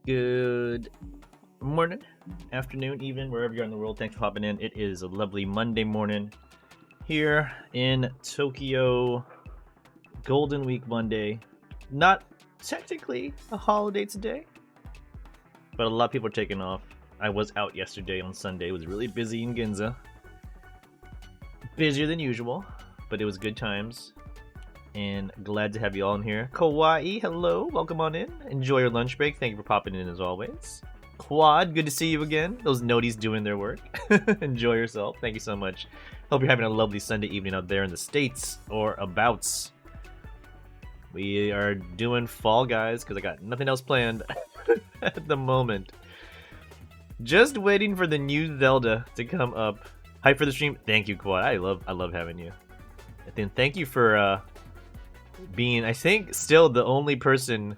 Good morning, afternoon, evening, wherever you're in the world. Thanks for hopping in. It is a lovely Monday morning here in Tokyo. Golden Week Monday. Not technically a holiday today, but a lot of people are taking off. I was out yesterday on Sunday. It was really busy in Ginza. Busier than usual, but it was good times. And glad to have you all in here. Kawaii, hello, welcome on in. Enjoy your lunch break. Thank you for popping in as always. Quad, good to see you again. Those noties doing their work. Enjoy yourself. Thank you so much. Hope you're having a lovely Sunday evening out there in the States or abouts. We are doing Fall Guys because I got nothing else planned at the moment. Just waiting for the new Zelda to come up. Hype for the stream. Thank you, Quad. I love having you. And then thank you for being, I think, still the only person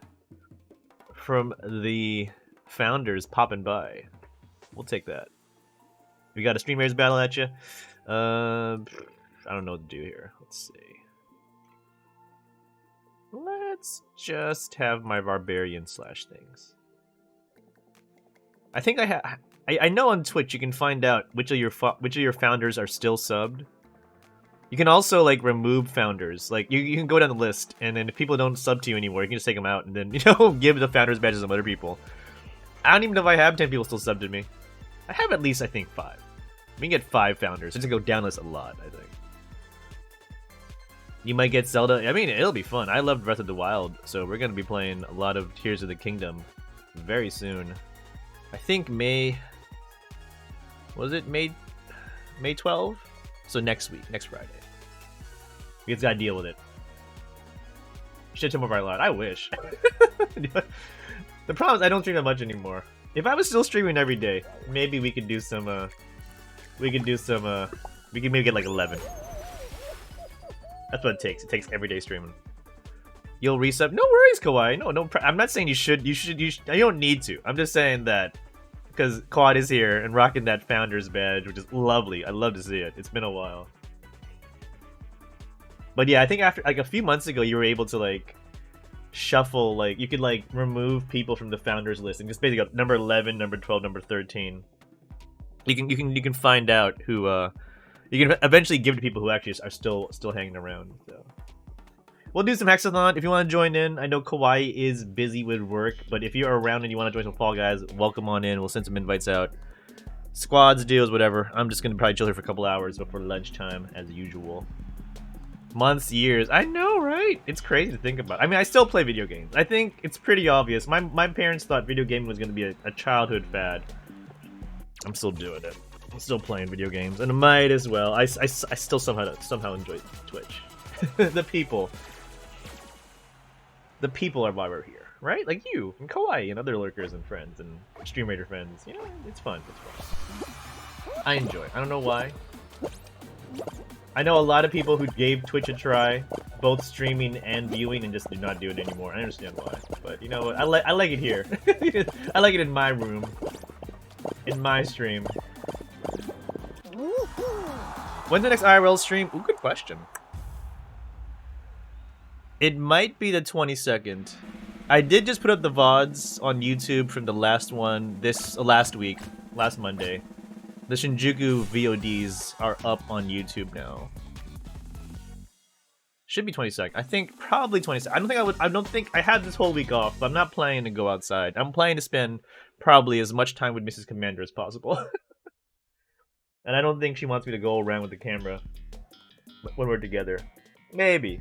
from the founders popping by. We'll take that. We got a Stream Raiders battle at you. I don't know what to do here. Let's see. Let's just have my barbarian slash things. I think I know on Twitch you can find out which of your founders are still subbed. You can also like remove founders. Like you can go down the list, and then if people don't sub to you anymore, you can just take them out, and then give the founders badges to other people. I don't even know if I have 10 people still subbed to me. I have at least, I think, 5. We can get 5 founders. It's gonna go down this a lot, I think. You might get Zelda. I mean, it'll be fun. I loved Breath of the Wild, so we're gonna be playing a lot of Tears of the Kingdom very soon. I think May. Was it May 12? So next week, next Friday. We just gotta deal with it. Should tell more a lot. I wish. The problem is I don't stream that much anymore. If I was still streaming every day, maybe we could do some. We could maybe get like 11. That's what it takes. It takes everyday streaming. You'll resub. No worries, Kawaii. No. I'm not saying you should. You don't need to. I'm just saying that because Quad is here and rocking that founder's badge, which is lovely. I love to see it. It's been a while. But yeah, I think after like a few months ago, you were able to like shuffle, like you could like remove people from the founders list and just basically go number 11, number 12, number 13. You can find out who you can eventually give to people who actually are still hanging around. So we'll do some Hexathon if you want to join in. I know Kawaii is busy with work, but if you're around and you want to join some Fall Guys, welcome on in. We'll send some invites out. Squads, deals, whatever. I'm just gonna probably chill here for a couple hours before lunchtime as usual. Months, years. I know, right? It's crazy to think about. I mean, I still play video games. I think it's pretty obvious. My parents thought video gaming was going to be a childhood fad. I'm still doing it. I'm still playing video games, and I might as well. I still somehow enjoy Twitch. The people are why we're here, right? Like you and Kawaii and other lurkers and friends and Stream Raider friends. You know, it's fun. It's fun. I enjoy it. I don't know why. I know a lot of people who gave Twitch a try, both streaming and viewing, and just did not do it anymore. I understand why, but you know what? I like it here. I like it in my room, in my stream. When's the next IRL stream? Ooh, good question. It might be the 22nd. I did just put up the VODs on YouTube from the last one last week, last Monday. The Shinjuku VODs are up on YouTube now. Should be 22nd. I think probably 22nd. I don't think I had this whole week off, but I'm not planning to go outside. I'm planning to spend probably as much time with Mrs. Commander as possible. And I don't think she wants me to go around with the camera when we're together. Maybe.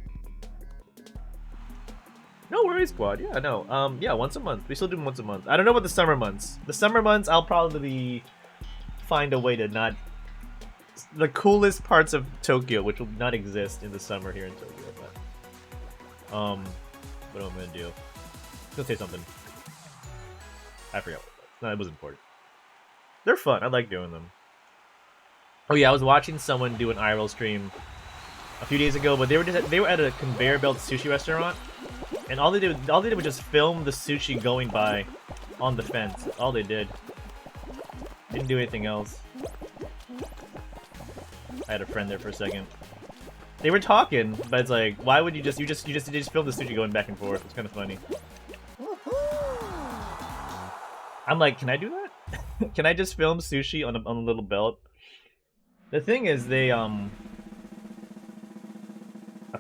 No worries, Squad. Yeah, no. Yeah, once a month. We still do them once a month. I don't know about the summer months. The summer months, I'll probably find a way to not the coolest parts of Tokyo, which will not exist in the summer here in Tokyo. But what am I gonna do? I'm gonna say something. I forgot what it was. No, it was important. They're fun. I like doing them. Oh yeah, I was watching someone do an IRL stream a few days ago, but they were at a conveyor belt sushi restaurant, and all they did was just film the sushi going by on the fence. All they did. Didn't do anything else. I had a friend there for a second. They were talking, but it's like, why would you just film the sushi going back and forth? It's kind of funny. I'm like, can I do that? Can I just film sushi on a little belt? The thing is, they a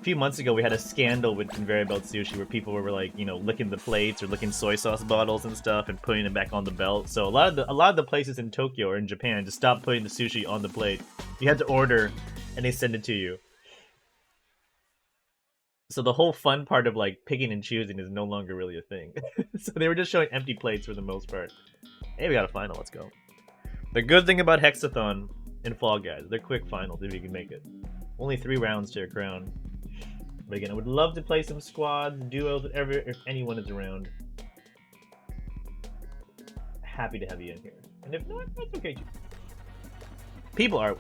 few months ago we had a scandal with conveyor belt sushi where people were like, you know, licking the plates or licking soy sauce bottles and stuff and putting them back on the belt. So a lot of the places in Tokyo or in Japan just stopped putting the sushi on the plate. You had to order, and they send it to you. So the whole fun part of like picking and choosing is no longer really a thing. So they were just showing empty plates for the most part. Hey, we got a final. Let's go. The good thing about Hexathon and Fall Guys, they're quick finals if you can make it. Only 3 rounds to your crown. But again, I would love to play some squads, duos, whatever, if anyone is around. Happy to have you in here. And if not, that's okay too. People are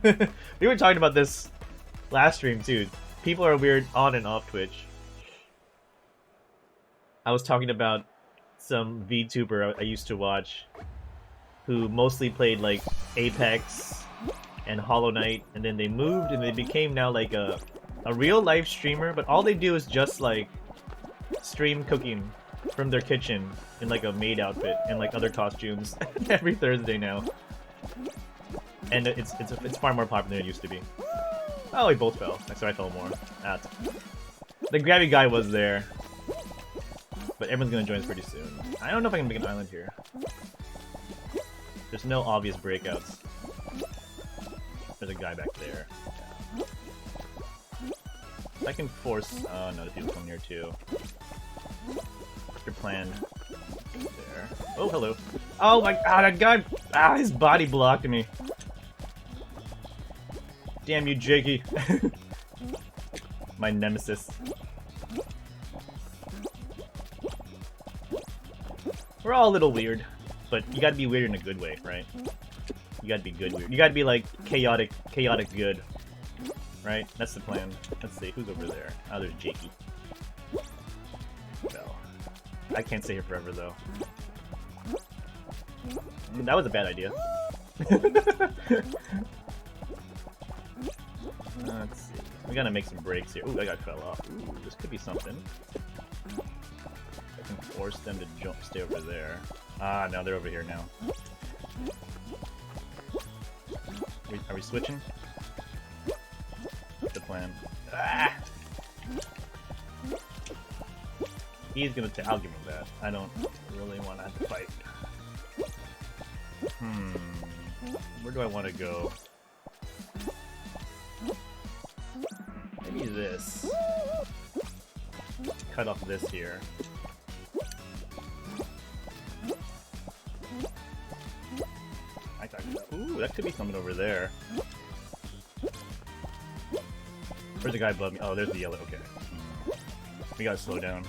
weird. We were talking about this last stream too. People are weird on and off Twitch. I was talking about some VTuber I used to watch who mostly played like Apex and Hollow Knight, and then they moved and they became now like a real life streamer, but all they do is just like stream cooking from their kitchen in like a maid outfit and like other costumes every Thursday now. And it's far more popular than it used to be. Oh, we both fell. So I fell more. The grabby guy was there, but everyone's gonna join us pretty soon. I don't know if I can make an island here. There's no obvious breakouts. There's a guy back there. I can force. Oh no, the people come near too. What's your plan? There. Oh, hello. Oh my god, that guy! Ah, his body blocked me. Damn you, Jakey. My nemesis. We're all a little weird, but you gotta be weird in a good way, right? You gotta be good weird. You gotta be like chaotic good. Right? That's the plan. Let's see, who's over there? Oh, there's Jakey. Well, I can't stay here forever, though. That was a bad idea. Let's see. We gotta make some breaks here. Ooh, that guy fell off. Ooh, this could be something. I can force them to jump, stay over there. Ah, no, they're over here now. Are we switching? What's the plan? Ah! He's gonna I'll give him that. I don't really want to have to fight. Where do I want to go? Maybe this. Cut off this here. Ooh, that could be something over there. Where's the guy above me? Oh, there's the yellow. Okay. We gotta slow down.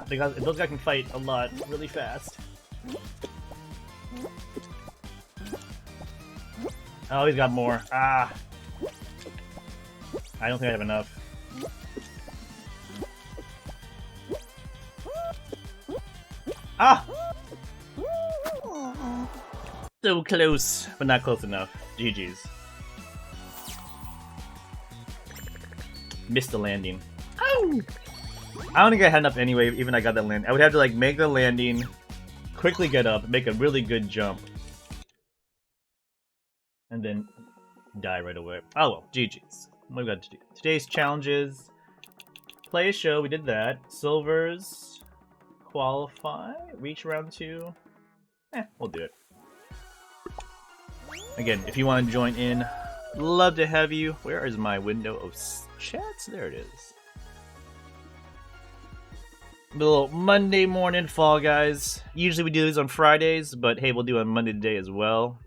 Those guys can fight a lot really fast. Oh, he's got more. Ah! I don't think I have enough. Ah! So close, but not close enough. GG's. Missed the landing. Ow! I don't think I had enough anyway, even I got that land. I would have to like make the landing, quickly get up, make a really good jump, and then die right away. Oh well, GG's. What we got to do? Today's challenges. Play a show, we did that. Silvers. Qualify. Reach round 2. We'll do it. Again, if you want to join in, love to have you. Where is my window of chats? There it is. The little Monday morning Fall Guys. Usually we do these on Fridays, but hey, we'll do it on Monday today as well.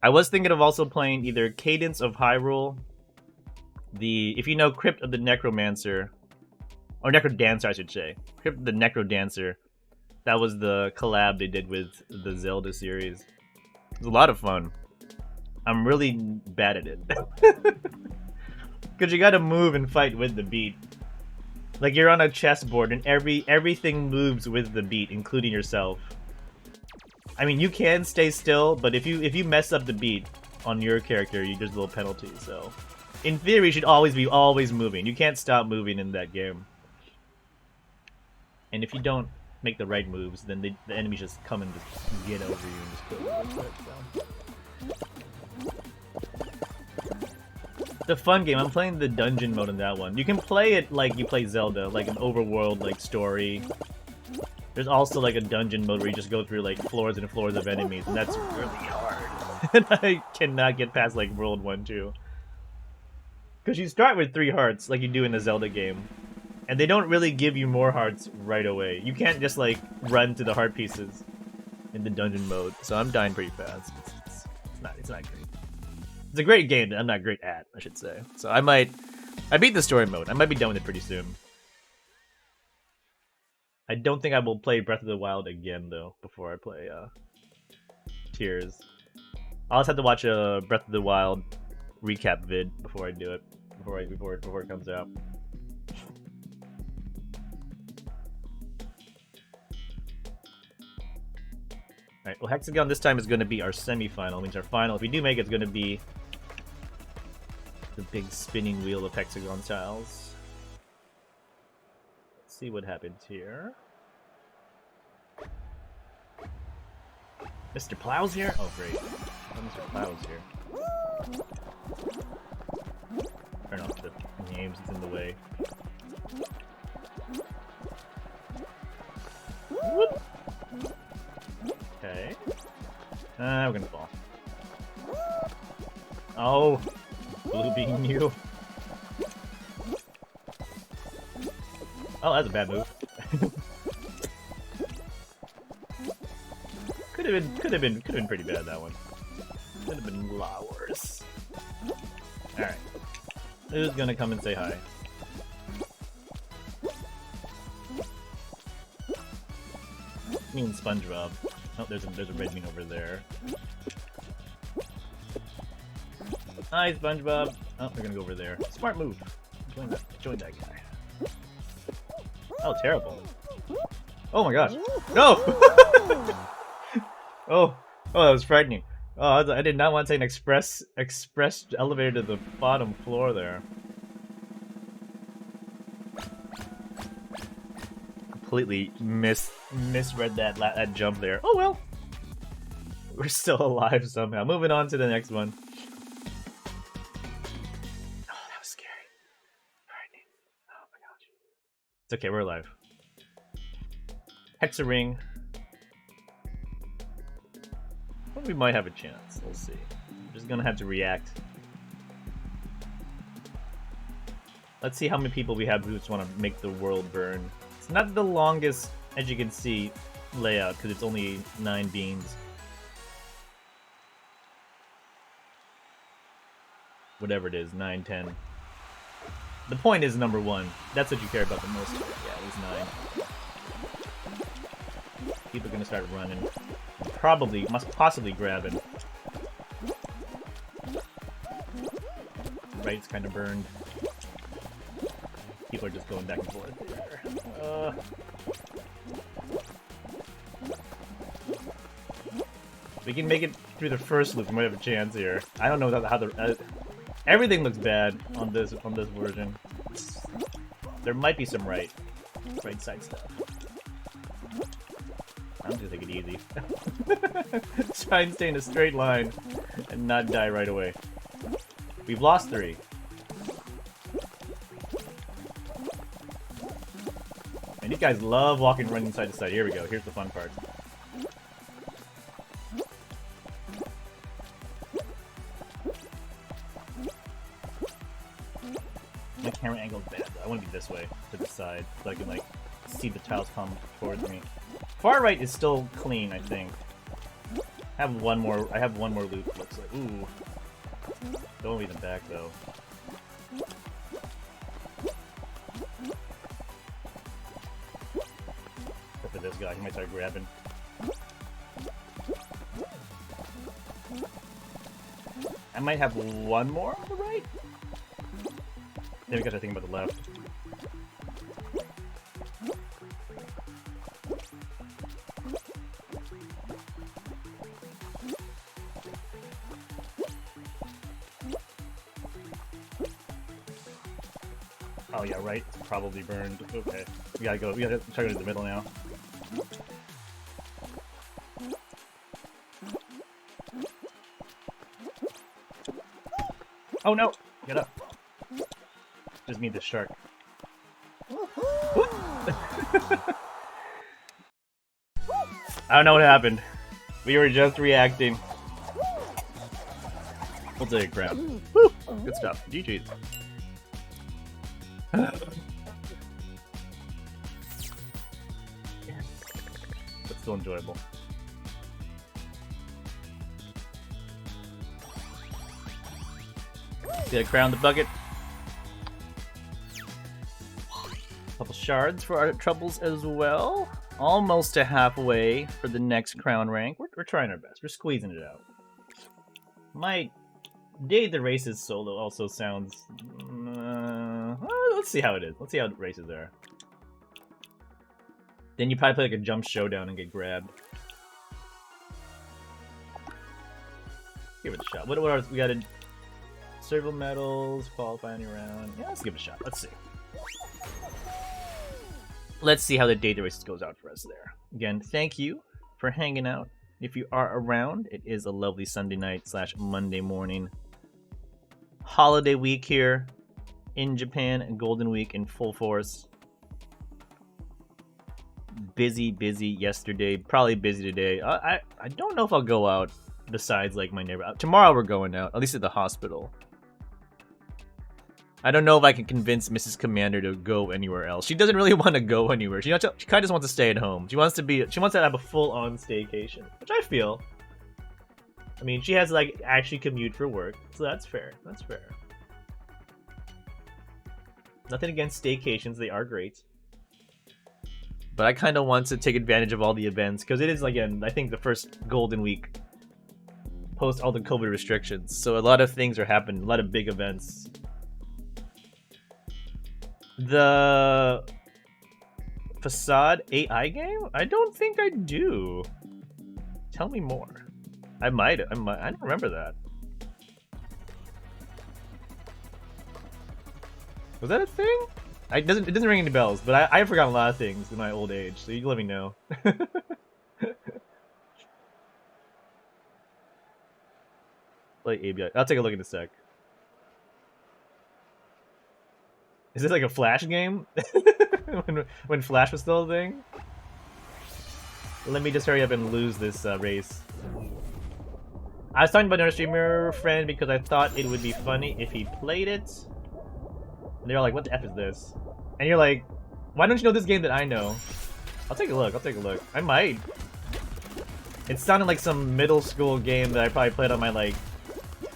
I was thinking of also playing either Cadence of Hyrule, if you know Crypt of the Necromancer, or Necrodancer I should say. Crypt of the Necrodancer. That was the collab they did with the Zelda series. It was a lot of fun. I'm really bad at it. Because you gotta move and fight with the beat. Like you're on a chessboard and everything moves with the beat, including yourself. I mean, you can stay still, but if you mess up the beat on your character, there's a little penalty. So, in theory, you should always be moving. You can't stop moving in that game. And if you don't make the right moves, then the enemies just come and just get over you and just kill you. It's a fun game. I'm playing the dungeon mode in that one. You can play it like you play Zelda, like an overworld like story. There's also like a dungeon mode where you just go through like floors and floors of enemies, and that's really hard. And I cannot get past like World 1, 2. Because you start with 3 hearts like you do in the Zelda game. And they don't really give you more hearts right away. You can't just like run to the heart pieces in the dungeon mode. So I'm dying pretty fast. It's not great. It's a great game that I'm not great at, I should say. So I beat the story mode. I might be done with it pretty soon. I don't think I will play Breath of the Wild again though before I play Tears. I'll just have to watch a Breath of the Wild recap vid before I do it. Before it comes out. Alright, well, Hexagon this time is going to be our semi-final. It means our final, if we do make it, it's going to be the big spinning wheel of Hexagon tiles. Let's see what happens here. Mr. Plow's here? Oh, great. Oh, Mr. Plow's here. Turn off the names, it's in the way. Whoop! Okay. We're gonna fall. Oh! Blue being you. Oh, that's a bad move. Could have been pretty bad, that one. Could have been a lot worse. Alright. Who's gonna come and say hi? Me and SpongeBob. Oh, there's a red bean over there. Hi, SpongeBob. Oh, we're gonna go over there. Smart move. Join that guy. Oh, terrible. Oh my gosh. No! oh, that was frightening. Oh, I did not want to take an express elevator to the bottom floor there. Completely misread that jump there. Oh well. We're still alive somehow. Moving on to the next one. Oh, that was scary. Frightening. Oh my gosh. It's okay, we're alive. Hexa ring. Well, we might have a chance. We'll see. I'm just gonna have to react. Let's see how many people we have who just want to make the world burn. It's not the longest, as you can see, layout, because it's only 9 beans. Whatever it is, 9, 10. The point is number 1. That's what you care about the most. Yeah, it was 9. People are gonna start running. Possibly grabbing. Right's kind of burned. People are just going back and forth there. We can make it through the first loop. We might have a chance here. I don't know how the everything looks bad on this version. There might be some right side stuff. I'm just gonna take it easy. Try and stay in a straight line and not die right away. We've lost 3. And these guys love walking running side to side. Here we go. Here's the fun part. My camera angle's bad, though. I want to be this way, to the side, so I can, like, see the tiles come towards me. Far right is still clean, I think. I have one more loop, looks like. Ooh. Don't leave them back, though. Except for this guy, he might start grabbing. I might have one more on the right? Then we got to think about the left. Oh yeah, right. probably burned. Okay. We gotta go. We gotta try to go to the middle now. Oh no! Get up. Just need the shark. I don't know what happened. We were just reacting. We'll take a crown. Woo! Good stuff. GG. But still enjoyable. Get a crown the bucket. Couple shards for our troubles as well. Almost to halfway for the next crown rank. We're trying our best. We're squeezing it out. My Day the Races solo also sounds... let's see how it is. Let's see how the races are. Then you probably play like a jump showdown and get grabbed. Give it a shot. What else? We got a several medals, qualifying round. Yeah, let's give it a shot. Let's see. Let's see how the Day the Races goes out for us there. Again, thank you for hanging out. If you are around, it is a lovely Sunday night / Monday morning. Holiday week here in Japan and Golden Week in full force. Busy yesterday, probably busy today. I don't know if I'll go out besides like my neighbor. Tomorrow we're going out, at least at the hospital. I don't know if I can convince Mrs. Commander to go anywhere else. She doesn't really want to go anywhere. She kind of just wants to stay at home. She wants to have a full-on staycation, which I feel. I mean, she has to like actually commute for work, so that's fair. That's fair. Nothing against staycations; they are great. But I kind of want to take advantage of all the events because it is, again, I think the first Golden Week post all the COVID restrictions. So a lot of things are happening, a lot of big events. The Facade AI game? I don't think I do. Tell me more. I don't remember that. Was that a thing? It doesn't ring any bells, but I've forgotten a lot of things in my old age, so you can let me know. Like ABI. I'll take a look in a sec. Is this like a Flash game? when Flash was still a thing? Let me just hurry up and lose this race. I was talking about another streamer friend because I thought it would be funny if he played it. And they're like, what the F is this? And you're like, why don't you know this game that I know? I'll take a look, I might. It sounded like some middle school game that I probably played on my like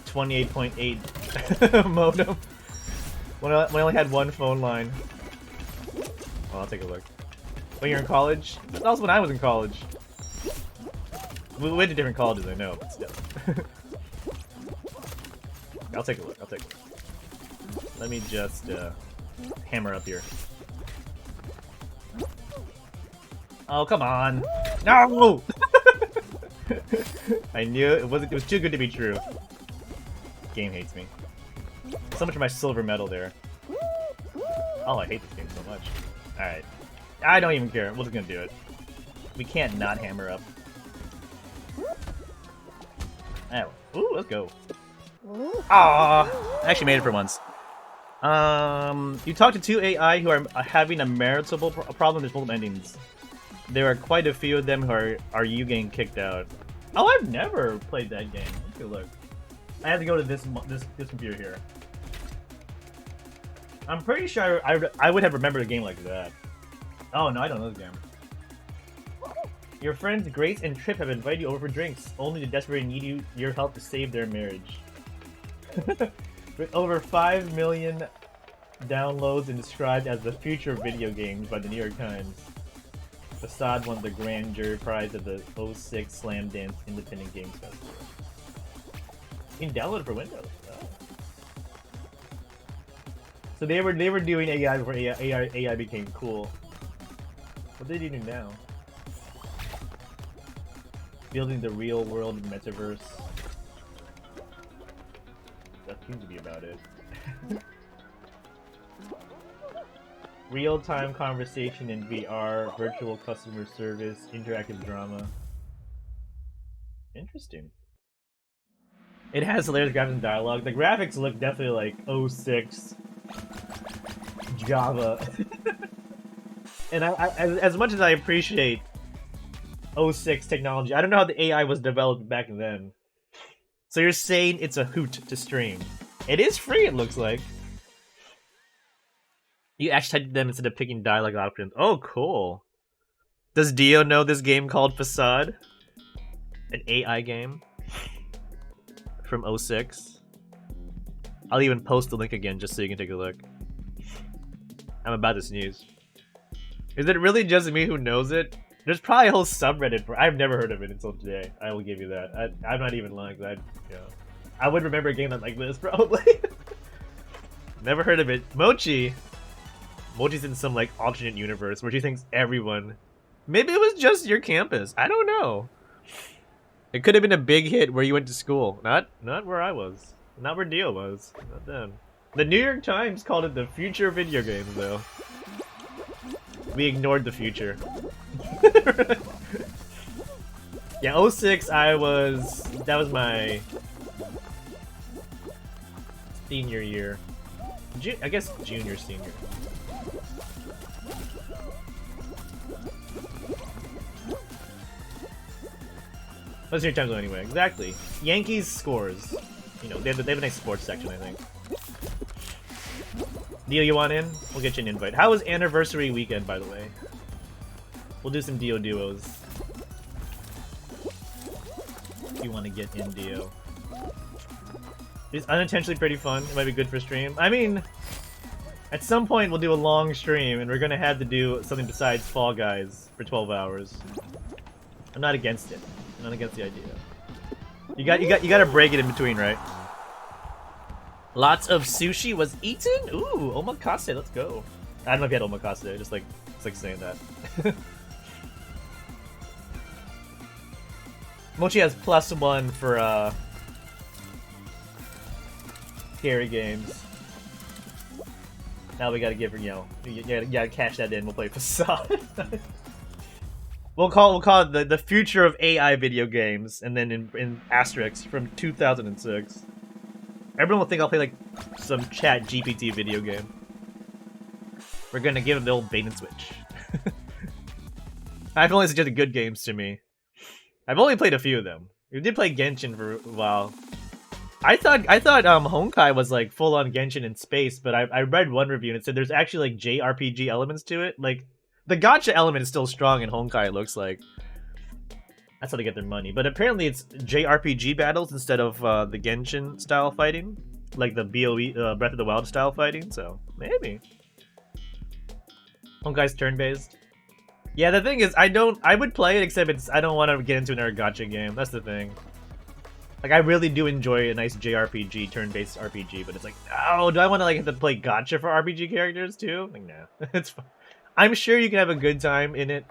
28.8 modem. When I only had one phone line. Oh, I'll take a look. When you're in college? That was when I was in college. We went to different colleges, I know, but still. I'll take a look, Let me just hammer up here. Oh, come on! No! I knew it was too good to be true. Game hates me. So much for my silver medal there. Oh, I hate this game so much. Alright. I don't even care. We're just gonna do it. We can't not hammer up. Oh. Ooh, let's go. Ah, I actually made it for once. You talked to 2 AI who are having a maritable problem. There's multiple endings. There are quite a few of them who are you getting kicked out. Oh, I've never played that game. Let's go look. I have to go to this computer here. I'm pretty sure I would have remembered a game like that. Oh no, I don't know this game. Your friends Grace and Trip have invited you over for drinks, only to desperately need your help to save their marriage. With over 5 million downloads and described as the future of video games by the New York Times, Facade won the grand jury prize at the 06 Slam Dance Independent Games Festival. You can download it for Windows. Oh. So they were doing AI before AI became cool. What do they do now? Building the real world metaverse. That seems to be about it. Real-time conversation in VR, virtual customer service, interactive drama. Interesting. It has hilarious graphics and dialogue. The graphics look definitely like 06 Java. And as much as I appreciate 06 technology, I don't know how the AI was developed back then. So you're saying it's a hoot to stream. It is free, it looks like. You actually typed them instead of picking dialogue options. Oh, cool. Does Dio know this game called Facade? An AI game? From 06. I'll even post the link again just so you can take a look. I'm about to sneeze. Is it really just me who knows it? There's probably a whole subreddit for. I've never heard of it until today. I will give you that. I'm not even lying. I would remember a game like this probably. Never heard of it. Mochi. Mochi's in some like alternate universe where she thinks everyone. Maybe it was just your campus. I don't know. It could have been a big hit where you went to school. Not where I was. Not where Dio was. Not then. The New York Times called it the future of video games, though. We ignored the future. Yeah, 06, that was my senior year. I guess junior, senior. Let's hear time zone anyway. Exactly. Yankees scores. You know, they have a nice sports section, I think. Dio, you want in? We'll get you an invite. How was anniversary weekend, by the way? We'll do some Dio duos. If you want to get in Dio. It's unintentionally pretty fun. It might be good for stream. I mean, at some point we'll do a long stream, and we're gonna have to do something besides Fall Guys for 12 hours. I'm not against it. I'm not against the idea. You gotta break it in between, right? Lots of sushi was eaten? Ooh, omakase, let's go. I don't know if you had omakase, just like, it's like saying that. Mochi has +1 for, scary games. Now we gotta give her, you know, you gotta cash that in, we'll play Facade. We'll call it the future of AI video games, and then in asterisks from 2006. Everyone will think I'll play like some Chat GPT video game. We're gonna give them the old bait and switch. I've only suggested good games to me. I've only played a few of them. We did play Genshin for a while. I thought Honkai was like full on Genshin in space, but I read one review and it said there's actually like JRPG elements to it. Like the gacha element is still strong in Honkai, it looks like. That's how they get their money. But apparently it's JRPG battles instead of the Genshin style fighting. Like the BOE, Breath of the Wild style fighting, so maybe. Honkai's turn-based. Yeah, the thing is, I would play it, except I don't want to get into another gacha game. That's the thing. Like, I really do enjoy a nice JRPG, turn-based RPG, but it's like, oh, do I want to like have to play gacha for RPG characters too? Like, no, it's fine. I'm sure you can have a good time in it.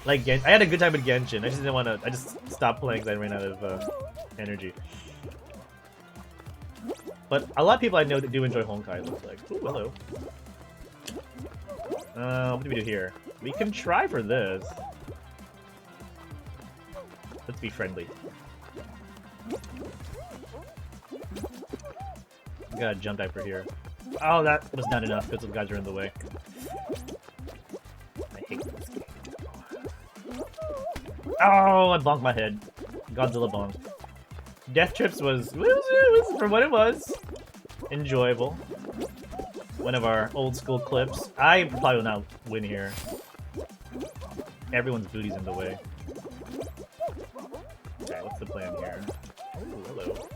Like, I had a good time with Genshin. I just didn't want to. I just stopped playing because I ran out of energy. But a lot of people I know that do enjoy Honkai. It looks like. Ooh, hello. What do we do here? We can try for this. Let's be friendly. Got a jump dive for here. Oh, that was not enough because the guys are in the way. I hate this game. Oh, I bonked my head. Godzilla bonk. Death Trips was for what it was, enjoyable. One of our old school clips. I probably will not win here. Everyone's booty's in the way. Okay, what's the plan here? Ooh, hello.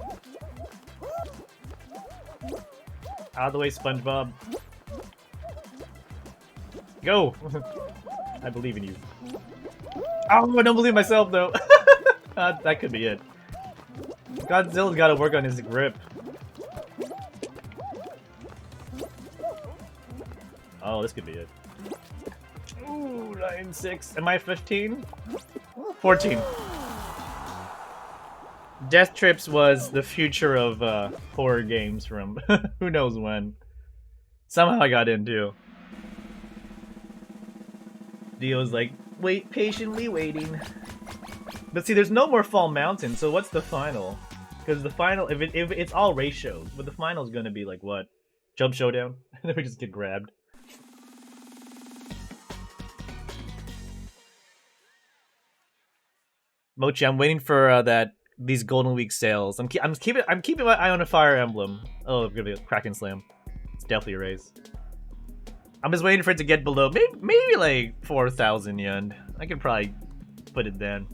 Out of the way, SpongeBob. Go! I believe in you. Oh, I don't believe myself, though. That could be it. Godzilla's got to work on his grip. Oh, this could be it. Ooh, 9-6. Am I 15? 14. Death Trips was the future of horror games from who knows when. Somehow I got in too. Dio's like, wait, patiently waiting. But see, there's no more Fall Mountain, so what's the final? Because the final, if it's all race shows, but the final's gonna be like what? Jump Showdown? And then we just get grabbed. Mochi, I'm waiting for these Golden Week sales. I'm keeping my eye on a Fire Emblem. Oh, it's gonna be a Kraken Slam. It's definitely a raise. I'm just waiting for it to get below maybe like 4,000 yen. I could probably put it then.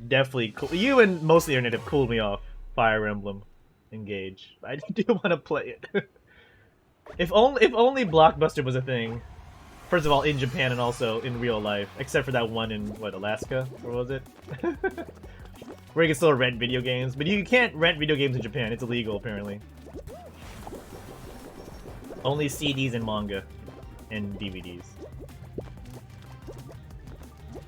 Definitely cool. You and most of the internet have cooled me off. Fire Emblem Engage. I do want to play it. if only Blockbuster was a thing. First of all, in Japan and also in real life, except for that one in what, Alaska, or was it? Where you can still rent video games, but you can't rent video games in Japan. It's illegal apparently. Only CDs and manga and DVDs.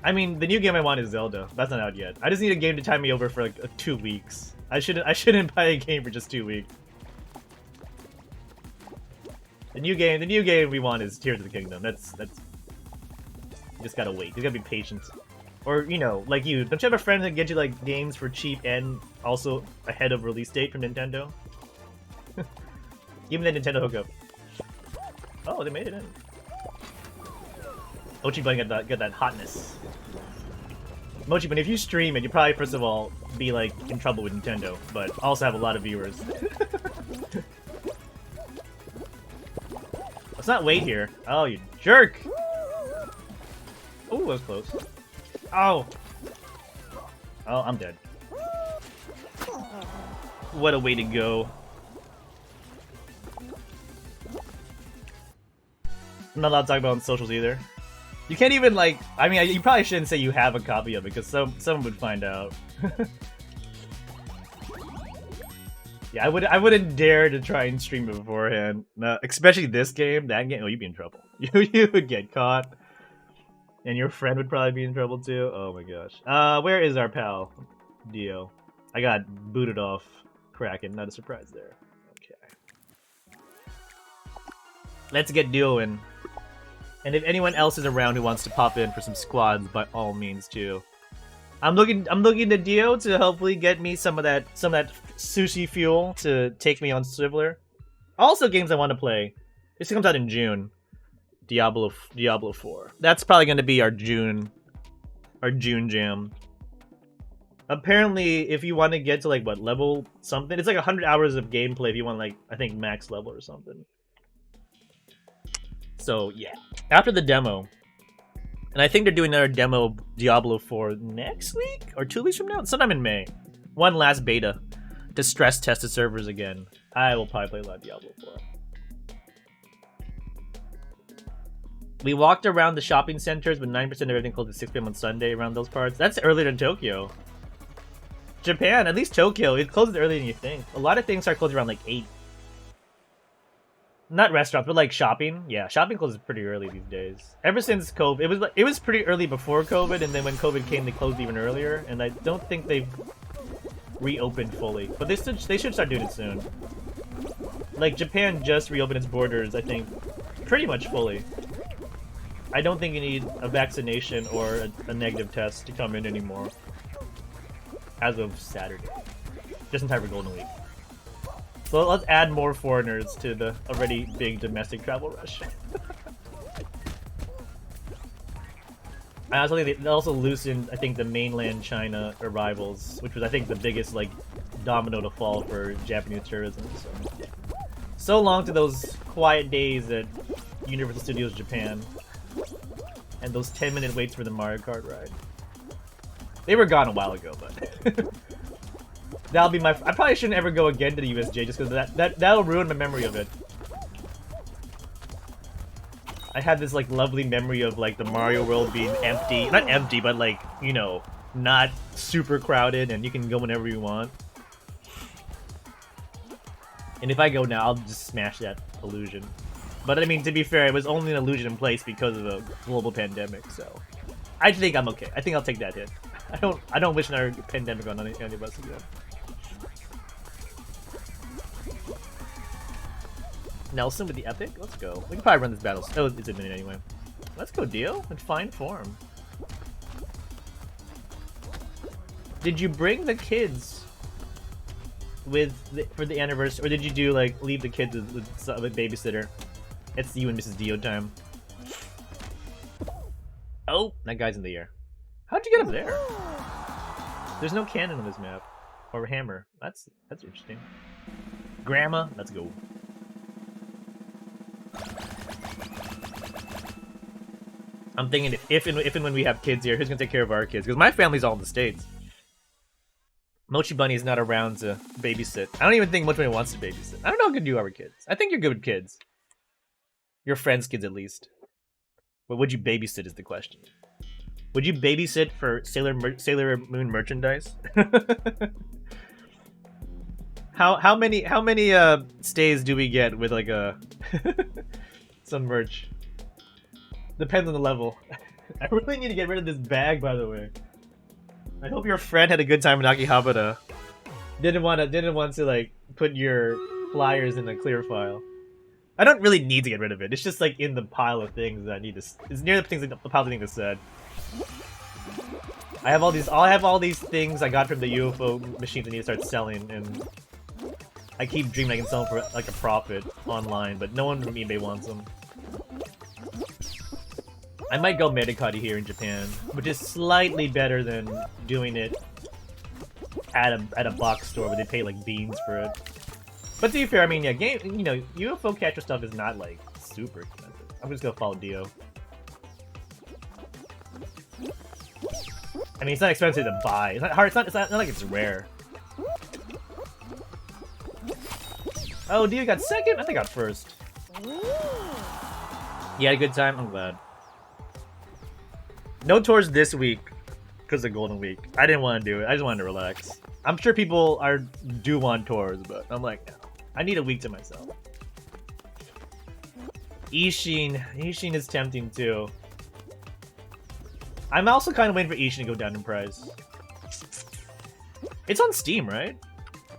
I mean, the new game I want is Zelda. That's not out yet. I just need a game to tie me over for like 2 weeks. I shouldn't buy a game for just 2 weeks. The new game we want is Tears of the Kingdom. That's you just gotta wait. You gotta be patient. Or, you know, like you. Don't you have a friend that gets you like games for cheap and also ahead of release date from Nintendo? Give me that Nintendo hookup. Oh, they made it in. Mochi Bunny got that hotness. Mochi Bunny, if you stream it, you probably first of all be like in trouble with Nintendo, but also have a lot of viewers. Let's not wait here. Oh, you jerk! Oh, that was close. Oh! Oh, I'm dead. What a way to go. I'm not allowed to talk about it on socials either. You can't even like, I mean, you probably shouldn't say you have a copy of it because someone would find out. Yeah, I wouldn't dare to try and stream it beforehand. No, especially this game, that game. Oh, you'd be in trouble. You would get caught, and your friend would probably be in trouble too. Oh my gosh. Where is our pal, Dio? I got booted off Kraken. Not a surprise there. Okay. Let's get Dio in. And if anyone else is around who wants to pop in for some squads, by all means too. I'm looking to Dio to hopefully get me some of that sushi fuel to take me on Swiveler. Also, games I want to play. This comes out in June. Diablo 4. That's probably going to be our June jam. Apparently, if you want to get to like what level something, it's like 100 hours of gameplay if you want like I think max level or something. So yeah, after the demo. And I think they're doing another demo Diablo 4 next week? Or 2 weeks from now? Sometime in May. One last beta to stress test the servers again. I will probably play a lot of Diablo 4. We walked around the shopping centers, but 9% of everything closed at 6 p.m. on Sunday around those parts. That's earlier than Tokyo. Japan, at least Tokyo, it closes earlier than you think. A lot of things start closing around like 8. Not restaurants, but like shopping. Yeah, shopping closes pretty early these days. Ever since COVID, it was pretty early before COVID, and then when COVID came, they closed even earlier. And I don't think they've reopened fully, but they should start doing it soon. Like Japan just reopened its borders, I think, pretty much fully. I don't think you need a vaccination or a negative test to come in anymore. As of Saturday, just in time for Golden Week. So let's add more foreigners to the already big domestic travel rush. I also think they also loosened, I think, the mainland China arrivals, which was, I think, the biggest, like, domino to fall for Japanese tourism. So long to those quiet days at Universal Studios Japan. And those 10-minute waits for the Mario Kart ride. They were gone a while ago, but... That'll be my... I probably shouldn't ever go again to the USJ just because that'll ruin my memory of it. I had this, like, lovely memory of, like, the Mario World being empty. Not empty, but, like, you know, not super crowded and you can go whenever you want. And if I go now, I'll just smash that illusion. But, I mean, to be fair, it was only an illusion in place because of a global pandemic, so... I think I'm okay. I think I'll take that hit. I don't wish another pandemic on any of us again. Nelson with the epic. Let's go. We can probably run this battle. Oh, it's a minute anyway. Let's go, Dio. In fine form. Did you bring the kids for the anniversary, or did you do like leave the kids with a babysitter? It's you and Mrs. Dio time. Oh, that guy's in the air. How'd you get up there? There's no cannon on this map. Or hammer. That's interesting. Grandma, let's go. I'm thinking if and when we have kids here, who's gonna take care of our kids? Because my family's all in the States. Mochi Bunny is not around to babysit. I don't even think Mochi Bunny wants to babysit. I don't know how good you are with kids. I think you're good with kids. Your friends' kids, at least. But would you babysit is the question. Would you babysit for Sailor Moon merchandise? how many stays do we get with like a some merch? Depends on the level. I really need to get rid of this bag, by the way. I hope your friend had a good time in Akihabara. Didn't want to like put your flyers in a clear file. I don't really need to get rid of it. It's just like in the pile of things that I need to. It's near the things the pile of things I said. I have all these things I got from the UFO machines I need to start selling, and I keep dreaming I can sell them for like a profit online, but no one from eBay wants them. I might go Medicati here in Japan, which is slightly better than doing it at a box store where they pay like beans for it. But to be fair, I mean, yeah, UFO catcher stuff is not like super expensive. I'm just gonna follow Dio. I mean, it's not expensive to buy. It's not hard. It's not like it's rare. Oh, Dio got second. I think I got first. You had a good time. I'm glad. No tours this week because of Golden Week. I didn't want to do it. I just wanted to relax. I'm sure people do want tours, but I'm like, no. I need a week to myself. Ishin is tempting too. I'm also kind of waiting for Ishin to go down in price. It's on Steam, right?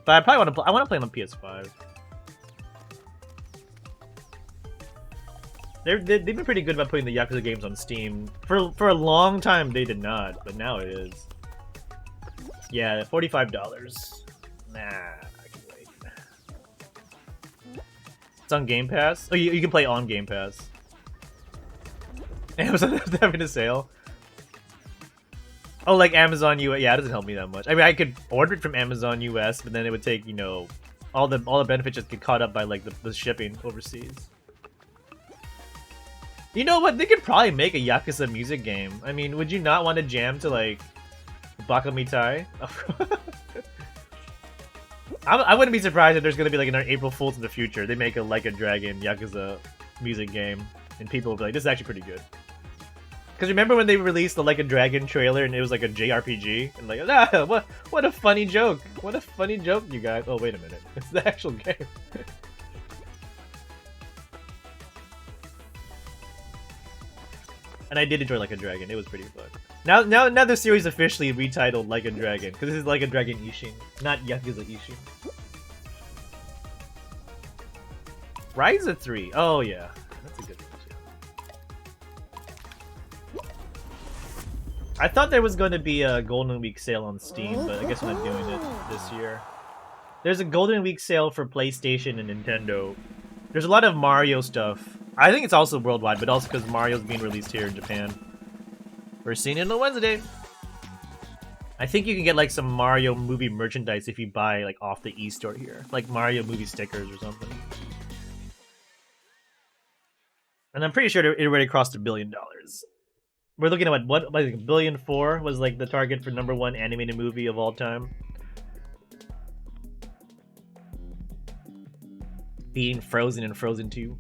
But I probably want to play it on PS5. They've been pretty good about putting the Yakuza games on Steam. For a long time they did not, but now it is. Yeah, $45. Nah, I can wait. It's on Game Pass. Oh, you can play on Game Pass. Amazon having a sale. Oh, like Amazon US. Yeah, it doesn't help me that much. I mean, I could order it from Amazon US, but then it would take, all the benefits just get caught up by like the shipping overseas. You know what? They could probably make a Yakuza music game. I mean, would you not want to jam to like Bakamitai? I wouldn't be surprised if there's gonna be like an April Fool's in the future. They make a Like a Dragon Yakuza music game, and people will be like, "This is actually pretty good." Because remember when they released the Like a Dragon trailer and it was like a JRPG? And like, what a funny joke. What a funny joke, you guys. Oh, wait a minute. It's the actual game. And I did enjoy Like a Dragon. It was pretty fun. Now the series officially retitled Like a Dragon. Because this is Like a Dragon Ishin, not Yakuza Ishin. Ryza 3. Oh, yeah. That's a good one, too. I thought there was going to be a Golden Week sale on Steam, but I guess I'm not doing it this year. There's a Golden Week sale for PlayStation and Nintendo. There's a lot of Mario stuff. I think it's also worldwide, but also because Mario's being released here in Japan. We're seeing it on Wednesday. I think you can get like some Mario movie merchandise if you buy like off the e-store here. Like Mario movie stickers or something. And I'm pretty sure it already crossed $1 billion. We're looking at what like $1.4 billion was like the target for #1 animated movie of all time. Being Frozen and Frozen 2.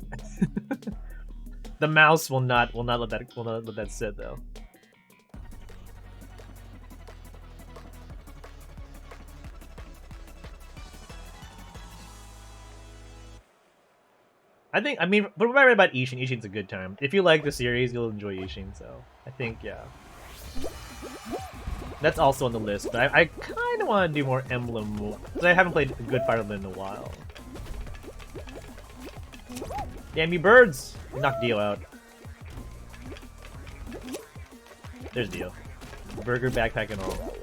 The mouse will not let that sit though. I mean, but we're right about Ishin. Ishin's a good time. If you like the series, you'll enjoy Ishin, so I think, yeah. That's also on the list, but I kind of want to do more Emblem, because I haven't played a good Fire Emblem in a while. Damn you birds! You knocked Dio out. There's Dio. Burger, backpack, and all.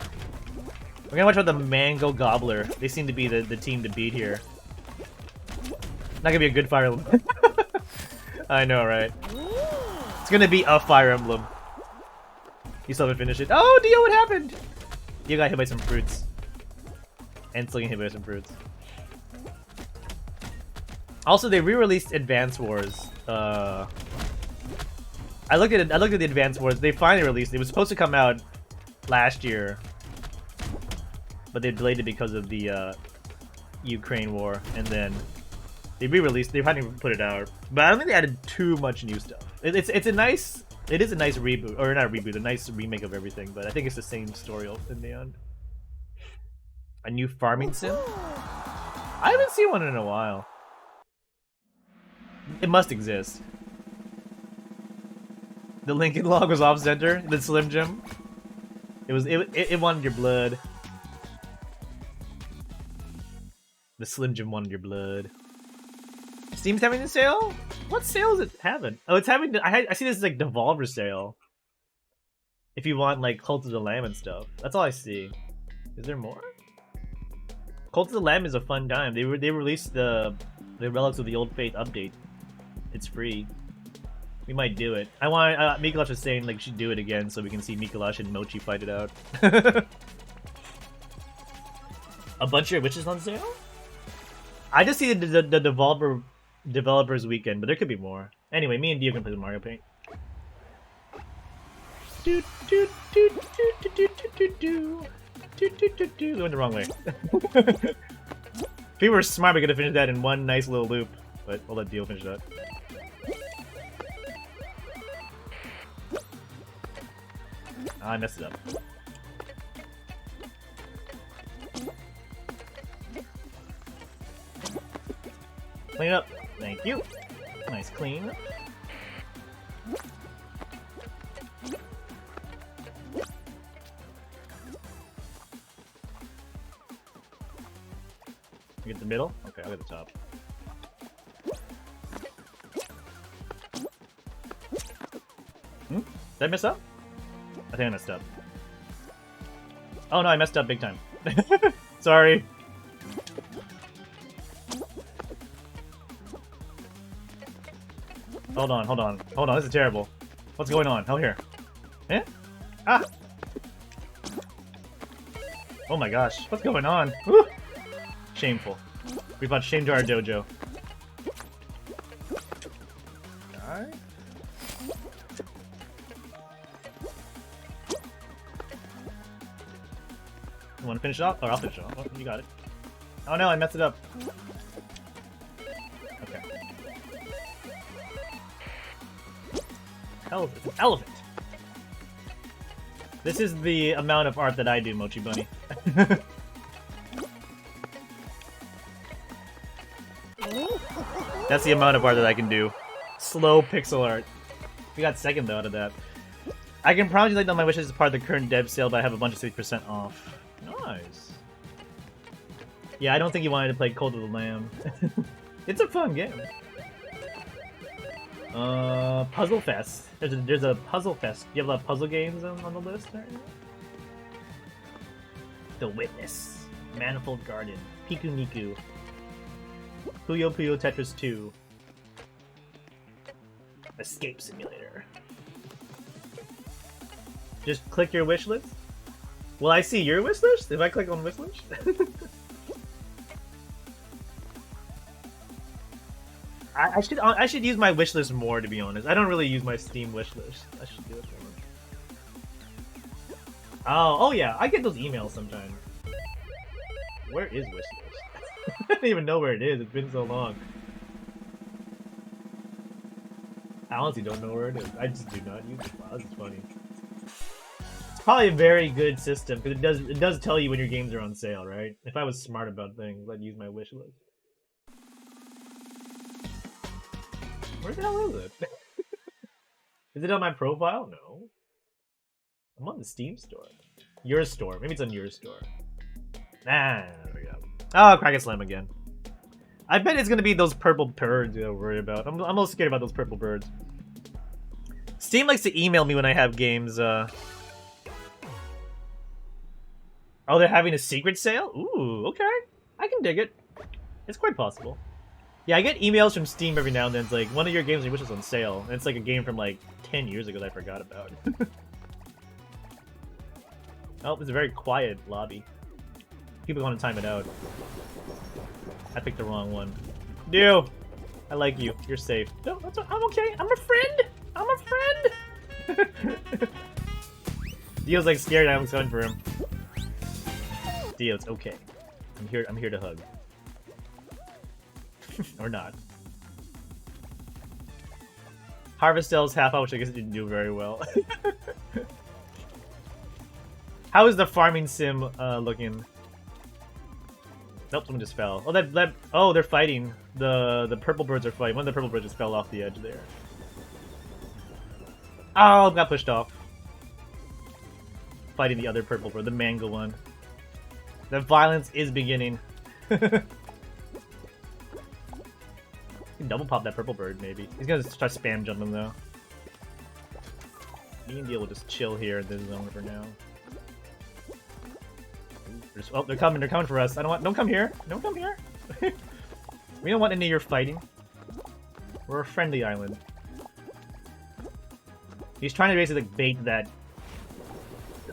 We're gonna watch out the Mango Gobbler. They seem to be the team to beat here. Not gonna be a good Fire Emblem. I know, right? It's gonna be a Fire Emblem. You still haven't finished it. Oh, Dio, what happened? Dio got hit by some fruits. And still getting hit by some fruits. Also, they re-released Advance Wars. I looked at the Advance Wars. They finally released it. It was supposed to come out last year, but they delayed it because of the Ukraine war, and then they re-released. They finally put it out, but I don't think they added too much new stuff. It is a nice reboot, or not a reboot, a nice remake of everything. But I think it's the same story in the end. A new farming sim? I haven't seen one in a while. It must exist. The Lincoln log was off center. The Slim Jim. It wanted your blood. The Slim Jim wanted your blood. Steam's having a sale? What sale is it having? Oh, it's having. I see this as like Devolver sale. If you want like Cult of the Lamb and stuff, that's all I see. Is there more? Cult of the Lamb is a fun time. They released the Relics of the Old Faith update. It's free. We might do it. I want. Mikolash is saying like should do it again so we can see Mikolash and Mochi fight it out. A bunch of witches on sale? I just see the Devolver Developers Weekend, but there could be more. Anyway, me and Dio can play the Mario Paint. We went the wrong way. If we were smart, we could have finished that in one nice little loop. But we'll let Dio finish that. I messed it up. Clean it up. Thank you. Nice clean. You get the middle? Okay, I'll get the top. Did I mess up? I think I messed up. Oh no, I messed up big time. Sorry. Hold on. This is terrible. What's going on? Oh, here. Eh? Ah! Oh my gosh. What's going on? Woo! Shameful. We brought shame to our dojo. Die? You want to finish it off? Or I'll finish it off. Oh, you got it. Oh no, I messed it up. Okay. It's an elephant. This is the amount of art that I do, Mochi Bunny. That's the amount of art that I can do. Slow pixel art. We got second though out of that. I can promise you like on my wishes as part of the current dev sale, but I have a bunch of 60% off. Nice. Yeah, I don't think you wanted to play Cult of the Lamb. It's a fun game. Puzzle Fest. There's a Puzzle Fest. Do you have a lot of puzzle games on the list right now? The Witness. Manifold Garden. Piku Miku. Puyo Puyo Tetris 2. Escape Simulator. Just click your wish list? Will I see your wish list if I click on wish list? I should use my wish list more, to be honest. I don't really use my Steam wish list. I should do it more. Oh yeah, I get those emails sometimes. Where is wish list? I don't even know where it is. It's been so long. I honestly don't know where it is. I just do not use it. Wow, this is funny. It's probably a very good system because it does tell you when your games are on sale, right? If I was smart about things, I'd use my wish list. Where the hell is it? Is it on my profile? No. I'm on the Steam store. Your store. Maybe it's on your store. Nah, there we go. Oh, Crack and Slam again. I bet it's gonna be those purple birds you worry about. I'm a little scared about those purple birds. Steam likes to email me when I have games. Oh, they're having a secret sale? Ooh, okay. I can dig it. It's quite possible. Yeah, I get emails from Steam every now and then. It's like, one of your games you wish was on sale. And it's like a game from like 10 years ago that I forgot about. Oh, it's a very quiet lobby. People want to time it out. I picked the wrong one. Dio, I like you. You're safe. No, I'm okay. I'm a friend. I'm a friend. Dio's like scared I'm coming for him. Dio, it's okay. I'm here to hug. Or not. Harvest sells half out, which I guess it didn't do very well. How is the farming sim looking? Nope, someone just fell. Oh, oh, they're fighting. The purple birds are fighting. One of the purple birds just fell off the edge there. Oh, got pushed off. Fighting the other purple bird, the mango one. The violence is beginning. Double pop that purple bird, maybe. He's gonna try spam jumping though. Me and Dio will just chill here in this zone for now. Oh, they're coming for us. Don't come here. Don't come here. We don't want any of your fighting. We're a friendly island. He's trying to basically bait that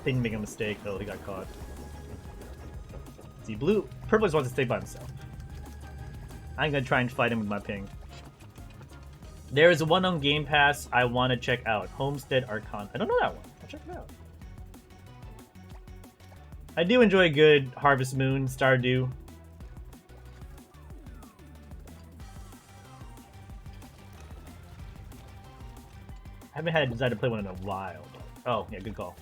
thing to make a mistake. Oh, he got caught. See, purple just wants to stay by himself. I'm gonna try and fight him with my ping. There is one on Game Pass I want to check out. Homestead Archon. I don't know that one. I'll check it out. I do enjoy a good Harvest Moon, Stardew. I haven't had a desire to play one in a while. Oh, yeah, good call.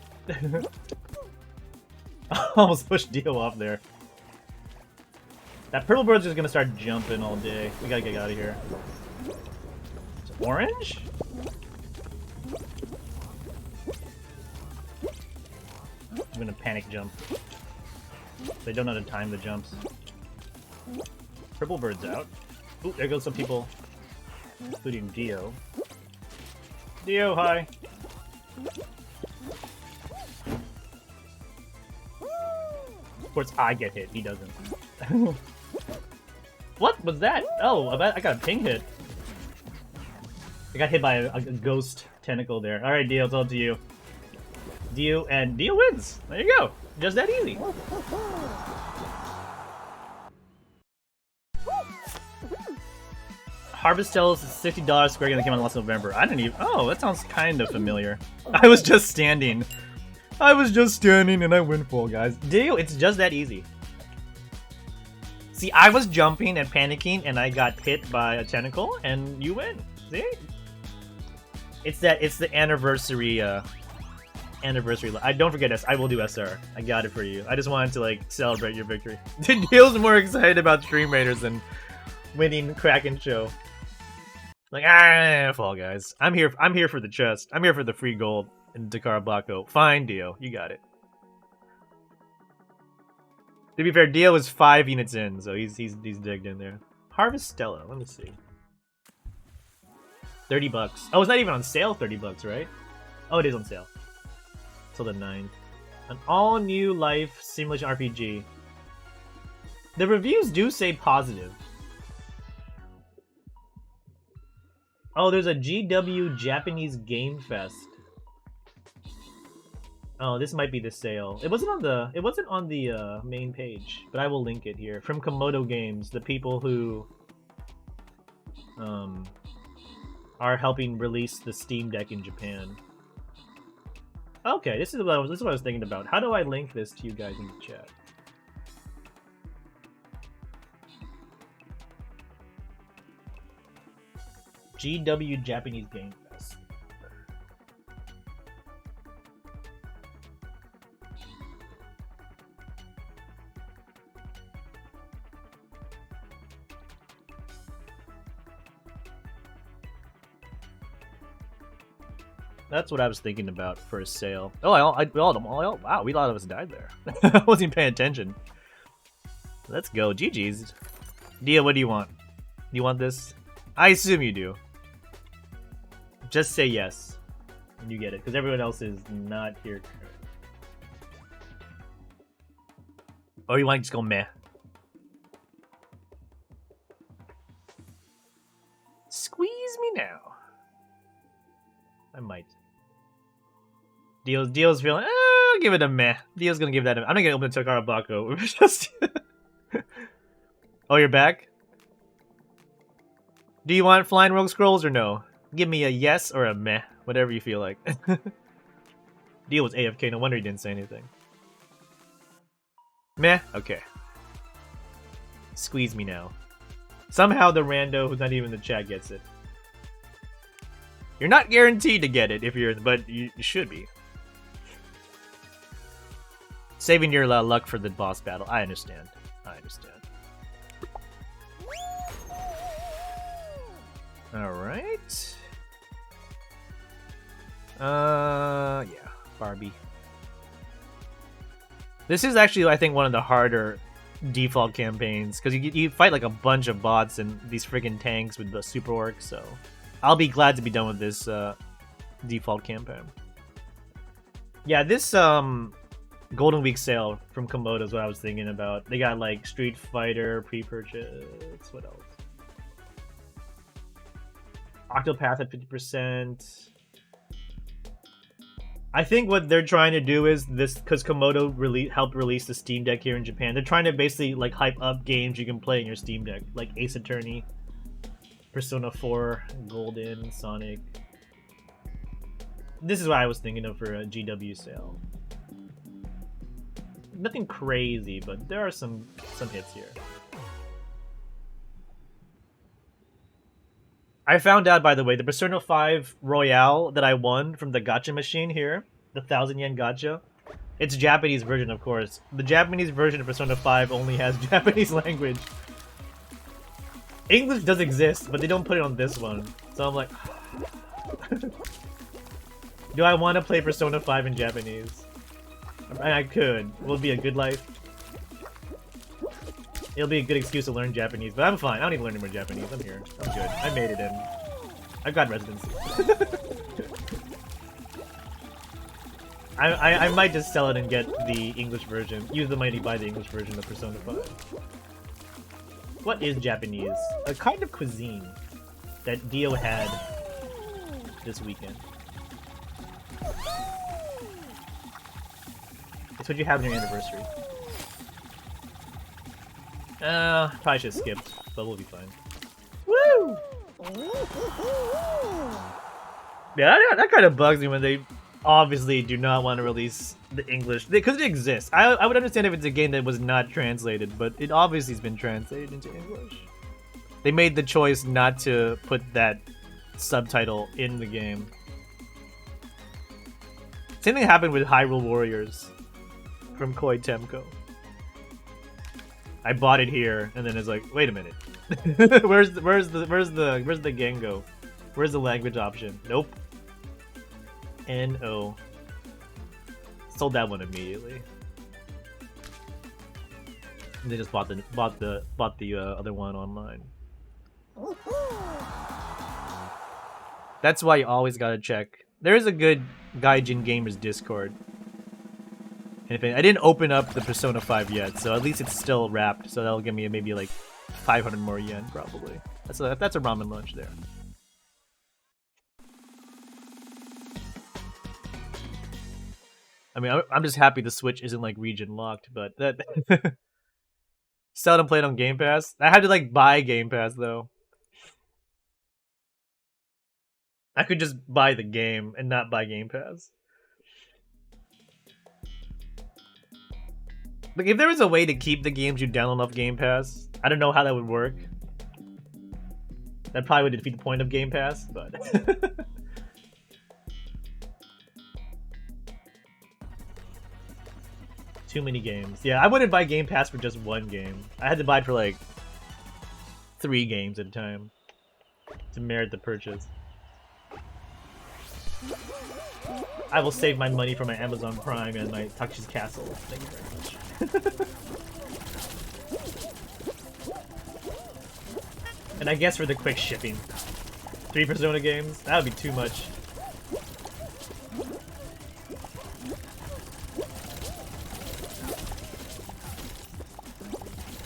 Almost pushed Dio off there. That purple bird's just gonna start jumping all day. We gotta get out of here. Is it orange? I'm gonna panic jump. They don't know how to time the jumps. Purple bird's out. Ooh, there goes some people, including Dio. Dio, hi. Of course, I get hit. He doesn't. What was that? Oh, I got a ping hit. I got hit by a ghost tentacle there. All right, Dio, it's all to you. Dio wins. There you go. Just that easy. Harvest sells $60 Square Game that came out last November. I didn't even. Oh, that sounds kind of familiar. I was just standing. And I win Fall Guys. Dio, it's just that easy. See, I was jumping and panicking, and I got hit by a tentacle, and you win. See? It's the anniversary. Anniversary. Don't forget this. I will do SR. I got it for you. I just wanted to like celebrate your victory. Dio's more excited about Stream Raiders than winning Kraken Show. Like Fall Guys. I'm here for the chest. I'm here for the free gold in Dakar Baco. Fine, Dio. You got it. To be fair, Dio was 5 units in, so he's digged in there. Harvest Stella. Let me see. $30. Oh, it's not even on sale. $30, right? Oh, it is on sale. Till the 9th. An all-new life simulation RPG. The reviews do say positive. Oh, there's a GW Japanese Game Fest. Oh, this might be the sale. It wasn't on the main page, but I will link it here. From Komodo Games, the people who are helping release the Steam Deck in Japan. Okay, this is what I was thinking about. How do I link this to you guys in the chat? GW Japanese Game Fest. That's what I was thinking about for a sale. Oh, wow, we a lot of us died there. I wasn't even paying attention. Let's go, GG's. Dio, what do you want? you want this? I assume you do. Just say yes, and you get it, because everyone else is not here. Or you want to just go meh? Squeeze me now. I might. Dio's feeling. I'll give it a meh. Dio's gonna give that. I'm not gonna open Takara Bako. Just. Oh, you're back. Do you want Flying Rogue Scrolls or no? Give me a yes or a meh, whatever you feel like. Dio was AFK. No wonder he didn't say anything. Meh. Okay. Squeeze me now. Somehow the rando who's not even in the chat gets it. You're not guaranteed to get it if you're, but you should be. Saving your luck for the boss battle. I understand. I understand. Alright. Yeah. Barbie. This is actually, I think, one of the harder default campaigns, because you fight like a bunch of bots and these friggin' tanks with the super orcs, so I'll be glad to be done with this default campaign. Yeah, this Golden Week sale from Komodo is what I was thinking about. They got like Street Fighter pre-purchase. What else? Octopath at 50%. I think what they're trying to do is this, because Komodo helped release the Steam Deck here in Japan. They're trying to basically like hype up games you can play in your Steam Deck, like Ace Attorney, Persona 4, Golden, Sonic. This is what I was thinking of for a GW sale. Nothing crazy, but there are some hits here. I found out, by the way, the Persona 5 Royale that I won from the gacha machine here, the 1,000 yen gacha, it's Japanese version, of course. The Japanese version of Persona 5 only has Japanese language. English does exist, but they don't put it on this one. So I'm like, do I want to play Persona 5 in Japanese? I could. Will it be a good life? It'll be a good excuse to learn Japanese, but I'm fine. I don't need to learn any more Japanese. I'm here. I'm good. I made it in. I've got residency. I might just sell it and get the English version. Use the money to buy the English version of Persona 5. What is Japanese? A kind of cuisine that Dio had this weekend. It's what you have on your anniversary. Probably should have skipped, but we'll be fine. Woo! Yeah, that kind of bugs me when they obviously do not want to release the English, because it exists. I would understand if it's a game that was not translated, but it obviously has been translated into English. They made the choice not to put that subtitle in the game. Same thing happened with Hyrule Warriors from Koei Tecmo. I bought it here, and then it's like, wait a minute, where's the Gengo? Where's the language option? Nope. No. Sold that one immediately. And they just bought the other one online. That's why you always gotta check. There is a good Gaijin Gamers Discord. And I didn't open up the Persona 5 yet, so at least it's still wrapped. So that'll give me maybe like 500 more yen, probably. That's a ramen lunch there. I mean, I'm just happy the Switch isn't like region locked, but that seldom played on Game Pass. I had to like buy Game Pass though. I could just buy the game and not buy Game Pass. Like, if there was a way to keep the games you download off Game Pass, I don't know how that would work. That probably would defeat the point of Game Pass, but... Too many games. Yeah, I wouldn't buy Game Pass for just one game. I had to buy it for, like, 3 games at a time to merit the purchase. I will save my money for my Amazon Prime and my Takshi's Castle. Thank you very much. And I guess for the quick shipping. 3 Persona games? That would be too much.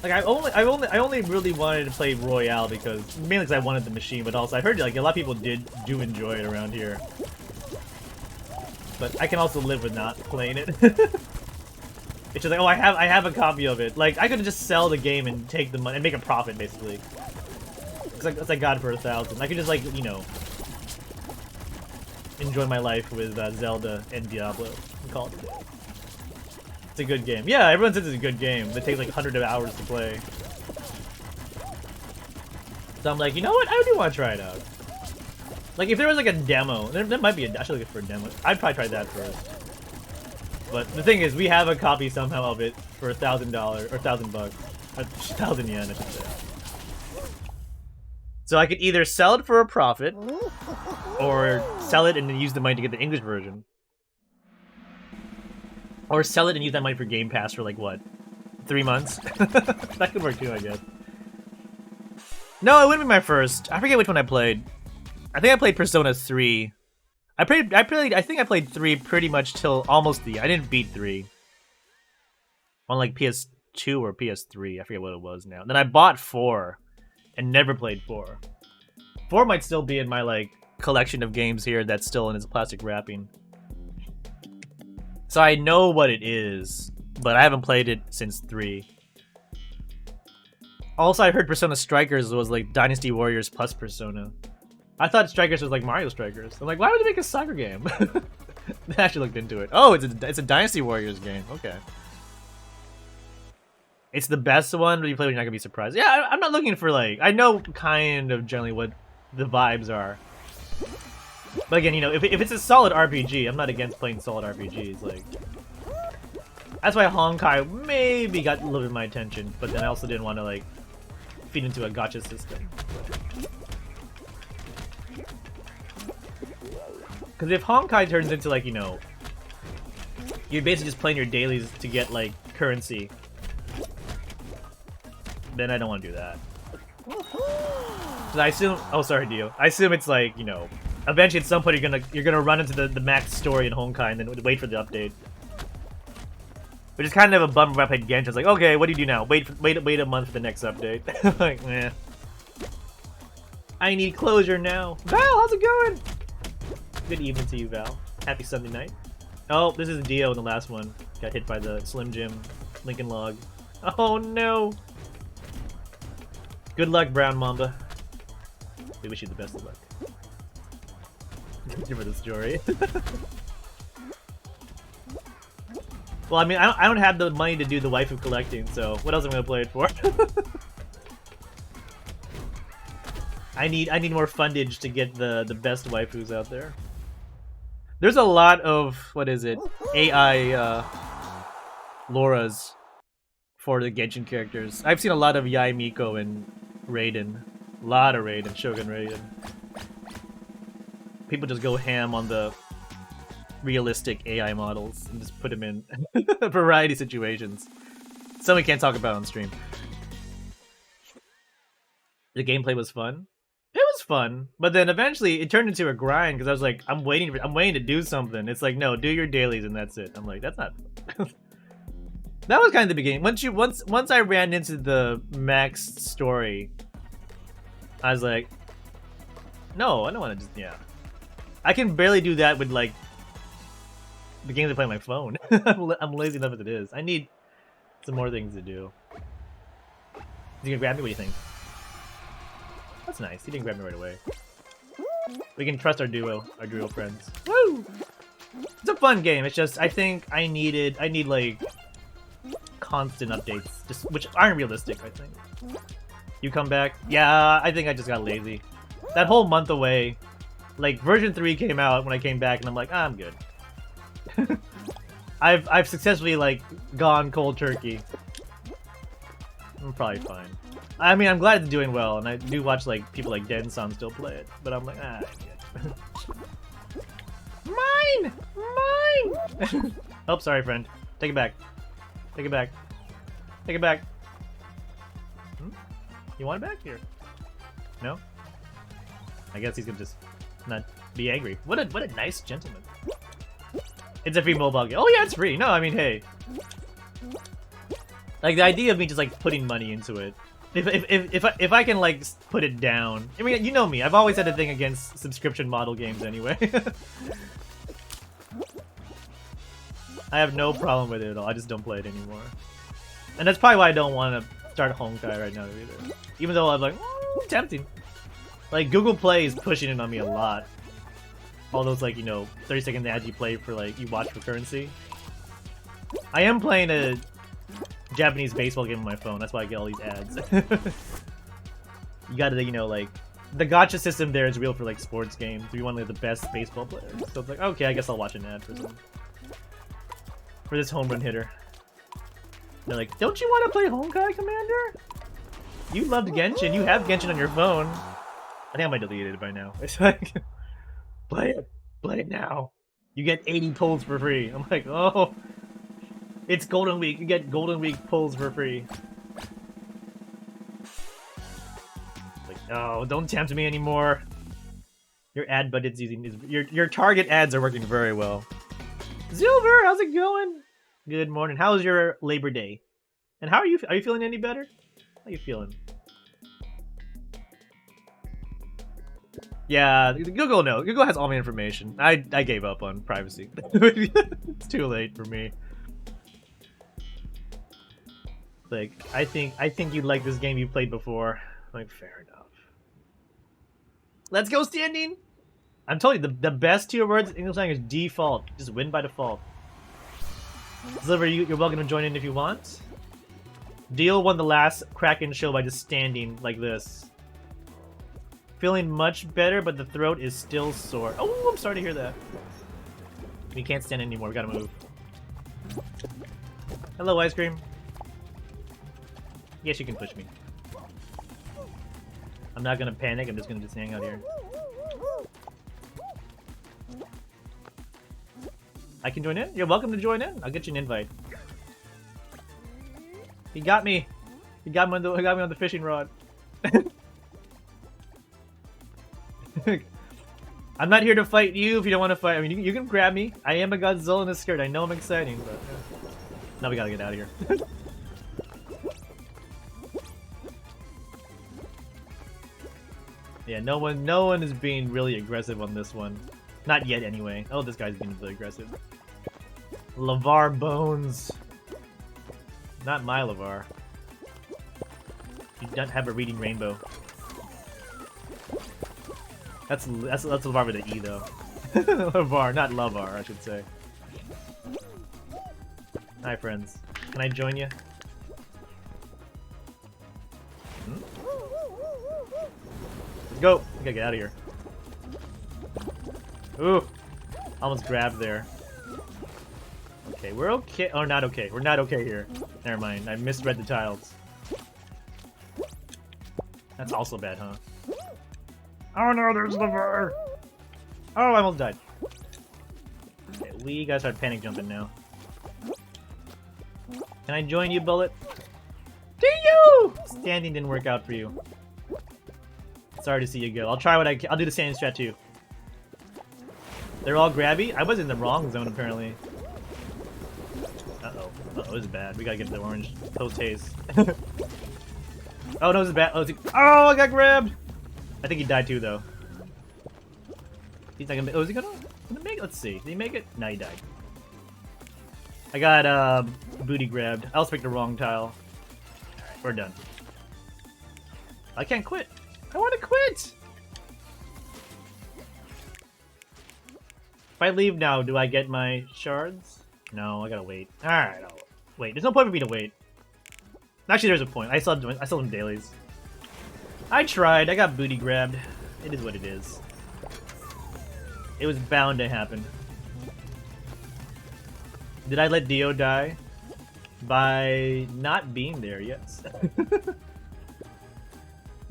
Like I only really wanted to play Royale because mainly because I wanted the machine, but also I heard like a lot of people do enjoy it around here. But I can also live with not playing it. It's just like, oh, I have a copy of it. Like I could just sell the game and take the money and make a profit basically. It's like God for 1,000. I could just like, you know, enjoy my life with Zelda and Diablo and call it a day. It's a good game. Yeah, everyone says it's a good game. It takes like 100 hours to play. So I'm like, you know what? I do want to try it out. Like, if there was like a demo, there might be I should look for a demo. I'd probably try that first. But the thing is, we have a copy somehow of it for $1,000 or $1,000 bucks, 1,000 yen, I should say. So I could either sell it for a profit, or sell it and then use the money to get the English version. Or sell it and use that money for Game Pass for like, what? 3 months? That could work too, I guess. No, it wouldn't be my first. I forget which one I played. I think I played Persona 3. I think I played 3 pretty much till almost I didn't beat 3. On like PS2 or PS3, I forget what it was now. Then I bought 4 and never played 4. 4 might still be in my like collection of games here that's still in its plastic wrapping. So I know what it is, but I haven't played it since 3. Also, I heard Persona Strikers was like Dynasty Warriors plus Persona. I thought Strikers was like Mario Strikers. I'm like, why would they make a soccer game? I actually looked into it. Oh, it's a Dynasty Warriors game. Okay. It's the best one, but you play when you're not gonna be surprised. Yeah, I'm not looking for like, I know kind of generally what the vibes are. But again, you know, if it's a solid RPG, I'm not against playing solid RPGs. Like, that's why Honkai maybe got a little bit of my attention, but then I also didn't want to like feed into a gacha system. Because if Honkai turns into like, you know, you're basically just playing your dailies to get like currency, then I don't want to do that. Because I assume, oh sorry Dio, I assume it's like, you know, eventually at some point you're gonna run into the max story in Honkai and then wait for the update. Which is kind of a bummer when I played Genshin. It's like, okay, what do you do now? Wait a month for the next update. Like, eh. I need closure now. Val, how's it going? Good evening to you, Val. Happy Sunday night. Oh, this is Dio in the last one. Got hit by the Slim Jim Lincoln Log. Oh no! Good luck, Brown Mamba. We wish you the best of luck. Thank you for the story. Well, I mean, I don't have the money to do the waifu collecting, so what else am I gonna play it for? I need more fundage to get the best waifus out there. There's a lot of, what is it, AI Lauras for the Genshin characters. I've seen a lot of Yae Miko and Raiden. A lot of Raiden, Shogun Raiden. People just go ham on the realistic AI models and just put them in a variety of situations. Some we can't talk about on stream. The gameplay was fun. It was fun, but then eventually it turned into a grind because I was like, I'm waiting to do something. It's like, no, do your dailies and that's it. I'm like, that's not. That was kind of the beginning. Once I ran into the max story, I was like, no, I don't want to just, yeah. I can barely do that with like the games I play on my phone. I'm lazy enough as it is. I need some more things to do. You gonna grab me? What do you think? That's nice. He didn't grab me right away. We can trust our duo friends. Woo! It's a fun game. It's just I think I need like constant updates, just which aren't realistic. I think. You come back? Yeah, I think I just got lazy. That whole month away, like version 3 came out when I came back, and I'm like, ah, I'm good. I've successfully like gone cold turkey. I'm probably fine. I mean, I'm glad it's doing well, and I do watch like people like Den-san still play it, but I'm like, ah, mine, mine. Oh, sorry, friend. Take it back. Take it back. Take it back. Hmm? You want it back here? No? I guess he's gonna just not be angry. What a nice gentleman. It's a free mobile game. Oh yeah, it's free. No, I mean, hey. Like, the idea of me just, like, putting money into it. If I can, like, put it down. I mean, you know me. I've always had a thing against subscription model games anyway. I have no problem with it at all. I just don't play it anymore. And that's probably why I don't want to start Honkai right now either. Even though I'm like, tempting. Like, Google Play is pushing it on me a lot. All those, like, you know, 30-second ads you play for, like, you watch for currency. I am playing a Japanese baseball game on my phone. That's why I get all these ads. You gotta, you know, like, the gacha system there is real for, like, sports games. If you want, like, the best baseball player. So it's like, okay, I guess I'll watch an ad for this home run hitter. They're like, don't you want to play Honkai, Commander? You loved Genshin. You have Genshin on your phone. I think I might delete it by now. It's like, play it. Play it now. You get 80 pulls for free. I'm like, oh. It's Golden Week. You get Golden Week pulls for free. Like, no, don't tempt me anymore. Your ad budget's using your target ads are working very well. Silver, how's it going? Good morning. How's your Labor Day? And how are you? Are you feeling any better? How you feeling? Yeah, Google knows. Google has all my information. I gave up on privacy. It's too late for me. Like, I think you'd like this game you played before. Like, fair enough. Let's go standing. I'm telling you, the best 2 words in English language is default. Just win by default. Sliver, you're welcome to join in if you want. Deal won the last Kraken show by just standing like this. Feeling much better, but the throat is still sore. Oh, I'm sorry to hear that. We can't stand anymore. We gotta move. Hello, ice cream. Yes, you can push me. I'm not gonna panic. I'm just gonna hang out here. I can join in? You're welcome to join in. I'll get you an invite. He got me. He got me on the fishing rod. I'm not here to fight you if you don't want to fight. I mean, you can grab me. I am a Godzilla in a skirt. I know I'm exciting, but now we gotta get out of here. Yeah, no one is being really aggressive on this one. Not yet, anyway. Oh, this guy's being really aggressive. LeVar Bones. Not my LeVar. You don't have a reading rainbow. That's LeVar with an E though. LeVar, not LeVar, I should say. Hi, friends. Can I join you? Let's go. We gotta get out of here. Ooh, almost grabbed there. Okay, we're okay. Oh, not okay. We're not okay here. Never mind. I misread the tiles. That's also bad, huh? Oh no, there's LeVar! Oh, I almost died. Okay, we gotta start panic jumping now. Can I join you, Bullet? Do you? Standing didn't work out for you. Sorry to see you go. I'll try what I can. I'll do the standing strat too. They're all grabby? I was in the wrong zone apparently. Uh-oh. Uh-oh, this is bad. We gotta get the orange post haze. Oh no, this is bad. Oh, I got grabbed! I think he died too, though. He's not gonna. Oh, is he gonna make it? Let's see. Did he make it? No, he died. I got booty grabbed. I also picked the wrong tile. We're done. I can't quit. I want to quit. If I leave now, do I get my shards? No, I gotta wait. All right, I'll wait. There's no point for me to wait. Actually, there's a point. I still have some dailies. I tried. I got booty grabbed. It is what it is. It was bound to happen. Did I let Dio die? By not being there, yes.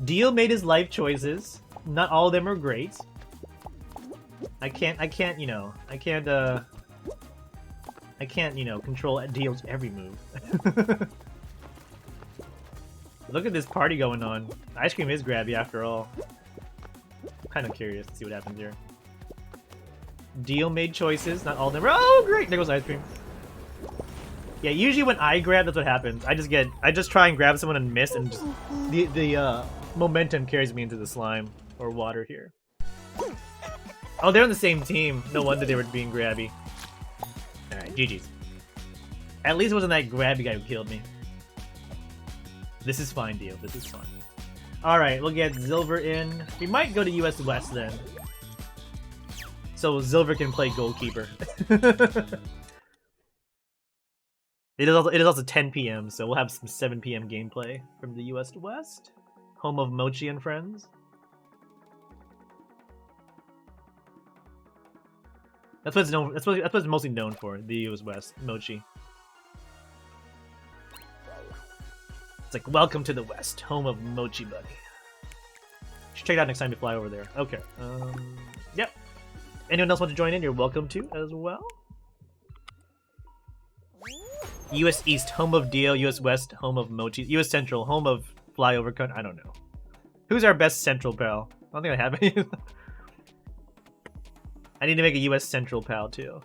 Dio made his life choices. Not all of them are great. I can't, you know, control Dio's every move. Look at this party going on. Ice cream is grabby after all. I'm kind of curious to see what happens here. Deal made choices, not all of them. Oh, great! There goes ice cream. Yeah, usually when I grab, that's what happens. I just try and grab someone and miss, and just the momentum carries me into the slime or water here. Oh, they're on the same team. No wonder they were being grabby. Alright, GG's. At least it wasn't that grabby guy who killed me. This is fine, Dio. This is fine. Alright, we'll get Zilver in. We might go to US West then. So Zilver can play goalkeeper. It is also 10 p.m., so we'll have some 7 p.m. gameplay from the US West. Home of Mochi and friends. That's what it's known. That's what it's mostly known for. The US West, Mochi. It's like, welcome to the West, home of Mochi Buddy. Should check it out next time you fly over there. Okay. Yep. Anyone else want to join in? You're welcome to as well. US East, home of Dio. US West, home of Mochi. US Central, home of Flyover Country. I don't know. Who's our best Central pal? I don't think I have any. I need to make a US Central pal too.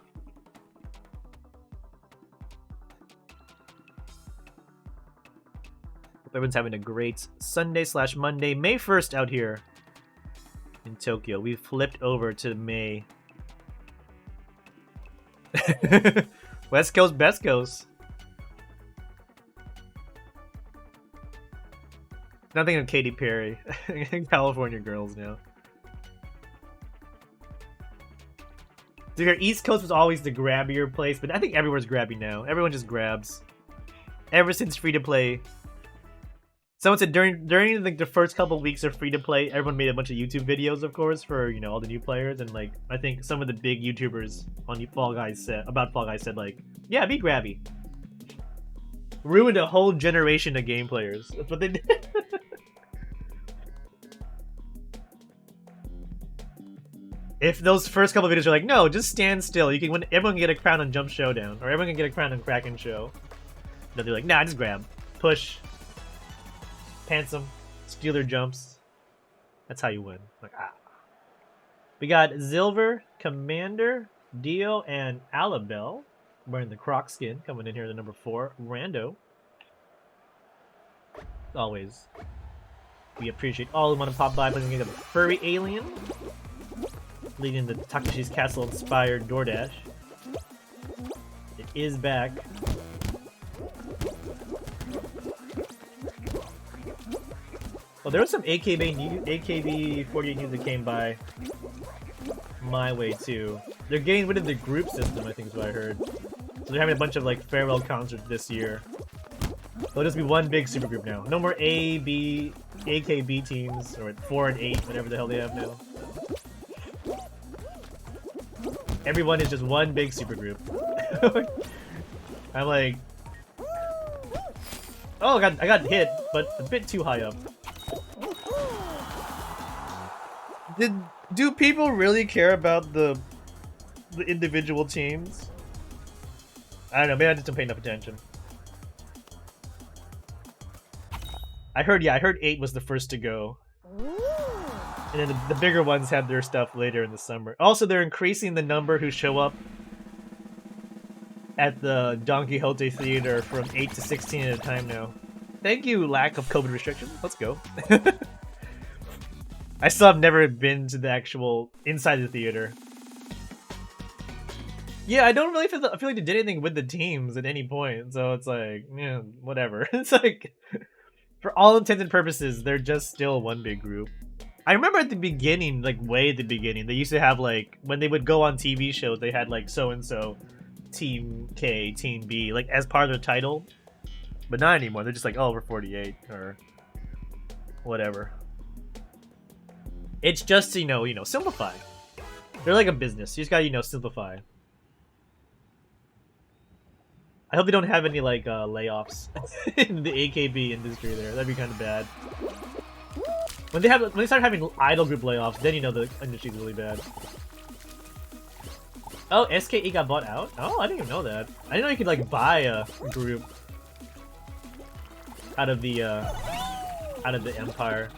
Hope everyone's having a great Sunday/Monday, May 1st out here in Tokyo. We flipped over to May. West Coast, best coast. Nothing of Katy Perry. California girls now. So your East Coast was always the grabbier place, but I think everywhere's grabby now. Everyone just grabs. Ever since free-to-play. Someone said during like the first couple of weeks of free-to-play, everyone made a bunch of YouTube videos, of course, for, you know, all the new players, and like I think some of the big YouTubers on Fall Guys said like, yeah, be grabby. Ruined a whole generation of game players. That's what they did. If those first couple of videos are like, no, just stand still. You can win. Everyone can get a crown on Jump Showdown, or everyone can get a crown on Kraken Show. Then they're like, nah, just grab, push, pants them, steal their jumps. That's how you win. Like, ah. We got Zilver, Commander, Dio, and Alabel wearing the Croc skin coming in here. The number 4, Rando. Always, we appreciate all who want to pop by, playing the furry alien. Leading the Takashi's Castle inspired DoorDash. It is back. Oh, there was some AKB48 news that came by my way too. They're getting rid of the group system, I think is what I heard. So they're having a bunch of like farewell concerts this year. There'll just be one big supergroup now. No more A, B, AKB teams, or 4 and 8, whatever the hell they have now. Everyone is just one big supergroup. I'm like, oh, I got hit, but a bit too high up. Do people really care about the individual teams? I don't know. Maybe I just don't pay enough attention. I heard 8 was the first to go. And then the bigger ones have their stuff later in the summer. Also, they're increasing the number who show up at the Don Quixote Theater from 8 to 16 at a time now. Thank you, lack of COVID restrictions. Let's go. I still have never been to the actual inside the theater. Yeah, I don't really feel like they did anything with the teams at any point. So it's like, yeah, whatever. It's like, for all intents and purposes, they're just still one big group. I remember at the beginning, like way at the beginning, they used to have like, when they would go on TV shows, they had like so-and-so, Team K, Team B, like as part of their title. But not anymore, they're just like, oh, we're 48, or whatever. It's just, you know, simplify. They're like a business, you just gotta, simplify. I hope they don't have any like layoffs in the AKB industry there, that'd be kind of bad. When they start having idol group layoffs, then the industry's really bad. Oh, SKE got bought out? Oh, I didn't even know that. I didn't know you could like buy a group out of the out of the Empire.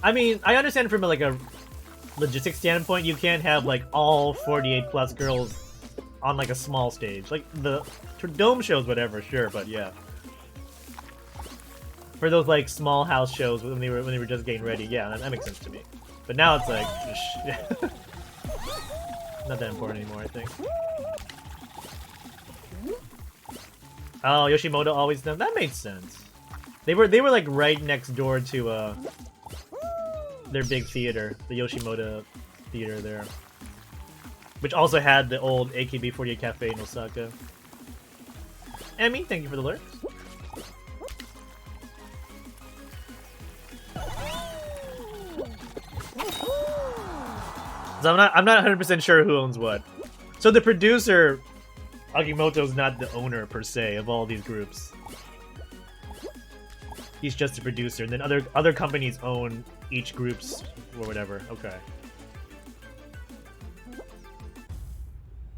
I mean, I understand from like a logistics standpoint, you can't have like all 48 plus girls on like a small stage. Like the dome shows, whatever, sure, but yeah. For those like small house shows when they were just getting ready, yeah, that makes sense to me. But now it's like, not that important anymore, I think. Oh, Yoshimoto always done. That made sense. They were like right next door to their big theater, the Yoshimoto theater there, which also had the old AKB48 cafe in Osaka. Emmy, thank you for the lurks. So I'm not 100% sure who owns what. So the producer, Akimoto's not the owner per se of all these groups. He's just a producer, and then other companies own each group's or whatever. Okay.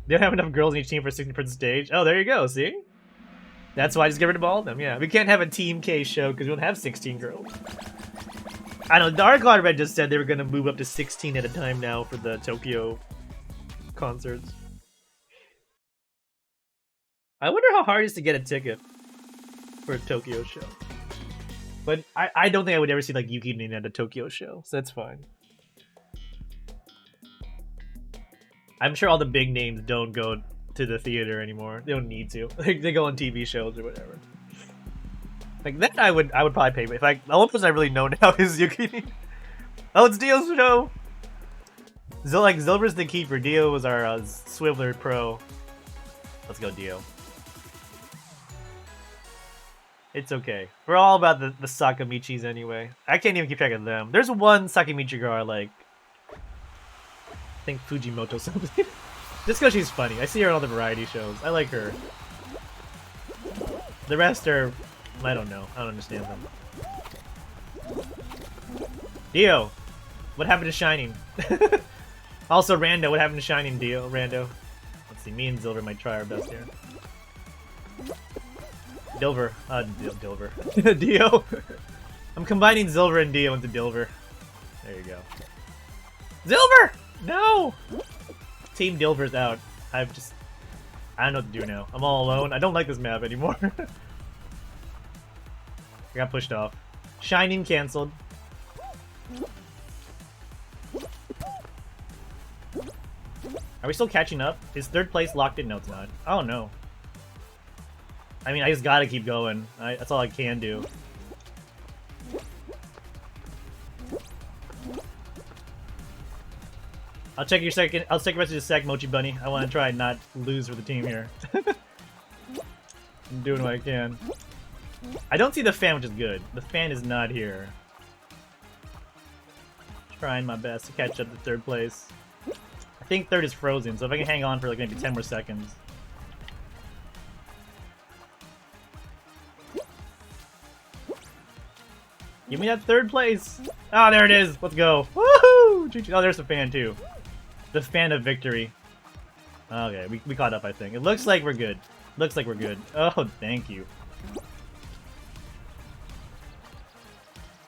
They don't have enough girls in each team for a 16-person stage. Oh, there you go. See? That's why I just get rid of all of them. Yeah, we can't have a Team K show because we don't have 16 girls. I know, Dark Cloud Red just said they were going to move up to 16 at a time now for the Tokyo concerts. I wonder how hard it is to get a ticket for a Tokyo show. But I don't think I would ever see like Yuki Nin at a Tokyo show, so that's fine. I'm sure all the big names don't go to the theater anymore. They don't need to. They go on TV shows or whatever. Like that, I would probably pay. If the only person I really know now is Yuki. Oh, it's Dio's show. Zilver's the keeper. Dio was our Swiveler pro. Let's go, Dio. It's okay. We're all about the Sakamichis anyway. I can't even keep track of them. There's one Sakamichi girl I like. I think Fujimoto something. Just because she's funny. I see her on all the variety shows. I like her. The rest are... I don't know. I don't understand them. Dio! What happened to Shining? Also, Rando. What happened to Shining, Dio? Rando. Let's see. Me and Zilver might try our best here. Dilver. Dilver. Dio. I'm combining Zilver and Dio into Dilver. There you go. Zilver! No! Team Dilver's out. I don't know what to do now. I'm all alone. I don't like this map anymore. I got pushed off. Shining canceled. Are we still catching up? Is third place locked in? No, it's not. Oh no. I mean, I just gotta keep going. That's all I can do. I'll check your second. I'll check the rest of the sec, Mochi Bunny. I want to try and not lose for the team here. I'm doing what I can. I don't see the fan, which is good. The fan is not here. Trying my best to catch up to third place. I think third is frozen, so if I can hang on for like maybe 10 more seconds. Give me that third place! Ah, oh, there it is! Let's go! Woohoo! Oh, there's the fan too. The fan of victory. Okay, we caught up, I think. It looks like we're good. Looks like we're good. Oh, thank you.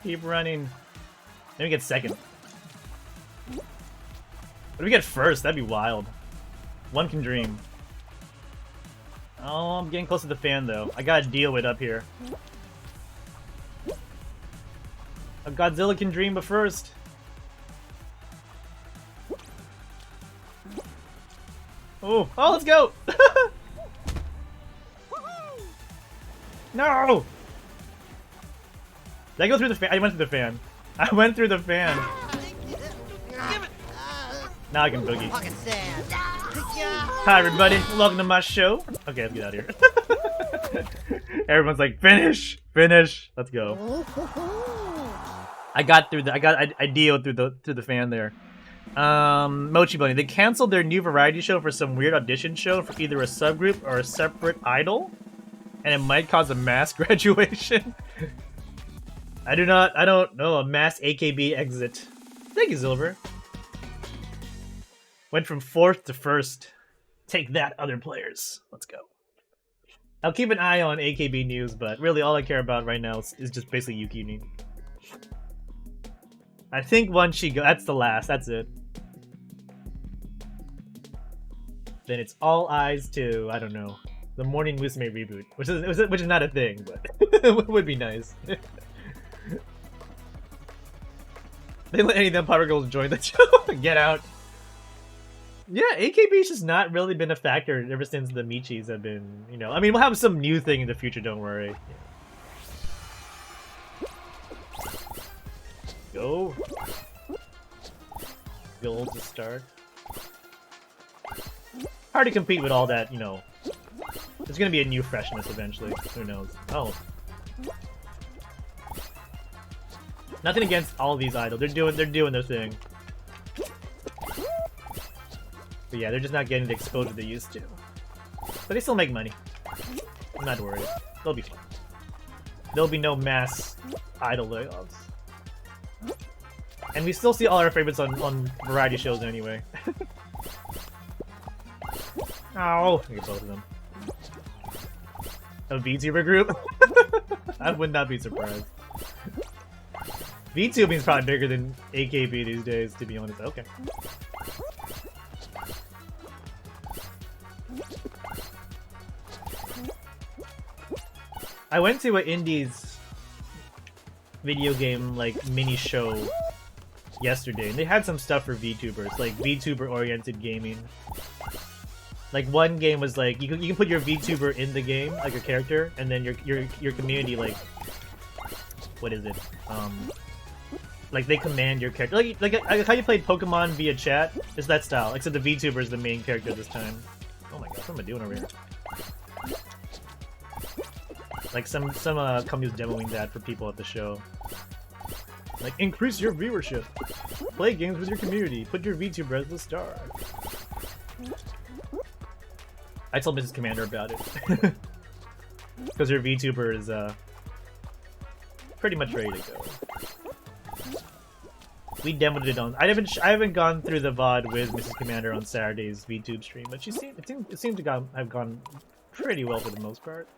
Keep running. Then we get second. What do we get first? That'd be wild. One can dream. Oh, I'm getting close to the fan, though. I gotta deal with it up here. A Godzilla can dream, but first. Oh, let's go! No! Did I go through the fan? I went through the fan. I went through the fan. Now I can boogie. Hi everybody, welcome to my show. Okay, let's get out of here. Everyone's like, finish! Finish! Let's go. I got through the I dealed through the fan there. Mochi Bunny. They canceled their new variety show for some weird audition show for either a subgroup or a separate idol, and it might cause a mass graduation. I don't know, a mass AKB exit. Thank you, Silver. Went from 4th to 1st. Take that, other players. Let's go. I'll keep an eye on AKB news, but really all I care about right now is just basically Yukini. I think once she goes, that's the last. That's it. Then it's all eyes to, I don't know, the Morning Musume reboot, which is not a thing, but it would be nice. They let any of them power girls join the show. Get out. Yeah, AKB's just not really been a factor ever since the Michis have been, you know. I mean, we'll have some new thing in the future, don't worry. Go. Gold to start. Hard to compete with all that, you know. There's gonna be a new freshness eventually. Who knows? Oh. Nothing against all these idols. They're doing their thing. But yeah, they're just not getting the exposure they used to. But they still make money. I'm not worried. They'll be fine. There'll be no mass idol layoffs. And we still see all our favorites on variety shows anyway. Ow! I get both of them. A VTuber group? I would not be surprised. VTubing is probably bigger than AKB these days, to be honest. Okay. I went to an indies video game like mini show yesterday, and they had some stuff for VTubers, like VTuber oriented gaming. Like one game was like you can put your VTuber in the game, like a character, and then your community, like, what is it? Like they command your character, like how you played Pokemon via chat. It's that style, except the VTuber is the main character this time. Oh my god, what am I doing over here? Like some companies demoing that for people at the show. Like, increase your viewership, play games with your community, put your VTuber as the star. I told Mrs. Commander about it. Because her VTuber is pretty much ready to go. We demoed it on. I haven't gone through the VOD with Mrs. Commander on Saturday's VTube stream, but it seemed to have gone pretty well for the most part.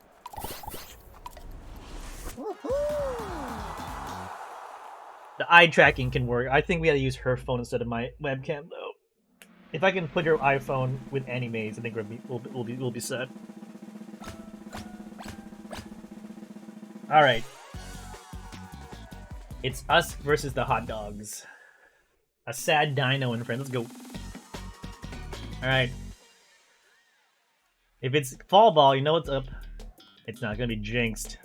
The eye tracking can work. I think we had to use her phone instead of my webcam though. If I can put your iPhone with Animaze, I think we'll be set. All right. It's us versus the hot dogs. A sad dino and friends. Let's go. All right. If it's fall ball, you know what's up. It's not gonna be jinxed.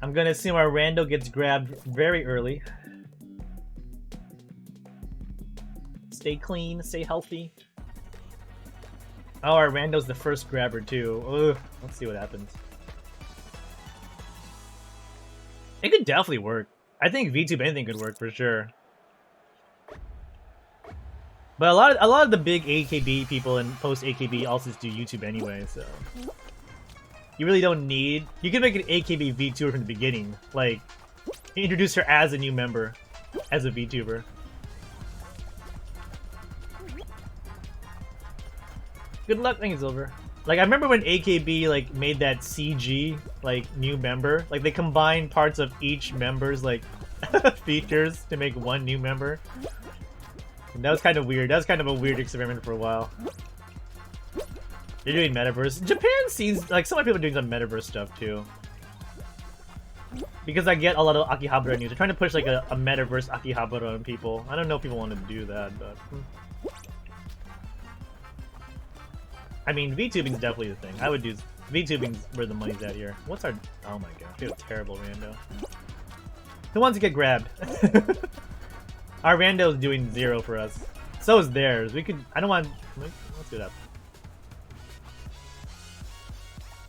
I'm gonna assume our rando gets grabbed very early. Stay clean, stay healthy. Oh, our rando's the first grabber too. Ugh. Let's see what happens. It could definitely work. I think VTube anything could work for sure. But a lot of the big AKB people and post AKB also do YouTube anyway, so you really don't need. You can make an AKB VTuber from the beginning, like introduce her as a new member, as a VTuber. Good luck, thank you, Silver. Like, I remember when AKB, like, made that CG, like, new member. Like, they combined parts of each member's, like, features to make one new member. And that was kind of weird. That was kind of a weird experiment for a while. They're doing Metaverse. Japan seems like some people are doing some Metaverse stuff, too. Because I get a lot of Akihabara news. They're trying to push, like, a Metaverse Akihabara on people. I don't know if people want to do that, but... I mean, VTubing's definitely the thing. I would do VTubing's where the money's at here. What's our? Oh my gosh, we have a terrible rando. Who wants to get grabbed? Our rando's doing 0 for us. So is theirs. We could. I don't want. Let's do that.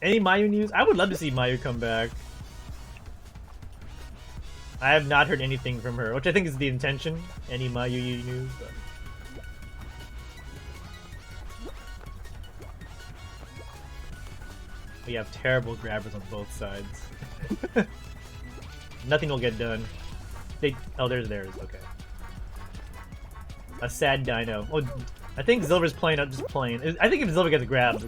Any Mayu news? I would love to see Mayu come back. I have not heard anything from her, which I think is the intention. Any Mayu news? But... We have terrible grabbers on both sides. Nothing will get done. Oh, there's theirs. Okay. A sad dino. Oh, I think Zilver's playing out just playing. I think if Zilver gets grabbed,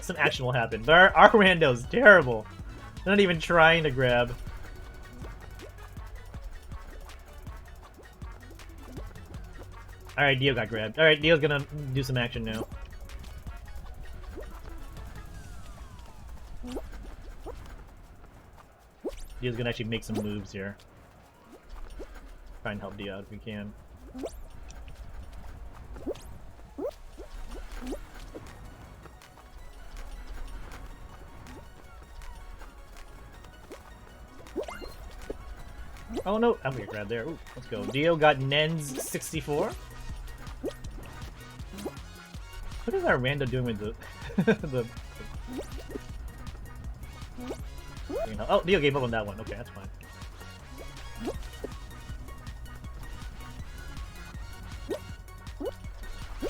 some action will happen. But our rando's terrible. They're not even trying to grab. Alright, Dio got grabbed. Alright, Dio's gonna do some action now. Dio's gonna actually make some moves here. Try and help Dio out if we can. Oh no, I'm gonna grab there. Ooh, let's go. Dio got Nens 64. What is our rando doing with the the oh, Dio gave up on that one. Okay, that's fine.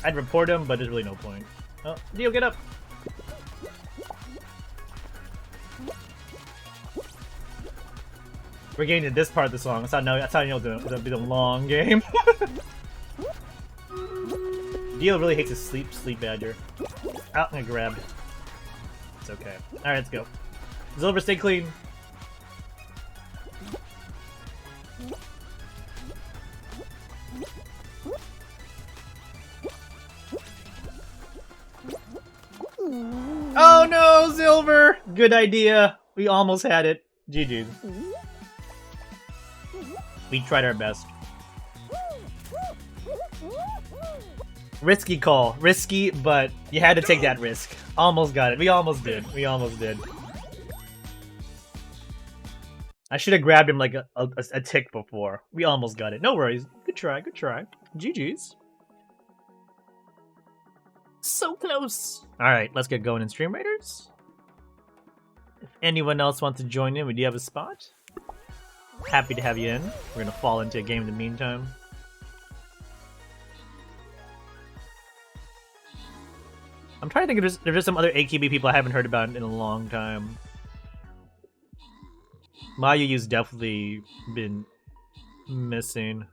I'd report him, but there's really no point. Oh, Dio, get up! We're getting to this part of the song. That's how you know it's gonna be the long game. Dio really hates his sleep badger. Oh, I grabbed. It's okay. Alright, let's go. Zilver, stay clean. Oh no, Zilver! Good idea. We almost had it. GG. We tried our best. Risky call. Risky, but you had to take that risk. Almost got it. We almost did. We almost did. I should have grabbed him like a tick before. We almost got it. No worries. Good try. Good try. GG's. So close. Alright, let's get going in Stream Raiders. If anyone else wants to join in, we do have a spot. Happy to have you in. We're gonna fall into a game in the meantime. I'm trying to think if there's just some other AKB people I haven't heard about in a long time. Mayu's definitely been missing.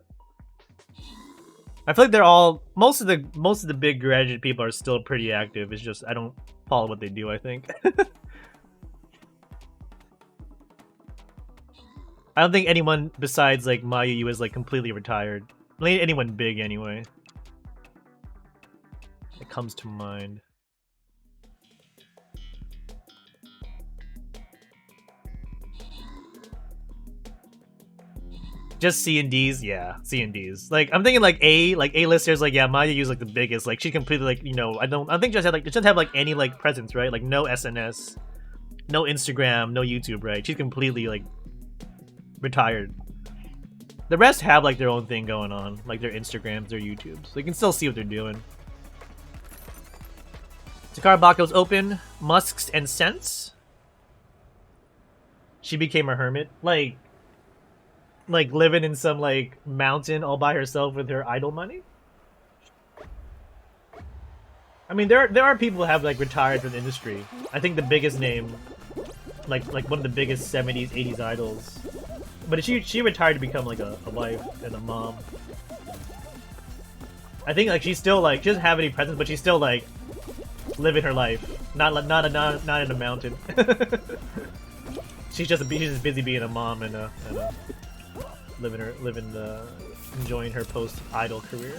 I feel like they're all most of the big graduate people are still pretty active. It's just I don't follow what they do, I think. I don't think anyone besides like Mayu is like completely retired. Anyone big anyway. It comes to mind. Just C&Ds, yeah, C&Ds. Like I'm thinking like A-listers, like yeah, Mayu's like the biggest. Like she completely like, you know, I think just doesn't have like any like presence, right? Like no SNS, no Instagram, no YouTube, right? She's completely like retired. The rest have like their own thing going on, like their Instagrams, their YouTubes. So you can still see what they're doing. Takara Bako's open, Musks and Sense. She became a hermit, like living in some like mountain all by herself with her idol money. I mean, there are people who have like retired from the industry. I think the biggest name, like one of the biggest 70s, 80s idols. But she retired to become like a wife and a mom. I think like she's still like she doesn't have any presence, but she's still like living her life. Not in a mountain. she's just busy being a mom and enjoying her post idol career.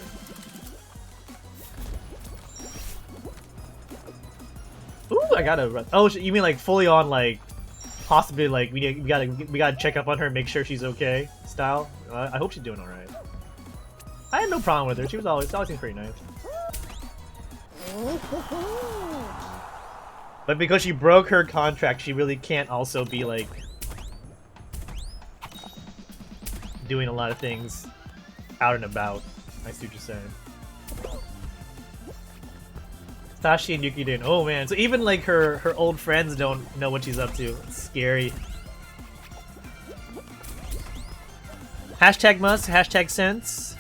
Ooh, I gotta run. Oh, you mean like fully on like possibly like we gotta check up on her, make sure she's okay style. I hope she's doing all right. I had no problem with her. She always seemed pretty nice. But because she broke her contract, she really can't also be like doing a lot of things out and about. I see what you're saying. Sashi and Yuki didn't. Oh man, so even like her old friends don't know what she's up to. It's scary. Hashtag must, hashtag sense.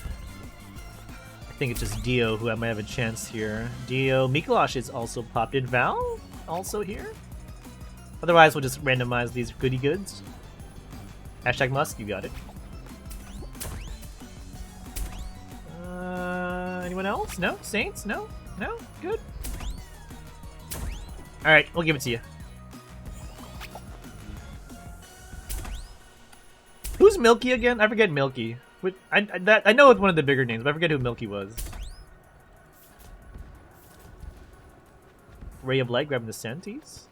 I think it's just Dio who I might have a chance here. Dio, Mikolash is also popped in. Val also here. Otherwise, we'll just randomize these goody goods. Hashtag must, you got it. Anyone else? No? Saints? No? No? Good. Alright, we'll give it to you. Who's Milky again? I forget Milky. I know it's one of the bigger names, but I forget who Milky was. Ray of Light grabbing the Senties.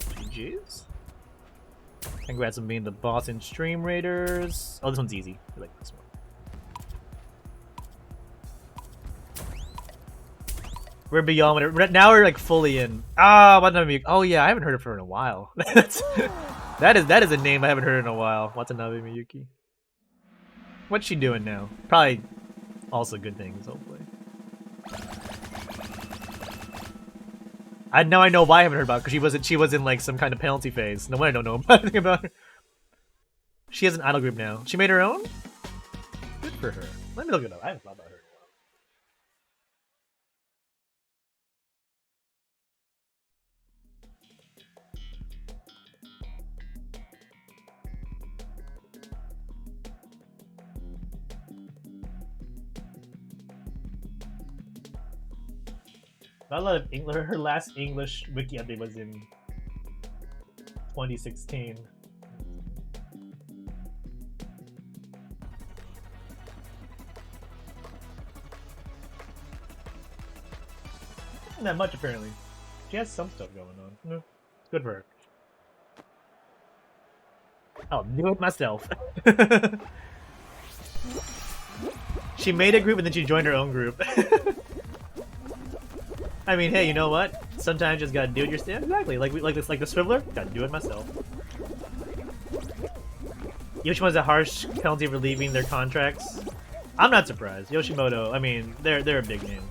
GG's. Congrats on being the boss in Stream Raiders. Oh, this one's easy. I like this one. We're beyond it. Now we're like fully in. Watanabe. Oh yeah, I haven't heard of her in a while. that is a name I haven't heard in a while. Watanabe Miyuki. What's she doing now? Probably also good things, hopefully. I know why I haven't heard about her, because she was in like some kind of penalty phase. No wonder I don't know anything about her. She has an idol group now. She made her own? Good for her. Let me look it up. I haven't thought about her. Not a lot of English. Her last English wiki update was in 2016. Not that much apparently. She has some stuff going on. No, good for her. I'll do it myself. She made a group and then she joined her own group. I mean, hey, you know what? Sometimes you just gotta do it yourself. Exactly, like the Swiveler. Gotta do it myself. Yoshimoto has a harsh penalty for leaving their contracts. I'm not surprised. Yoshimoto, I mean, they're a big name.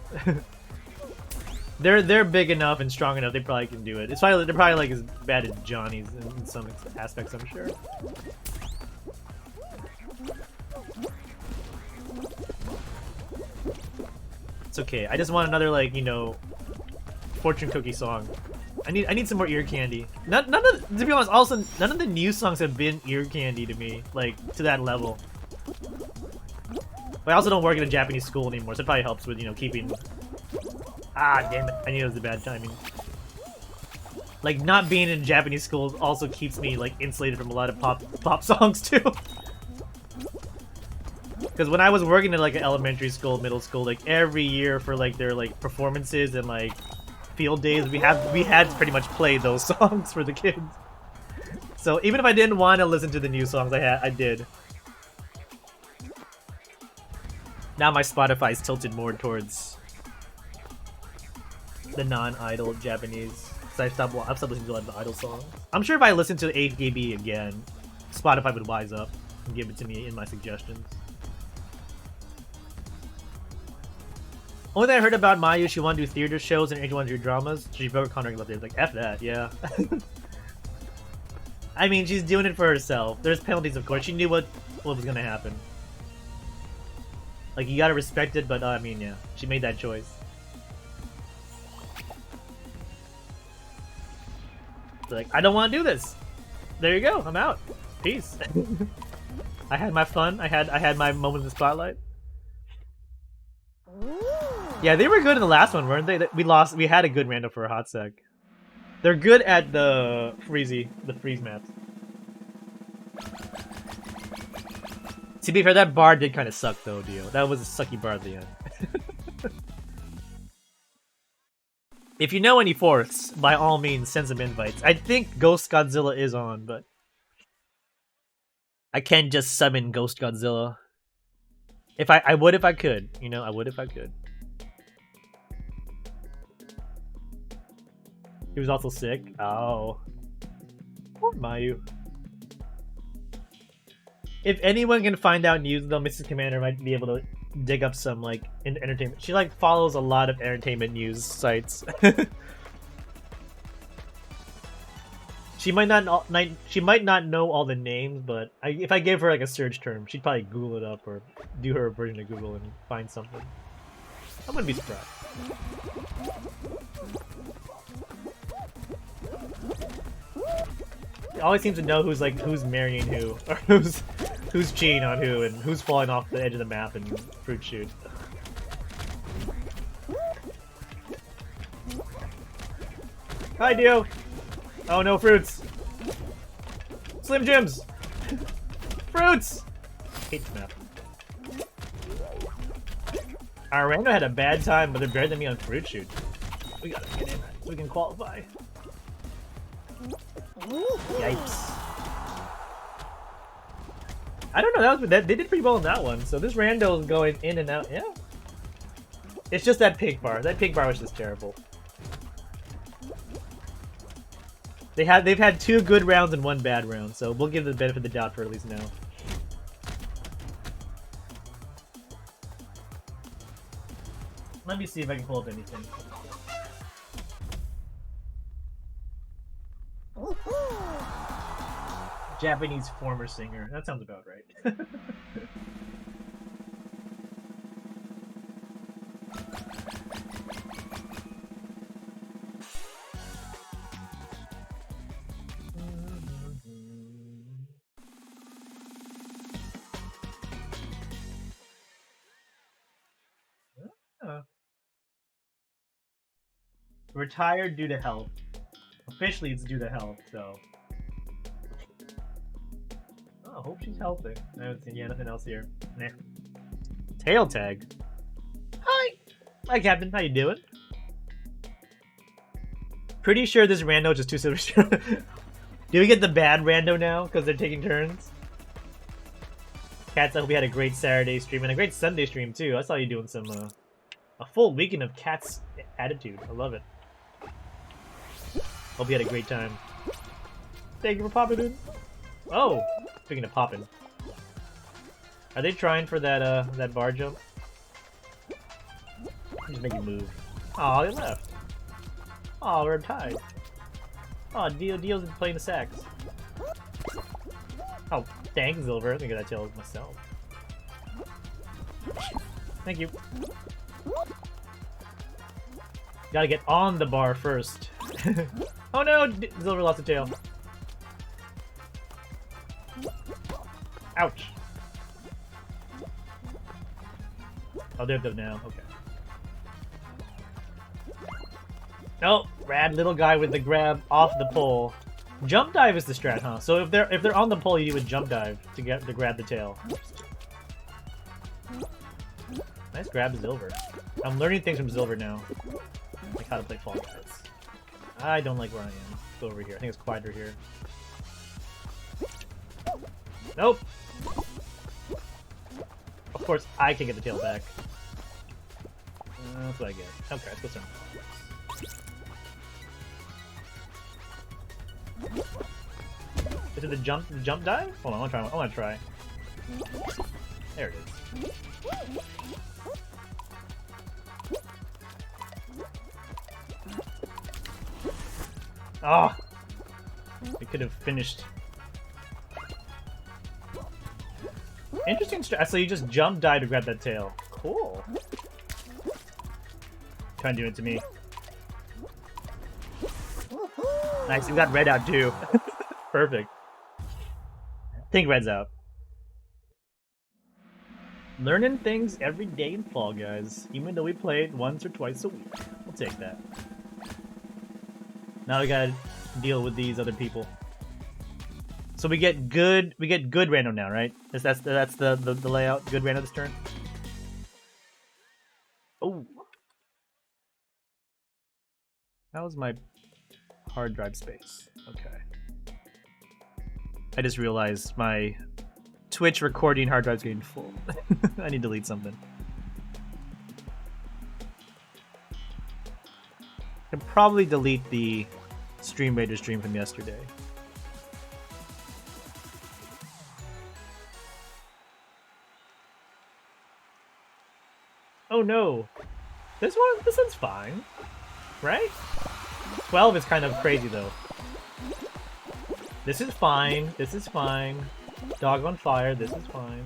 they're big enough and strong enough. They probably can do it. They're probably like as bad as Johnny's in some aspects, I'm sure. It's okay. I just want another, like, you know, fortune cookie song. I need some more ear candy. To be honest, also none of the new songs have been ear candy to me, like to that level. But I also don't work in a Japanese school anymore, so it probably helps with, you know, keeping. Damn it! I knew it was a bad timing. Like, not being in Japanese school also keeps me like insulated from a lot of pop songs too. Because when I was working in like an elementary school, middle school, like every year for like their like performances and like field days, we had to pretty much play those songs for the kids. So even if I didn't want to listen to the new songs, I did. Now my Spotify is tilted more towards the non-idol Japanese. So I've stopped listening to a lot of the idol songs. I'm sure if I listened to AKB again, Spotify would wise up and give it to me in my suggestions. Only thing I heard about Mayu, she wanted to do theater shows and she wanted to do dramas. She broke her contract left there. Like, F that, yeah. I mean, she's doing it for herself. There's penalties, of course. She knew what was gonna happen. Like, you gotta respect it, but I mean, yeah. She made that choice. So, like, I don't want to do this. There you go. I'm out. Peace. I had my fun. I had my moment in the spotlight. Yeah, they were good in the last one, weren't they? We had a good rando for a hot sec. They're good at the freeze maps. To be fair, that bar did kind of suck though, Dio. That was a sucky bar at the end. If you know any fourths, by all means, send some invites. I think Ghost Godzilla is on, but I can't just summon Ghost Godzilla. I would if I could, you know, I would if I could. He was also sick. Oh. Poor Mayu. If anyone can find out news though, Mrs. Commander might be able to dig up some like entertainment. She like follows a lot of entertainment news sites. She might not know all the names, but if I gave her like a search term, she'd probably Google it up or do her version of Google and find something. I wouldn't be surprised. It always seems to know who's marrying who, or who's cheating on who, and who's falling off the edge of the map in Fruit Shoot. Hi, Dio. Oh no, fruits. Slim Jims. Fruits. Hate this map. Our rando had a bad time, but they're better than me on Fruit Shoot. We gotta get in so we can qualify. Yikes. I don't know, they did pretty well in that one. So this rando is going in and out. Yeah. It's just that pink bar. That pink bar was just terrible. They've had 2 good rounds and 1 bad round, so we'll give them the benefit of the doubt for at least now. Let me see if I can pull up anything. Japanese former singer. That sounds about right. Retired due to health. Officially, it's due to health, so. Oh, I hope she's healthy. I haven't seen nothing else here. Nah. Tail tag. Hi! Hi, Captain. How you doing? Pretty sure this rando is just 2 silver. Do we get the bad rando now? Because they're taking turns? Cats, I hope you had a great Saturday stream and a great Sunday stream, too. I saw you doing some, a full weekend of Cats attitude. I love it. Hope you had a great time. Thank you for popping in. Oh, speaking of popping, are they trying for that that bar jump? Just make you move. Oh, they left. Oh, we're tied. Oh, Dio's playing the sax. Oh, thanks, Silver. I think I tell myself. Thank you. Gotta get on the bar first. Oh no! Silver lost a tail. Ouch. Oh, they're up now. Okay. Oh, rad little guy with the grab off the pole. Jump dive is the strat, huh? So if they're on the pole, you do a jump dive to grab the tail. Nice grab, Silver. I'm learning things from Silver now, like how to play Fall Guys. I don't like where I am. Let's go over here. I think it's quieter here. Nope. Of course, I can get the tail back. That's what I get. Okay, let's go turn. Is it the jump dive? Hold on, I wanna try. There it is. Oh! We could have finished. Interesting strat. So you just jump dive to grab that tail. Cool. Try and do it to me. Nice, we got red out too. Perfect. I think red's out. Learning things every day in Fall Guys, even though we play it once or twice a week. We'll take that. Now we gotta deal with these other people. So we get good random now, right? That's the layout. Good random this turn. Oh, that was my hard drive space. Okay. I just realized my Twitch recording hard drive's getting full. I need to delete something. I can probably delete the Stream Raider stream from yesterday. Oh no. This one's fine. Right? 12 is kind of crazy though. This is fine. This is fine. Dog on fire. This is fine.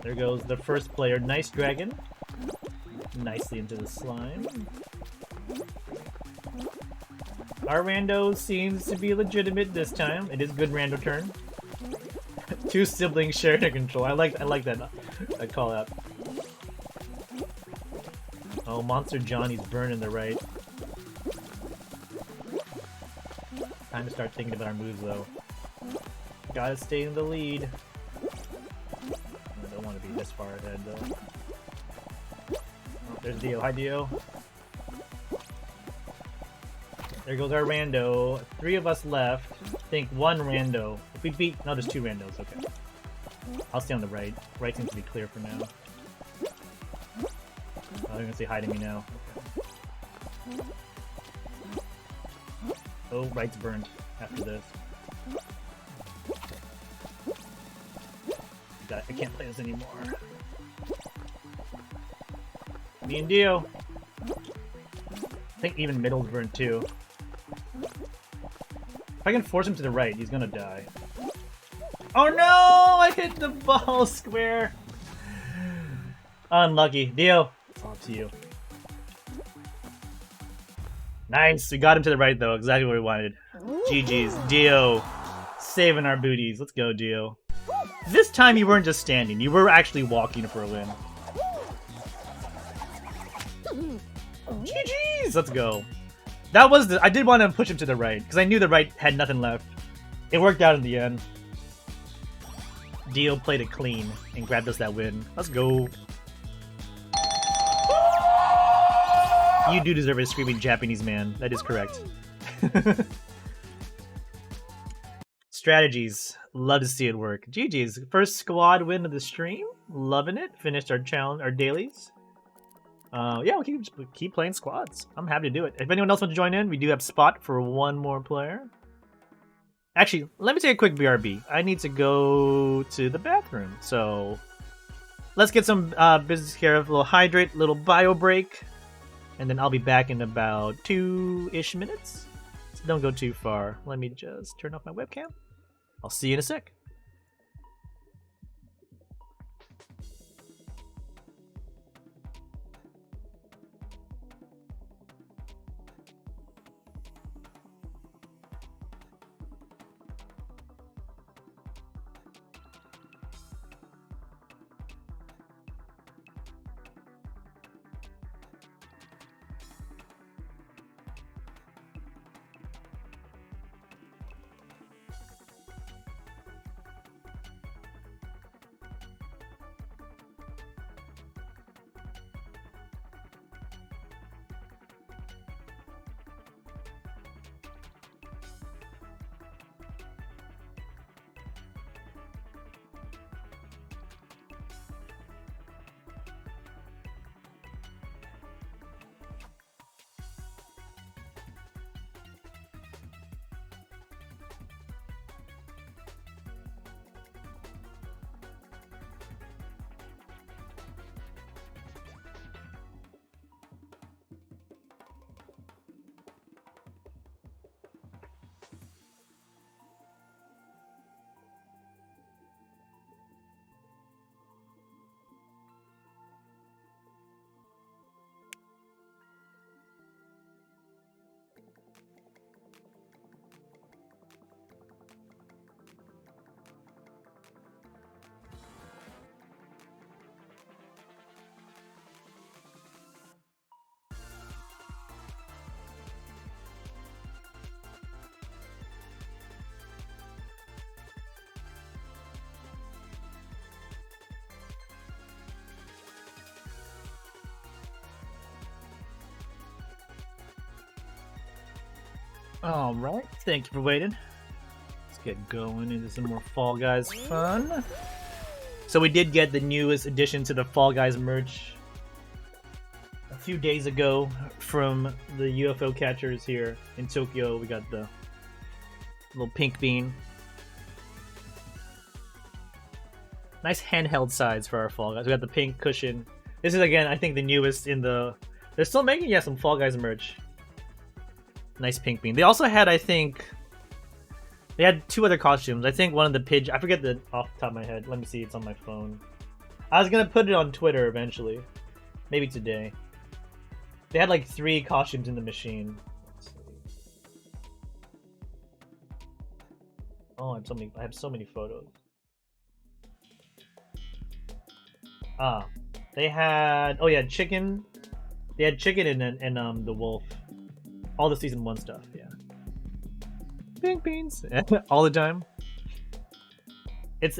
There goes the first player. Nice dragon. Nicely into the slime. Our rando seems to be legitimate this time. It is good rando turn. Two siblings sharing a control. I like that call out. Oh, Monster Johnny's burning the right. Time to start thinking about our moves though. Gotta stay in the lead. I don't want to be this far ahead though. Oh, there's Dio. Hi Dio. There goes our rando. 3 of us left. I think 1 rando. If we beat... No, there's 2 randos. Okay. I'll stay on the right. Right seems to be clear for now. Oh, they're gonna say hi to me now. Okay. Oh, right's burned after this. I can't play this anymore. Me and Dio. I think even middle's burned too. If I can force him to the right, he's gonna die. Oh no! I hit the ball square! Unlucky. Dio, it's all to you. Nice! We got him to the right though, exactly what we wanted. GG's. Dio, saving our booties. Let's go, Dio. This time you weren't just standing, you were actually walking for a win. GG's! Let's go. That was the... I did want to push him to the right, because I knew the right had nothing left. It worked out in the end. Dio played it clean and grabbed us that win. Let's go. You do deserve a screaming Japanese man. That is correct. Strategies. Love to see it work. GG's. First squad win of the stream. Loving it. Finished our challenge, our dailies. Yeah, we'll keep playing squads. I'm happy to do it. If anyone else wants to join in, we do have spot for 1 more player. Actually, let me take a quick BRB. I need to go to the bathroom, so let's get some business care of. A little hydrate, little bio break, and then I'll be back in about 2-ish minutes. So don't go too far. Let me just turn off my webcam. I'll see you in a sec. Alright, thank you for waiting. Let's get going into some more Fall Guys fun. So we did get the newest addition to the Fall Guys merch a few days ago from the UFO catchers here in Tokyo. We got the little pink bean. Nice handheld size for our Fall Guys. We got the pink cushion. This is, again, I think the newest in the... They're still making, yeah, some Fall Guys merch. Nice pink bean. They also had, I think... They had 2 other costumes. I think one of the pigeon... I forget the off the top of my head. Let me see. It's on my phone. I was gonna put it on Twitter eventually. Maybe today. They had like 3 costumes in the machine. Let's see. Oh, I have so many photos. Ah, they had chicken. They had chicken and the wolf. All the season 1 stuff, yeah. Pink beans all the time. It's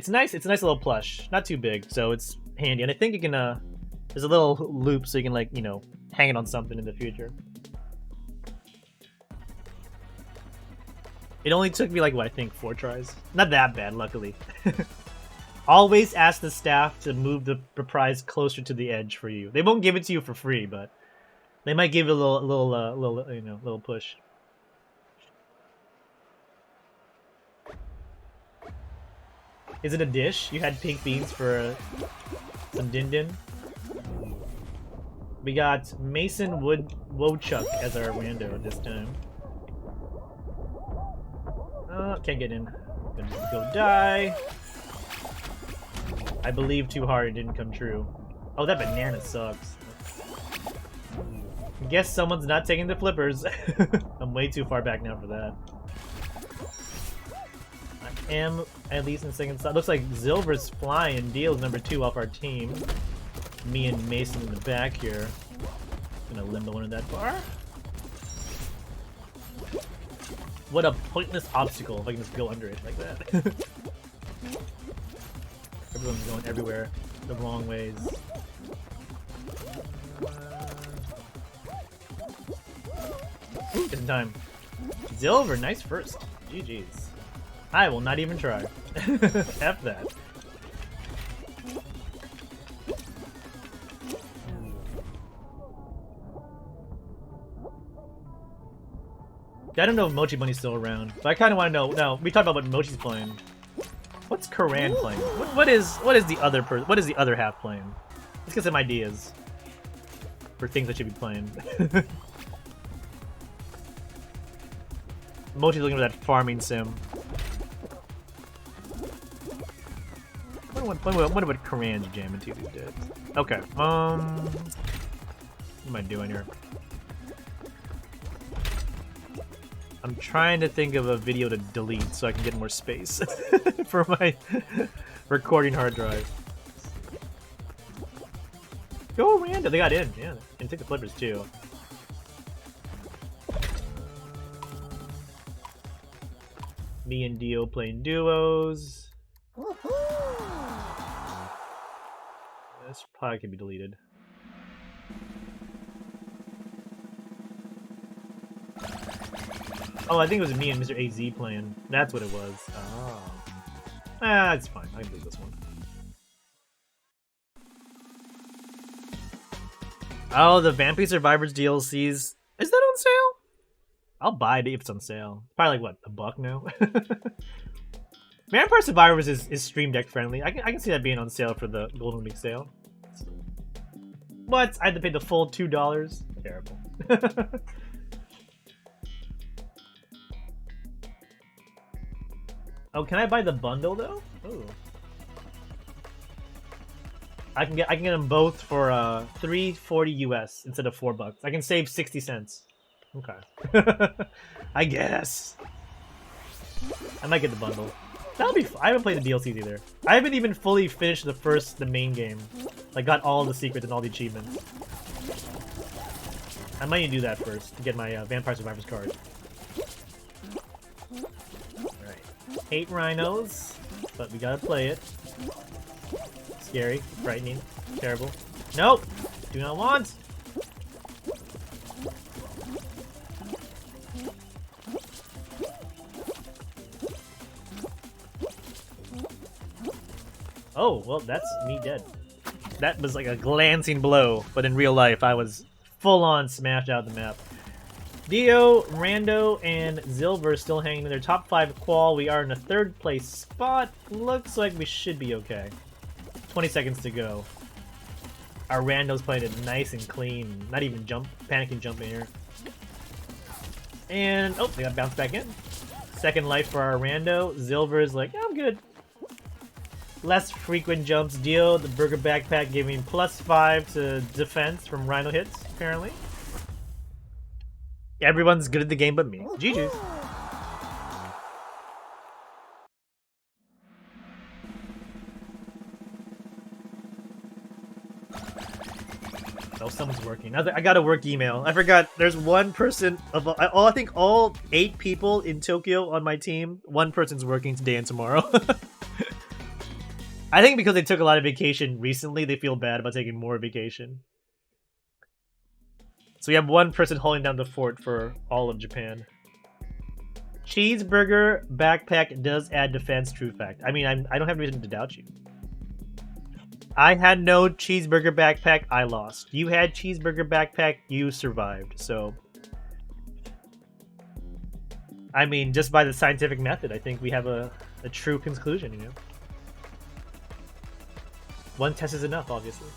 nice. It's a nice little plush. Not too big, so it's handy. And I think you can there's a little loop so you can like, you know, hang it on something in the future. It only took me like what I think 4 tries. Not that bad, luckily. Always ask the staff to move the prize closer to the edge for you. They won't give it to you for free, but they might give you a little you know, little push. Is it a dish? You had pink beans for some din din. We got Mason Wochuck as our rando this time. Can't get in. Gonna go die. I believe too hard, it didn't come true. Oh, that banana sucks. Guess someone's not taking the flippers. I'm way too far back now for that. I am at least in second slot. Looks like Zilver's flying deals number 2 off our team. Me and Mason in the back here. Gonna limbo one that far. What a pointless obstacle if I can just go under it like that. Everyone's going everywhere the wrong ways. Just in time. Zilver, nice first. GG's. I will not even try. F that. I don't know if Mochi Bunny's still around, but I kind of want to know. No, we talked about what Mochi's playing. What's Karan playing? What is the other what is the other half playing? Let's get some ideas for things I should be playing. Mochi's looking for that farming sim. What about Karan's jamming to these days? Okay. What am I doing here? I'm trying to think of a video to delete so I can get more space for my recording hard drive. Go random. They got in, yeah. And took the flippers too. Me and Dio playing duos. This probably can be deleted. Oh, I think it was me and Mr. AZ playing. That's what it was. Oh. Ah, it's fine. I can do this one. Oh, the Vampire Survivors DLCs. Is that on sale? I'll buy it if it's on sale. Probably like, what, $1 now? Vampire Survivors is Stream Deck friendly. I can see that being on sale for the Golden Week sale. What? I had to pay the full $2? Terrible. Oh, can I buy the bundle though? Ooh. I can get them both for $3.40 US instead of $4. I can save 60 cents. Okay. I guess. I might get the bundle. That'll be fun. I haven't played the DLCs either. I haven't even fully finished the main game. Like got all the secrets and all the achievements. I might need to do that first to get my Vampire Survivors card. Alright. 8 rhinos, but we gotta play it. Scary, frightening, terrible. Nope! Do not want! Oh, well, that's me dead. That was like a glancing blow, but in real life, I was full-on smashed out the map. Dio, Rando, and Zilver still hanging in their top 5 qual. We are in a 3rd place spot. Looks like we should be okay. 20 seconds to go. Our Rando's playing it nice and clean. Not even panicking jumping here. And, oh, they got bounced back in. 2nd life for our Rando. Zilver is like, yeah, I'm good. Less frequent jumps deal. The burger backpack giving +5 to defense from rhino hits, apparently. Everyone's good at the game but me. GG's. Oh, someone's working. I got a work email. I forgot. There's one person of I think all 8 people in Tokyo on my team. One person's working today and tomorrow. I think because they took a lot of vacation recently, they feel bad about taking more vacation. So we have one person holding down the fort for all of Japan. Cheeseburger backpack does add defense. True fact. I mean, I don't have reason to doubt you. I had no cheeseburger backpack, I lost. You had cheeseburger backpack, you survived. So, I mean, just by the scientific method, I think we have a true conclusion, you know? One test is enough, obviously.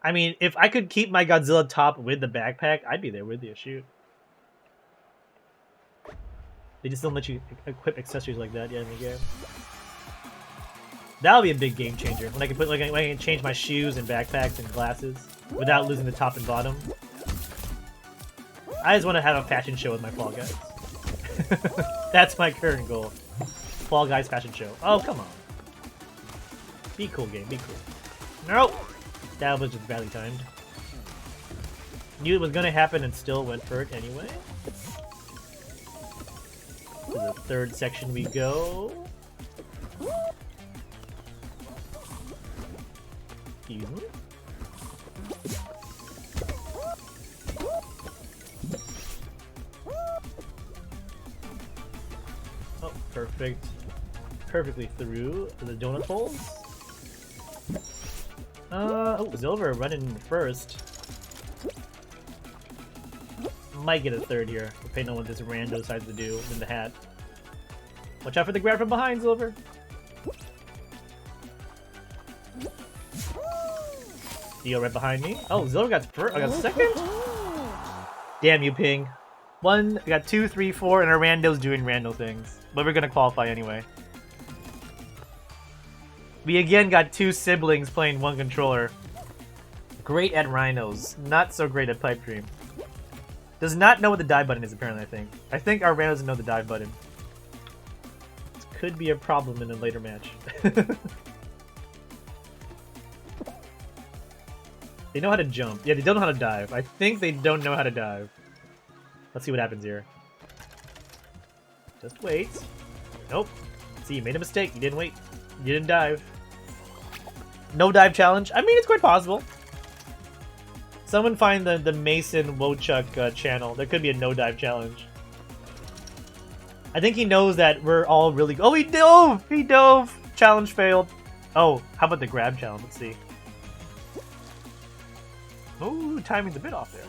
I mean, if I could keep my Godzilla top with the backpack, I'd be there with you, shoot. They just don't let you equip accessories like that yet in the game. That'll be a big game changer when I can put when I can change my shoes and backpacks and glasses without losing the top and bottom. I just want to have a fashion show with my Fall Guys. That's my current goal. Fall Guys fashion show. Oh, come on. Be cool, game. Be cool. Nope. That was just badly timed. Knew it was gonna happen and still went for it anyway. To the third section we go. Excuse me. Oh, perfect. Perfectly through the donut holes. Oh, Silver running first. Might get a third here, depending on what this rando decides to do in the hat. Watch out for the grab from behind, Silver. Dio right behind me. Oh, Silver got first. I got second. Damn you, Ping. We got 2, 3, 4, and our rando's doing rando things. But we're gonna qualify anyway. We again got 2 siblings playing one controller. Great at rhinos, not so great at Pipe Dream. Does not know what the dive button is, apparently, I think. I think our rando doesn't know the dive button. This could be a problem in a later match. They know how to jump. Yeah, they don't know how to dive. I think they don't know how to dive. Let's see what happens here. Just wait. Nope. See, you made a mistake. You didn't wait. You didn't dive. No dive challenge. I mean, it's quite possible. Someone find the Mason Wochuk channel. There could be a no dive challenge. I think he knows that we're all really... Oh, he dove! He dove! Challenge failed. Oh, how about the grab challenge? Let's see. Ooh, timing's a bit off there.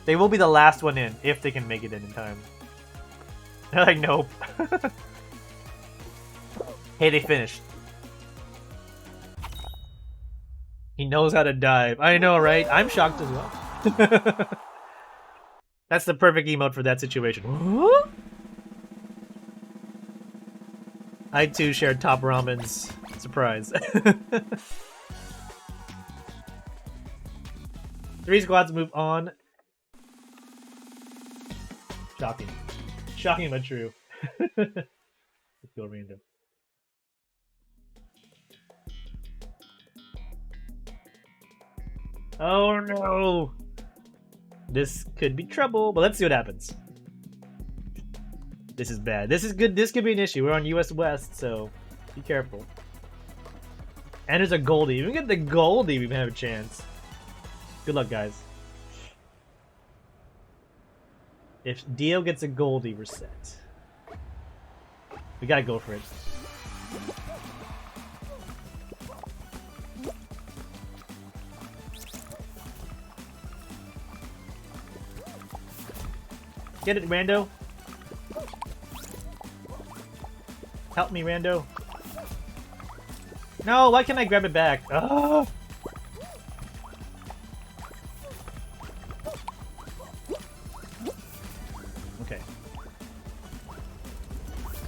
They will be the last one in, if they can make it in time. They're like, nope. Hey, they finished. He knows how to dive. I know, right? I'm shocked as well. That's the perfect emote for that situation. I too shared Top Ramen's surprise. 3 squads move on. Shocking. Shocking but true. Let's go random. Oh no! This could be trouble, but let's see what happens. This is bad. This is good. This could be an issue. We're on US West, so be careful. And there's a Goldie. If we get the Goldie, we may have a chance. Good luck, guys. If Dio gets a Goldie, we're set. We gotta go for it. Get it, Rando. Help me, Rando. No, why can't I grab it back? Oh! Okay.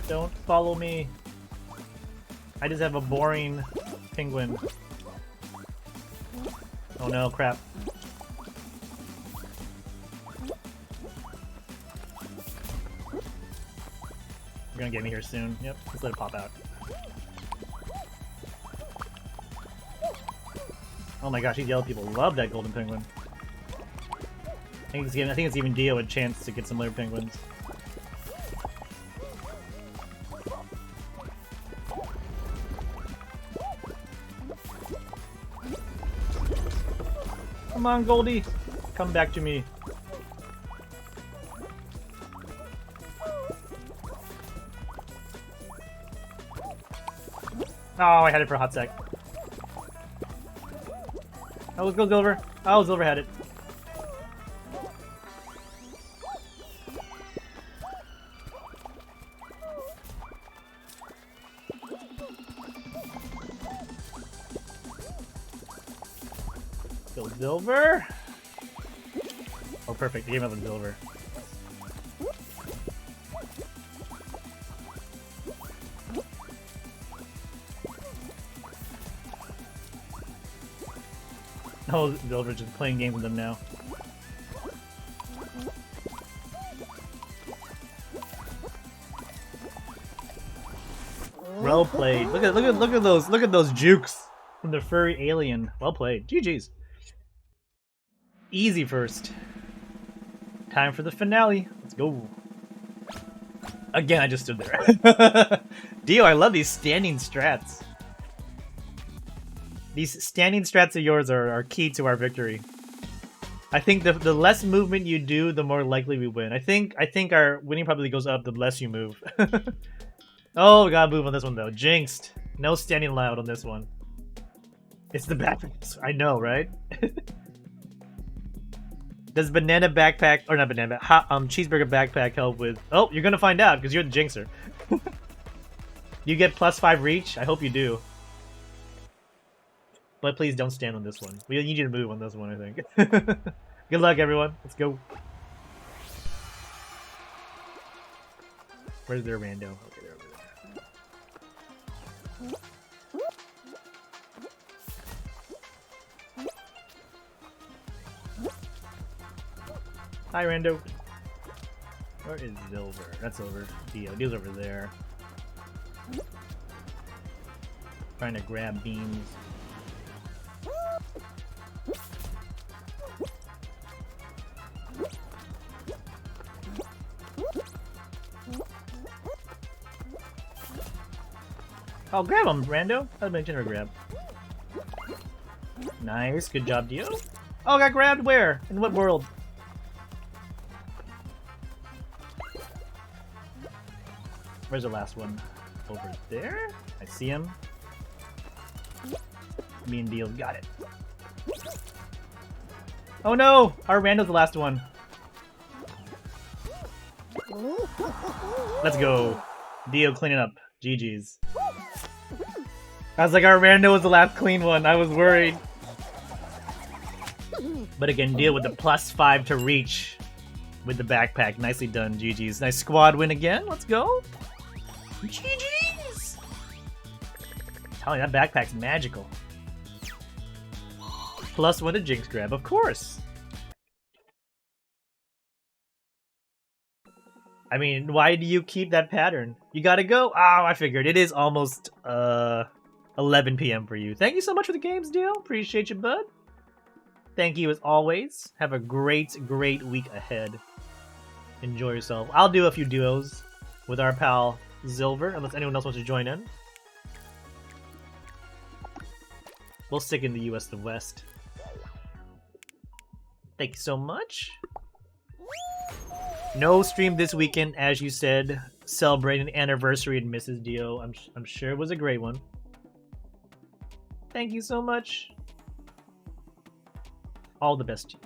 Don't follow me. I just have a boring penguin. Oh no, crap. You're gonna get me here soon. Yep, let's let it pop out. Oh my gosh, these yellow people love that golden penguin. I think it's giving Dio a chance to get some later penguins. Come on, Goldie! Come back to me. Oh, I had it for a hot sec. Oh, let's go, Silver. Oh, Silver had it. Go, Silver. Oh, perfect. He gave him the Silver. Oh, Silver's just playing games with them now. Well played. Look at those jukes from the furry alien. Well played. GG's. Easy first. Time for the finale. Let's go. Again, I just stood there. Dio, I love these standing strats. These standing strats of yours are key to our victory. I think the less movement you do, the more likely we win. I think our winning probably goes up the less you move. Oh, we gotta move on this one though. Jinxed. No standing loud on this one. It's the backpack. I know, right? Does banana backpack or not banana cheeseburger backpack help with? Oh, you're gonna find out because you're the jinxer. You get +5 reach. I hope you do. But please don't stand on this one. We need you to move on this one, I think. Good luck, everyone. Let's go. Where's their rando? Okay, they're over there. Hi, rando. Where is Silver? That's over. Dio's over there. Trying to grab beams. Oh, grab him, rando. That'd be a general grab. Nice, good job, Dio. Oh, got grabbed where? In what world? Where's the last one? Over there? I see him. Me and Dio got it. Oh no! Our rando's the last one. Let's go. Dio cleaning up. GG's. I was like, our rando was the last clean one. I was worried. But again, Dio with the +5 to reach with the backpack. Nicely done, GG's. Nice squad win again. Let's go. GG's! I'm telling you, that backpack's magical. +1 to Jinx grab, of course. I mean, why do you keep that pattern? You gotta go? Oh, I figured. It is almost 11 p.m. for you. Thank you so much for the games, Dio. Appreciate you, bud. Thank you as always. Have a great, great week ahead. Enjoy yourself. I'll do a few duos with our pal Silver, unless anyone else wants to join in. We'll stick in the US the West. Thank you so much. No stream this weekend, as you said. Celebrating an anniversary in Mrs. Dio. I'm sure it was a great one. Thank you so much. All the best to you.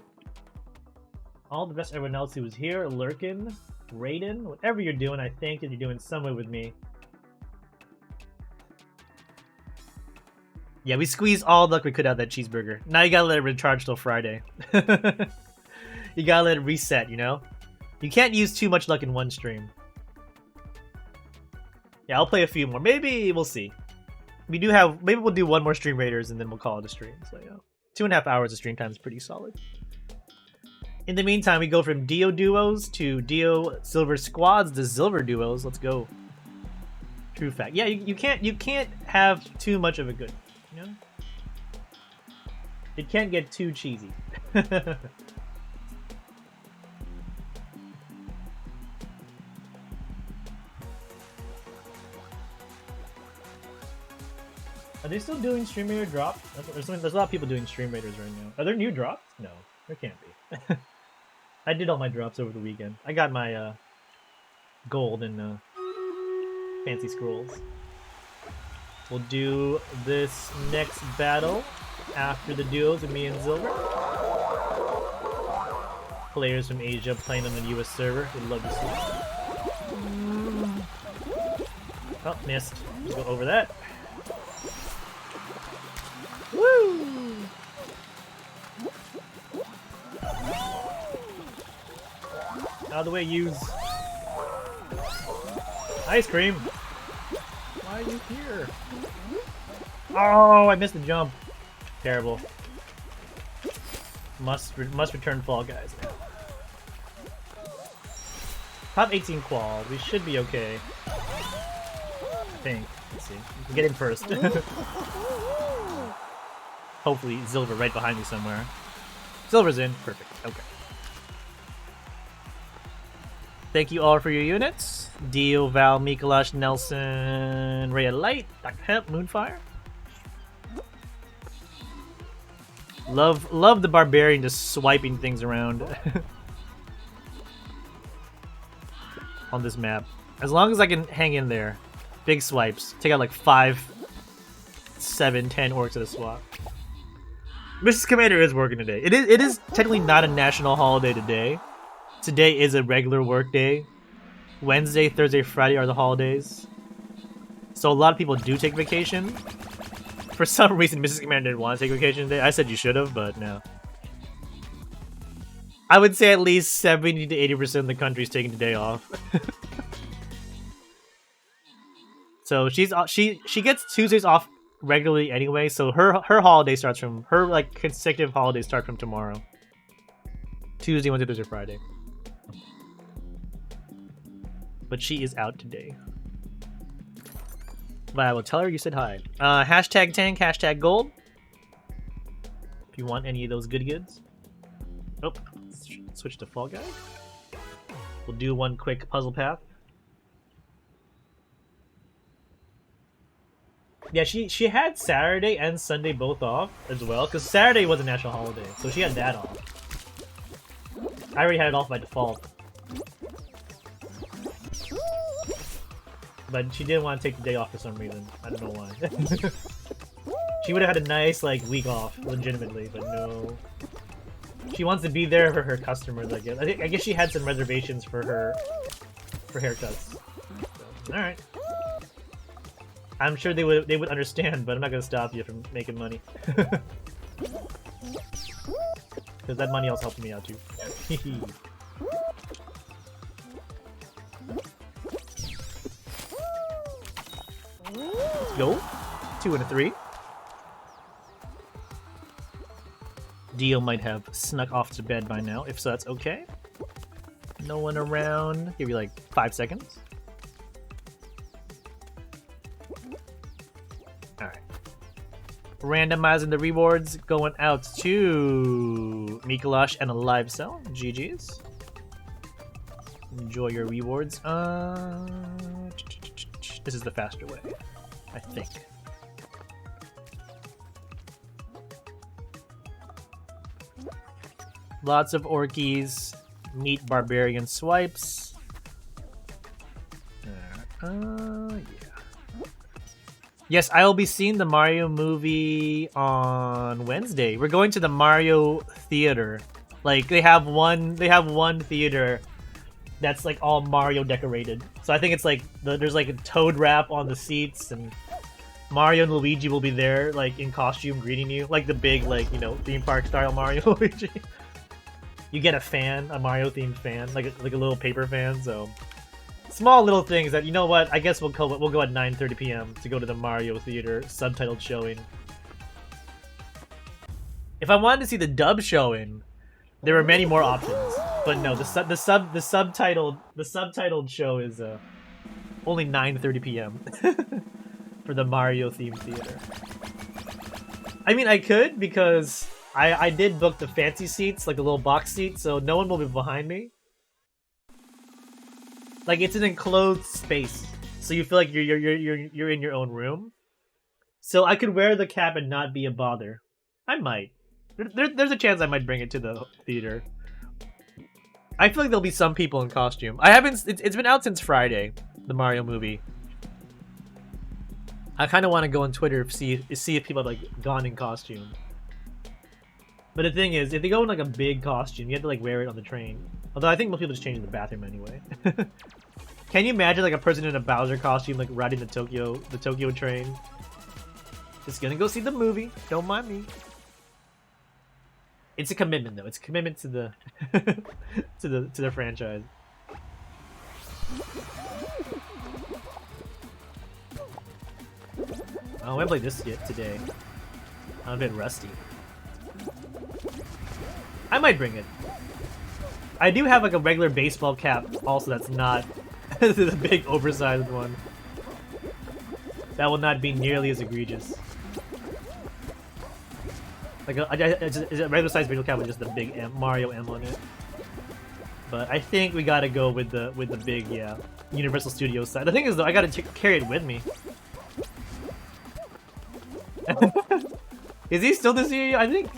All the best to everyone else who was here, lurking, raiding, whatever you're doing. I think that you're doing some way with me. Yeah, we squeezed all the luck we could out of that cheeseburger. Now you gotta let it recharge till Friday. You gotta let it reset, you know? You can't use too much luck in one stream. Yeah, I'll play a few more. Maybe we'll see. We do have. Maybe we'll do one more Stream Raiders and then we'll call it a stream. So yeah, 2.5 hours of stream time is pretty solid. In the meantime, we go from Dio duos to Dio silver squads to silver duos. Let's go. True fact. Yeah, you can't have too much of a good. You know? It can't get too cheesy. Are they still doing Stream Raider drops? There's a lot of people doing Stream Raiders right now. Are there new drops? No, there can't be. I did all my drops over the weekend. I got my gold and fancy scrolls. We'll do this next battle after the duos with me and Silver. Players from Asia playing on the US server. We'd love to see. Oh, missed. We'll go over that. Woo! Out of the way, use. Ice cream! Why are you here? Oh, I missed the jump. Terrible. Must return Fall Guys now. Top 18 qual. We should be okay. I think. Let's see. Get in first. Hopefully, Silver right behind me somewhere. Silver's in. Perfect. Okay. Thank you all for your units. Dio, Val, Mikolash, Nelson, Ray of Light, Dr. Hemp, Moonfire. Love the Barbarian just swiping things around on this map. As long as I can hang in there. Big swipes. Take out like 5, 7, 10 orcs at a swap. Mrs. Commander is working today. It is technically not a national holiday today. Today is a regular work day. Wednesday, Thursday, Friday are the holidays. So a lot of people do take vacation. For some reason, Mrs. Commander didn't want to take vacation today. I said you should have, but no. I would say at least 70 to 80% of the country is taking the day off. So she gets Tuesdays off regularly anyway. So her holiday starts from her like consecutive holidays start from tomorrow. Tuesday, Wednesday, Thursday, Friday. But she is out today. But I will tell her you said hi. Hashtag tank, hashtag gold. If you want any of those good goods. Oh, switch to Fall Guy. We'll do one quick puzzle path. Yeah, she had Saturday and Sunday both off as well, because Saturday was a national holiday, so she had that off. I already had it off by default. But she didn't want to take the day off for some reason. I don't know why. She would have had a nice like week off, legitimately, but no. She wants to be there for her customers, I guess. I guess she had some reservations for haircuts. So, all right. I'm sure they would understand, but I'm not gonna stop you from making money. Because that money also helped me out too. Let's go. 2 and a 3. Dio might have snuck off to bed by now. If so, that's okay. No one around. Give you like 5 seconds. Alright. Randomizing the rewards going out to Mikolash and a live cell. GG's. Enjoy your rewards. This is the faster way, I think. Lots of meet barbarian swipes. Yeah. Yes, I will be seeing the Mario movie on Wednesday. We're going to the Mario theater. Like they have one theater that's like all Mario decorated. So I think it's like there's like a Toad wrap on the seats, and Mario and Luigi will be there like in costume greeting you, like the big like theme park style Mario Luigi. You get a Mario themed fan, like a little paper fan. So Small little things that, you know what, I guess we'll go at 9:30 p.m. to go to the Mario Theater subtitled showing. If I wanted to see the dub showing, there were many more options. But no, the subtitled show is only 9:30 p.m. for the Mario themed theater. I mean, I could because I did book the fancy seats, like the little box seats, so no one will be behind me. Like, it's an enclosed space, so you feel like you're in your own room. So I could wear the cap and not be a bother. I might. There's a chance I might bring it to the theater. I feel like there'll be some people in costume. I haven't. It's been out since Friday, the Mario movie. I kind of want to go on Twitter see if people have like gone in costume. But the thing is, if they go in like a big costume, you have to like wear it on the train. Although I think most people just change in the bathroom anyway. Can you imagine like a person in a Bowser costume like riding the Tokyo train? Just gonna go see the movie. Don't mind me. It's a commitment though. It's a commitment to the to the franchise. Oh, I want to play this today. I'm a bit rusty. I might bring it. I do have like a regular baseball cap also that's not the big oversized one. That will not be nearly as egregious. Like it's a regular sized baseball cap with just the big Mario M on it. But I think we gotta go with the big, yeah, Universal Studios side. The thing is though, I gotta carry it with me. Is he still the CEO? I think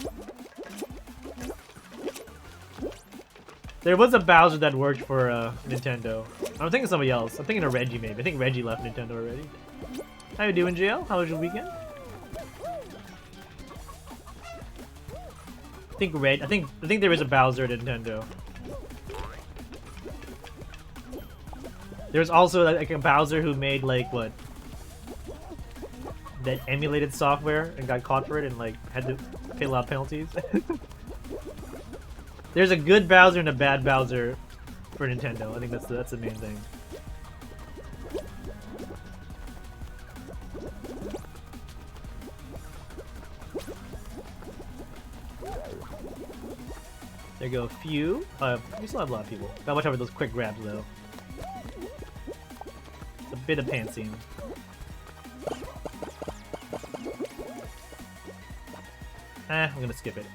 there was a Bowser that worked for Nintendo. I'm thinking somebody else. I'm thinking of Reggie maybe. I think Reggie left Nintendo already. How you doing, JL? How was your weekend? I think there is a Bowser at Nintendo. There's also like a Bowser who made like what? That emulated software and got caught for it and like had to pay a lot of penalties. There's a good Bowser and a bad Bowser for Nintendo. I think that's the main thing. There go a few. We still have a lot of people. Gotta watch out for those quick grabs though. It's a bit of pantsing. I'm gonna skip it.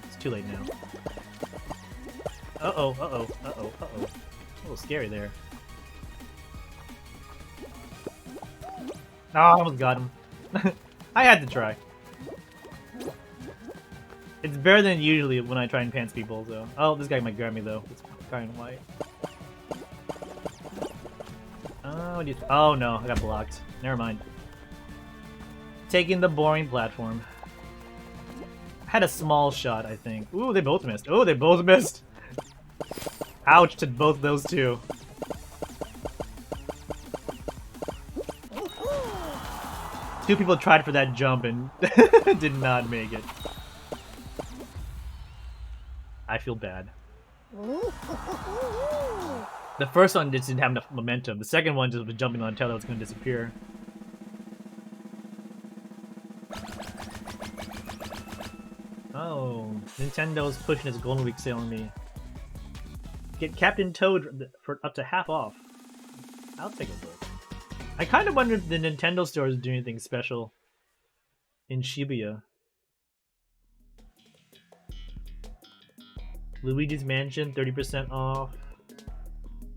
It's too late now. Uh-oh, uh-oh, uh-oh, uh-oh. A little scary there. Oh, I almost got him. I had to try. It's better than usually when I try and pants people, so... Oh, this guy might grab me, though. This guy in white. Oh, no, I got blocked. Never mind. Taking the boring platform. Had a small shot, I think. Ooh, they both missed. Oh, they both missed. Ouch to both those two. Two people tried for that jump and did not make it. I feel bad. The first one just didn't have enough momentum. The second one just was jumping on until it was going to disappear. Oh, Nintendo's pushing its Golden Week sale on me. Get Captain Toad for up to half off. I'll take a look. I kind of wonder if the Nintendo store is doing anything special in Shibuya. Luigi's Mansion 30% off.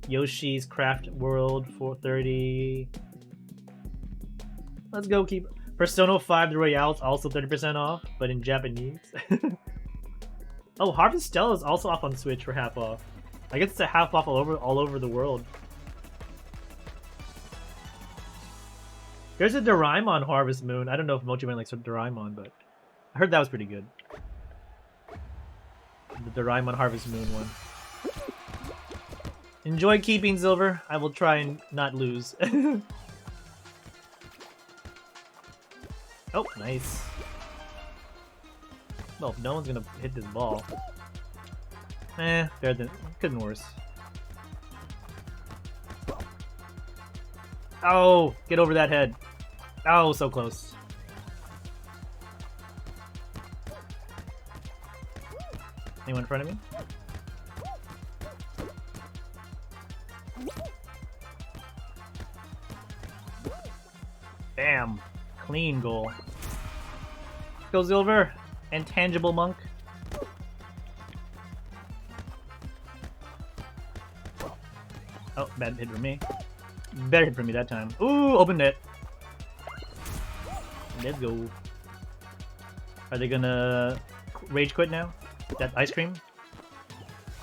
Yoshi's Craft World for 30. Let's go keep Persona 5 The Royale is also 30% off, but in Japanese. Oh, Harvest Stella is also off on Switch for half off. I guess it's a half off all over the world. There's a Doraemon Harvest Moon. I don't know if Mochi Man likes Doraemon, but I heard that was pretty good. The Doraemon Harvest Moon one. Enjoy keeping silver. I will try and not lose. Oh, nice. Well, if no one's gonna hit this ball. Better than... couldn't worse. Oh, get over that head. Oh, so close. Anyone in front of me? Bam. Clean goal. Go Silver. Intangible Monk. Oh, bad hit for me. Better hit for me that time. Ooh, open net. Let's go. Are they gonna rage quit now? That ice cream?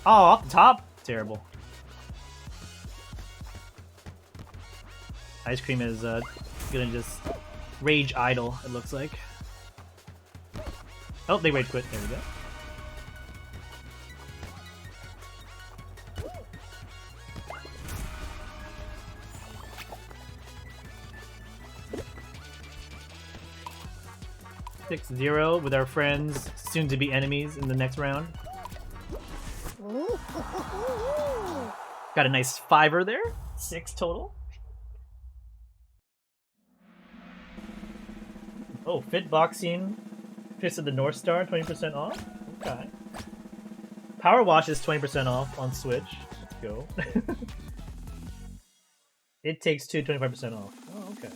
Oh, off the top? Terrible. Ice cream is gonna just rage idle, it looks like. Oh, they rage quit. There we go. (6-0) with our friends, soon to be enemies in the next round. Got a nice 5-er there. 6 total. Oh, Fit Boxing, Fist of the North Star, 20% off. Okay. Power Wash is 20% off on Switch. Let's go. It Takes Two, 25% off. Oh, okay.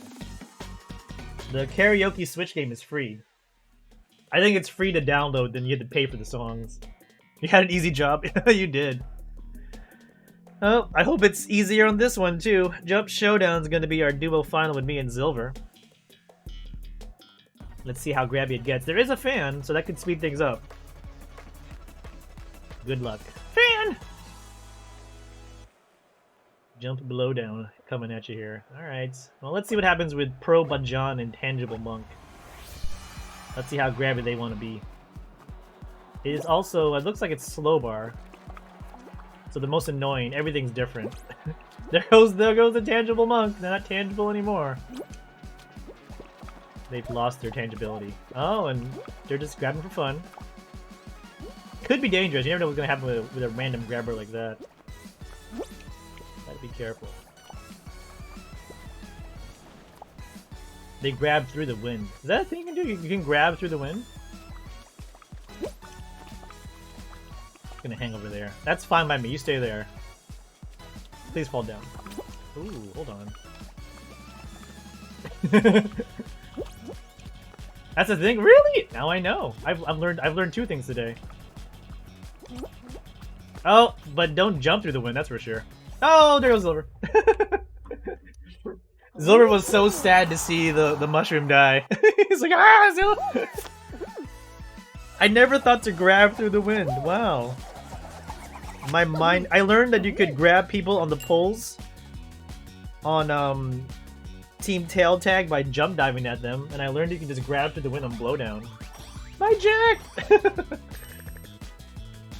The karaoke Switch game is free. I think it's free to download, then you had to pay for the songs. You had an easy job. You did. Oh, I hope it's easier on this one too. Jump Showdown's gonna be our duo final with me and Silver. Let's see how grabby it gets. There is a fan, so that could speed things up. Good luck. Fan! Jump below down coming at you here. Alright. Well, let's see what happens with Pro Bajan and Tangible Monk. Let's see how grabby they want to be. It is also, it looks like it's slow bar. So the most annoying, everything's different. there goes the Tangible Monk. They're not tangible anymore. They've lost their tangibility. Oh, and they're just grabbing for fun. Could be dangerous. You never know what's going to happen with a random grabber like that. Gotta be careful. They grab through the wind. Is that a thing you can do? You can grab through the wind? I'm gonna hang over there. That's fine by me. You stay there. Please fall down. Ooh, hold on. That's a thing? Really? Now I know. I've learned 2 things today. Oh, but don't jump through the wind, that's for sure. Oh, there goes Silver. Silver was so sad to see the mushroom die. He's like, ah, Silver! I never thought to grab through the wind. Wow. My mind... I learned that you could grab people on the poles on Team Tail Tag by jump diving at them, and I learned you can just grab through the wind on blowdown. Bye, Jack!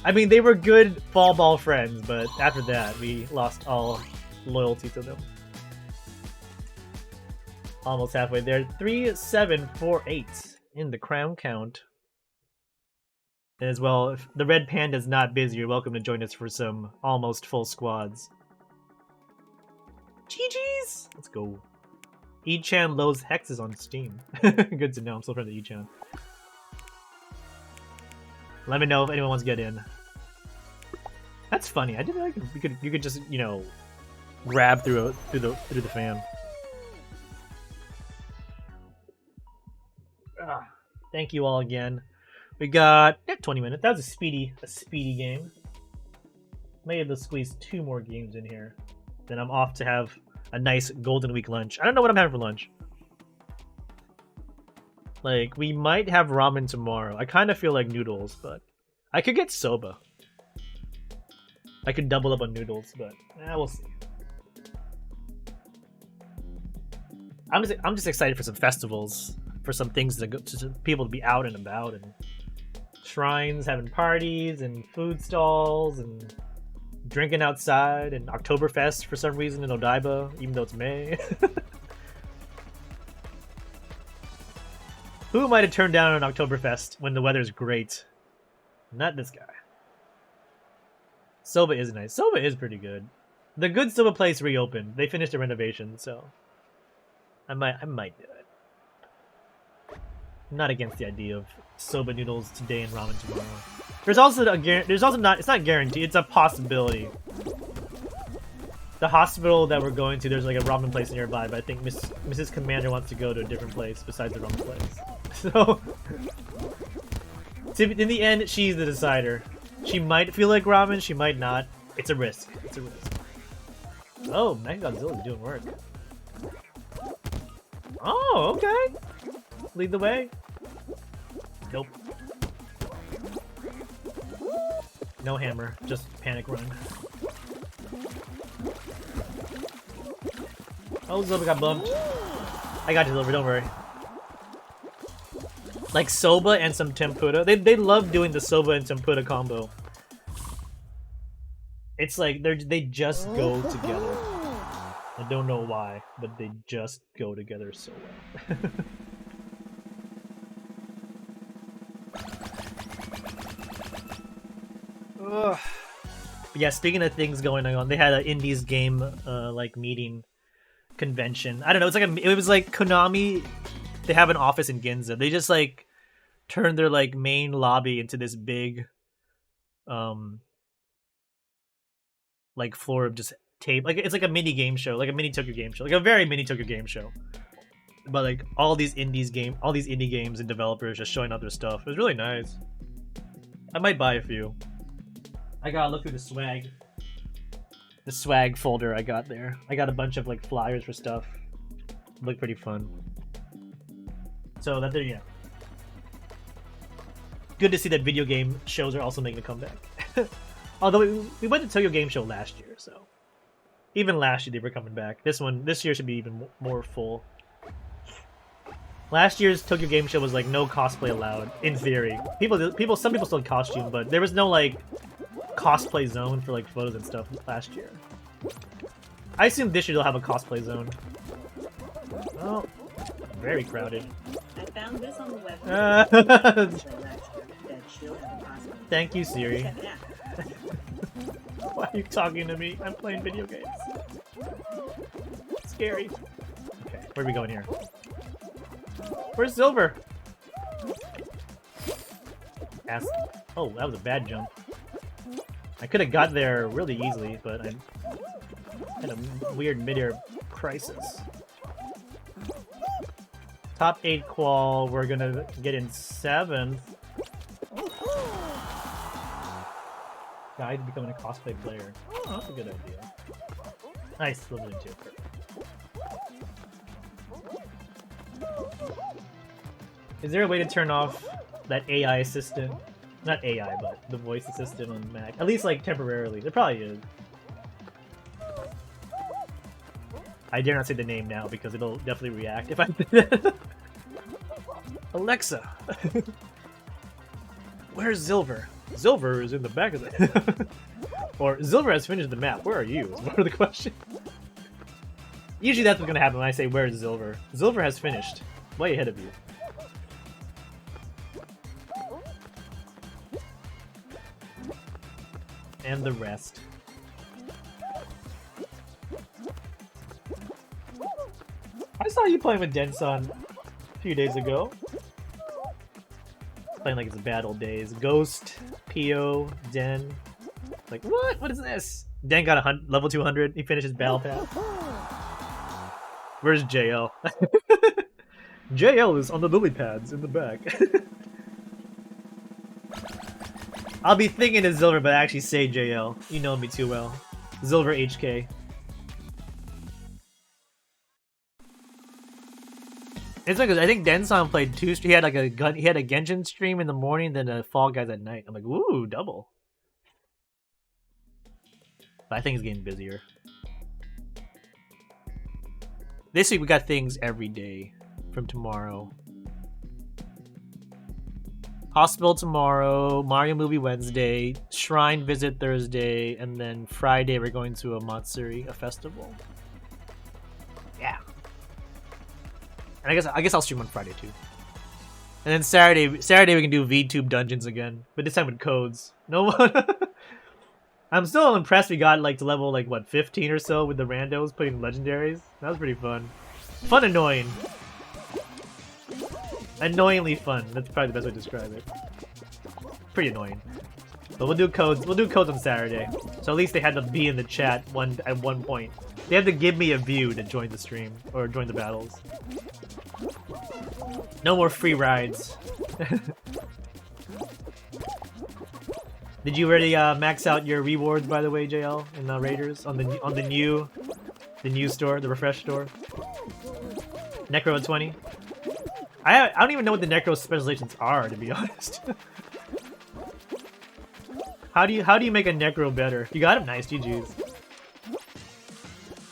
I mean, they were good fall ball friends, but after that, we lost all loyalty to them. Almost halfway there. 3-7-4-8 in the crown count. And as well, if the Red Panda's not busy, you're welcome to join us for some almost full squads. GG's! Let's go. E-Chan loads hexes on Steam. Good to know, I'm still friends with E-Chan. Let me know if anyone wants to get in. That's funny. I didn't know you could just, you know, grab through the fan. Thank you all again. We got 20 minutes. That was a speedy game. May have to squeeze 2 more games in here. Then I'm off to have a nice Golden Week lunch. I don't know what I'm having for lunch. Like, we might have ramen tomorrow. I kind of feel like noodles, but I could get soba. I could double up on noodles, but we'll see. I'm just excited for some festivals, for some things to people to be out and about, and shrines having parties and food stalls and drinking outside, and Oktoberfest for some reason in Odaiba, even though it's May. Who might have turned down an Oktoberfest when the weather's great? Not this guy. Soba is nice. Soba is pretty good. The Good Soba place reopened. They finished the renovation, so I might do it. I'm not against the idea of soba noodles today and ramen tomorrow. There's also not, it's not guaranteed, it's a possibility. The hospital that we're going to, there's like a ramen place nearby, but I think Mrs. Commander wants to go to a different place besides the ramen place. So, in the end, she's the decider. She might feel like ramen, she might not. It's a risk. It's a risk. Oh, Mechagodzilla's doing work. Oh, okay. Lead the way. Nope. No hammer, just panic run. Oh, Zilver got bumped. I got you, Zilver, don't worry. Like soba and some tempura. They love doing the soba and tempura combo. It's like they just go together. I don't know why, but they just go together so well. Ugh. But yeah, speaking of things going on, they had an Indies game like meeting convention. I don't know. It's like it was like Konami. They have an office in Ginza. They just like turned their like main lobby into this big, like floor of just tape. Like it's like a mini game show, like a mini Tokyo game show, like a very mini Tokyo game show. But like all these indie games and developers just showing off their stuff. It was really nice. I might buy a few. I gotta look through the swag folder I got there. I got a bunch of like flyers for stuff. Look pretty fun. So that there, yeah. Good to see that video game shows are also making a comeback. Although we went to Tokyo Game Show last year, so even last year they were coming back. This year should be even more full. Last year's Tokyo Game Show was like no cosplay allowed in theory. Some people still had costume, but there was no like cosplay zone for like photos and stuff last year. I assume this year they'll have a cosplay zone. Oh, very crowded. I found this on the web. Thank you, Siri. Why are you talking to me? I'm playing video games. Scary. Okay, where are we going here? Where's Silver? Oh, that was a bad jump. I could have got there really easily, but I had a weird mid-air crisis. Top 8 qual, we're gonna get in 7th. Guide becoming a cosplay player. Oh, that's a good idea. Nice, level 2. Is there a way to turn off that AI assistant? Not AI, but the voice assistant on Mac. At least, like, temporarily. There probably is. I dare not say the name now because it'll definitely react if I did that. Alexa! Where's Silver? Silver is in the back of the... Or, Silver has finished the map. Where are you? Is more of the question. Usually that's what's gonna happen when I say, where's Silver? Silver has finished. Way ahead of you. And the rest. I saw you playing with Denson a few days ago. Playing like it's bad old days. Ghost, Pio, Den. Like, what? What is this? Den got a level 200. He finished his battle pass. Where's JL? JL is on the lily pads in the back. I'll be thinking it's Silver, but I actually say JL. You know me too well. Silver HK. It's like I think Denson played 2. He had like a gun. He had a Genshin stream in the morning, then a Fall Guys at night. I'm like, ooh, double. But I think he's getting busier. This week we got things every day from tomorrow. Hospital tomorrow, Mario movie Wednesday, Shrine visit Thursday, and then Friday we're going to a Matsuri, a festival. Yeah. And I guess I'll stream on Friday too. And then Saturday we can do VTube dungeons again, but this time with codes. No one. I'm still impressed we got like to level like what 15 or so with the randos putting legendaries. That was pretty fun. Fun annoying. Annoyingly fun. That's probably the best way to describe it. Pretty annoying. But we'll do codes. We'll do codes on Saturday. So at least they had to be in the chat at one point. They had to give me a view to join the stream or join the battles. No more free rides. Did you already max out your rewards, by the way, JL, in Raiders on the new store, the refresh store? Necro at 20. I don't even know what the Necro specializations are, to be honest. How do you make a Necro better? You got him, nice, GG's.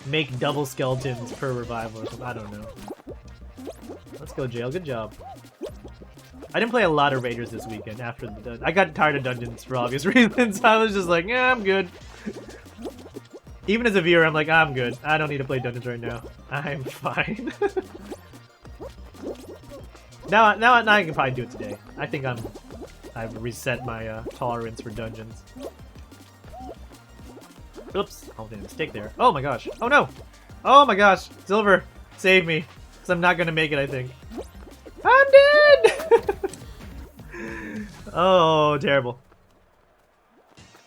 Make double skeletons per revival or something. I don't know. Let's go, JL. Good job. I didn't play a lot of Raiders this weekend after the... I got tired of dungeons for obvious reasons. I was just like, yeah, I'm good. Even as a viewer, I'm like, I'm good. I don't need to play dungeons right now. I'm fine. now I can probably do it today. I think I've reset my tolerance for dungeons. Oops, I made a mistake there. Oh my gosh. Oh no! Oh my gosh! Silver, save me. Because I'm not gonna make it, I think. I'm dead! Oh, terrible.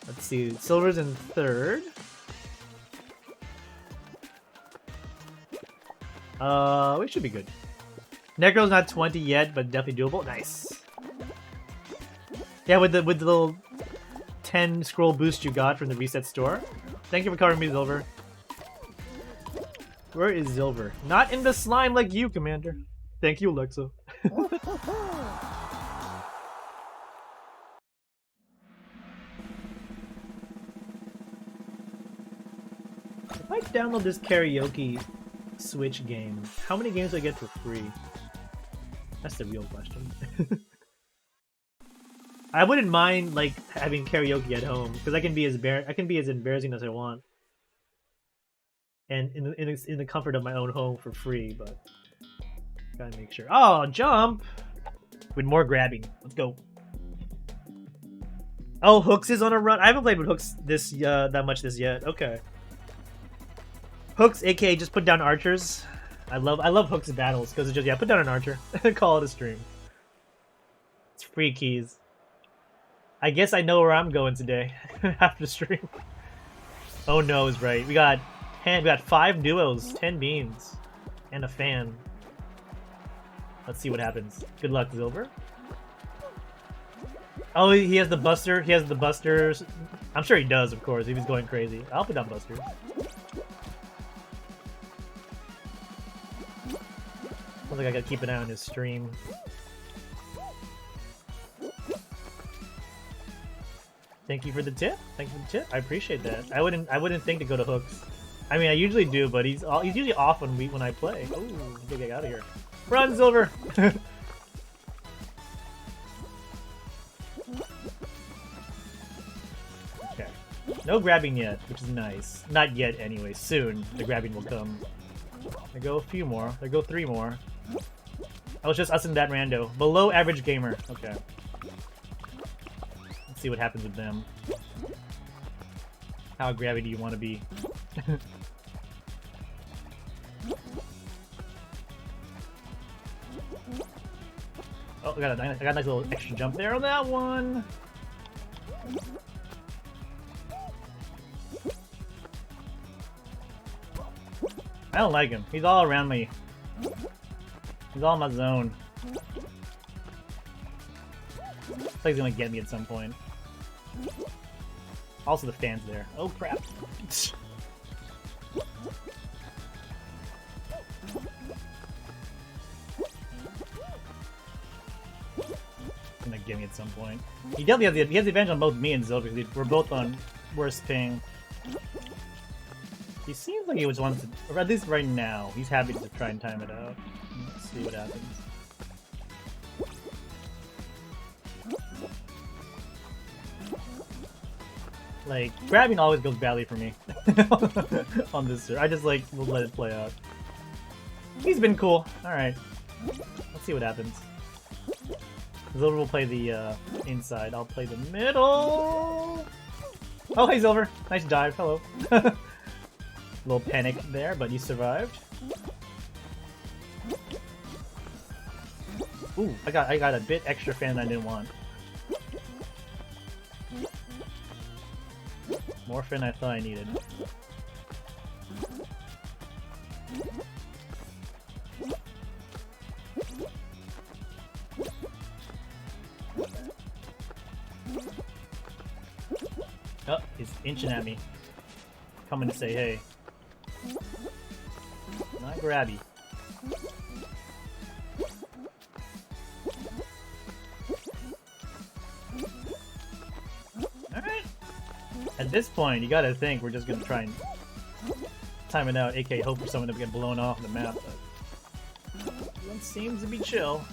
Let's see. Silver's in third. We should be good. Necro's not 20 yet, but definitely doable. Nice. Yeah, with the little 10 scroll boost you got from the reset store. Thank you for covering me, Silver. Where is Silver? Not in the slime like you, Commander. Thank you, Alexa. If I download this karaoke Switch game, how many games do I get for free? That's the real question. I wouldn't mind like having karaoke at home because I can be as embarrassing as I want, and in the comfort of my own home for free. But gotta make sure. Oh, jump with more grabbing. Let's go. Oh, Hooks is on a run. I haven't played with Hooks this that much this yet. Okay. Hooks, aka just put down archers. I love Hooks battles because it's just put down an archer, call it a stream. It's free keys. I guess I know where I'm going today after stream. Oh no is right. We got 5 duos, 10 beans, and a fan. Let's see what happens. Good luck, Silver. Oh, he has the Buster. He has the Busters. I'm sure he does, of course. He was going crazy. I'll put down Busters. Looks like I gotta keep an eye on his stream. Thank you for the tip. Thank you for the tip. I appreciate that. I wouldn't think to go to Hooks. I mean, I usually do, but he's usually off when I play. Oh, get out of here! Run, Silver! Okay. No grabbing yet, which is nice. Not yet, anyway. Soon the grabbing will come. There go a few more. There go 3 more. Oh, it's just us and that rando. Below average gamer. Okay. Let's see what happens with them. How grabby do you want to be? Oh, I got a nice little extra jump there on that one. I don't like him. He's all around me. He's all in my zone. Looks like he's gonna get me at some point. Also, the fan's there. Oh crap! Gonna get me at some point. He definitely has the advantage on both me and Silver. We're both on worse ping. He seems like he was wants to, or at least right now, he's happy to try and time it out. Let's see what happens. Like, grabbing always goes badly for me on this. I just like will let it play out. He's been cool. All right, let's see what happens. Silver will play the inside. I'll play the middle. Oh, hey Silver, nice dive. Hello. Little panic there, but you survived. Ooh, I got a bit extra fan that I didn't want. More fan I thought I needed. Oh, he's inching at me. Coming to say hey. Not grabby. Alright. At this point, you gotta think we're just gonna try and time it out, aka hope for someone to get blown off the map, but one seems to be chill.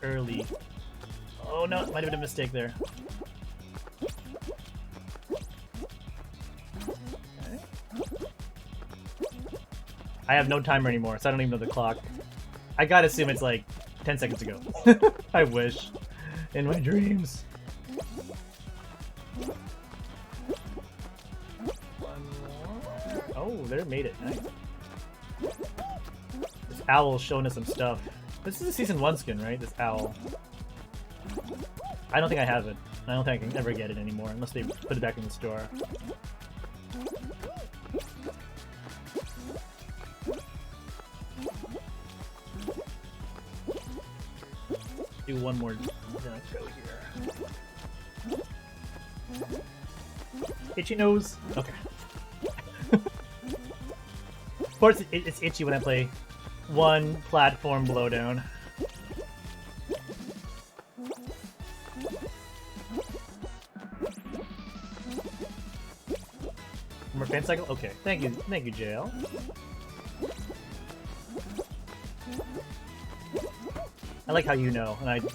Early. Oh no, might have been a mistake there. Okay. I have no timer anymore, so I don't even know the clock. I gotta assume it's like 10 seconds ago. I wish. In my dreams. One more. Oh, there made it. Nice. This owl's showing us some stuff. This is a season 1 skin, right? This owl. I don't think I have it. I don't think I can ever get it anymore unless they put it back in the store. Do one more go here. Itchy nose. Okay. Of course, it's itchy when I play one platform blowdown. More fan cycle? Okay. Thank you, JL. I like how you know, and I'm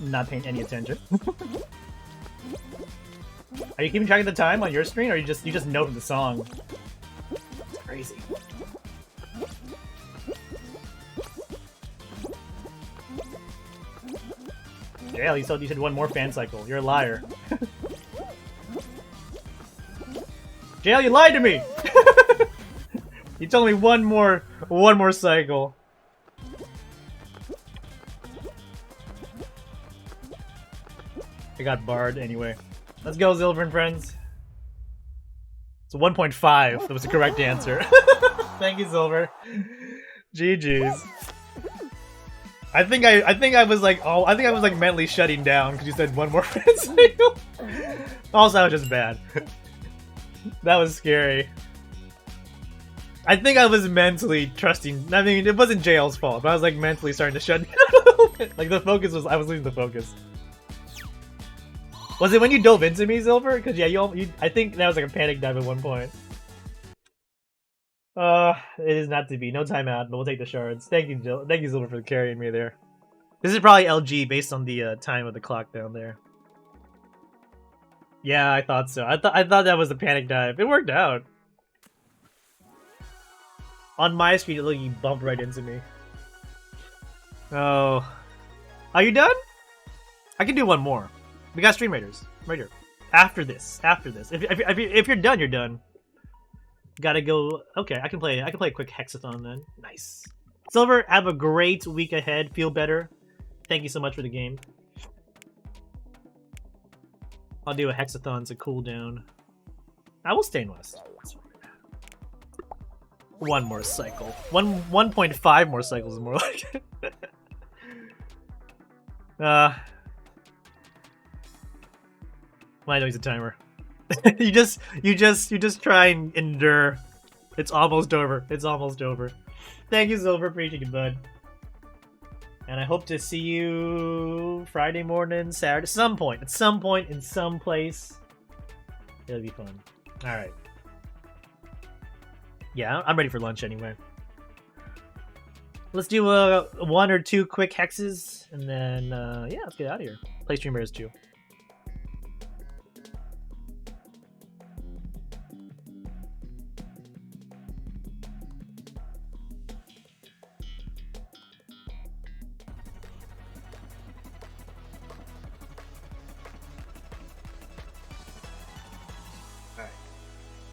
not paying any attention. Are you keeping track of the time on your screen, or you just know from the song? It's crazy. JL, you said one more fan cycle. You're a liar. JL, you lied to me! You told me one more cycle. I got barred anyway. Let's go, Zilver and friends. It's 1.5. That was the correct answer. Thank you, Silver. GG's. I think I was like mentally shutting down because you said one more fan cycle. Also, that was just bad. That was scary. I think I was mentally trusting. I mean, it wasn't JL's fault, but I was like mentally starting to shut down a little bit. Like the focus was, I was losing the focus. Was it when you dove into me, Silver? Because yeah, I think that was like a panic dive at one point. It is not to be. No timeout, but we'll take the shards. Thank you, Jill. Thank you, Silver, for carrying me there. This is probably LG based on the time of the clock down there. Yeah, I thought so. I thought that was a panic dive. It worked out. On my screen, it looked like you bumped right into me. Oh, are you done? I can do one more. We got Stream Raiders right here. After this. If you're done, you're done. Gotta go. Okay, I can play a quick hexathon then. Nice. Silver, have a great week ahead. Feel better. Thank you so much for the game. I'll do a hexathon as a cooldown. I will stay in West. One more cycle. 1.5 more cycles is more like it. Why don't use a timer? you just try and endure. It's almost over. It's almost over. Thank you, Silver. Appreciate it, bud. And I hope to see you Friday morning, Saturday, at some point, in some place. It'll be fun. All right. Yeah, I'm ready for lunch anyway. Let's do one or two quick hexes, and then yeah, let's get out of here. Play Stream Raiders 2.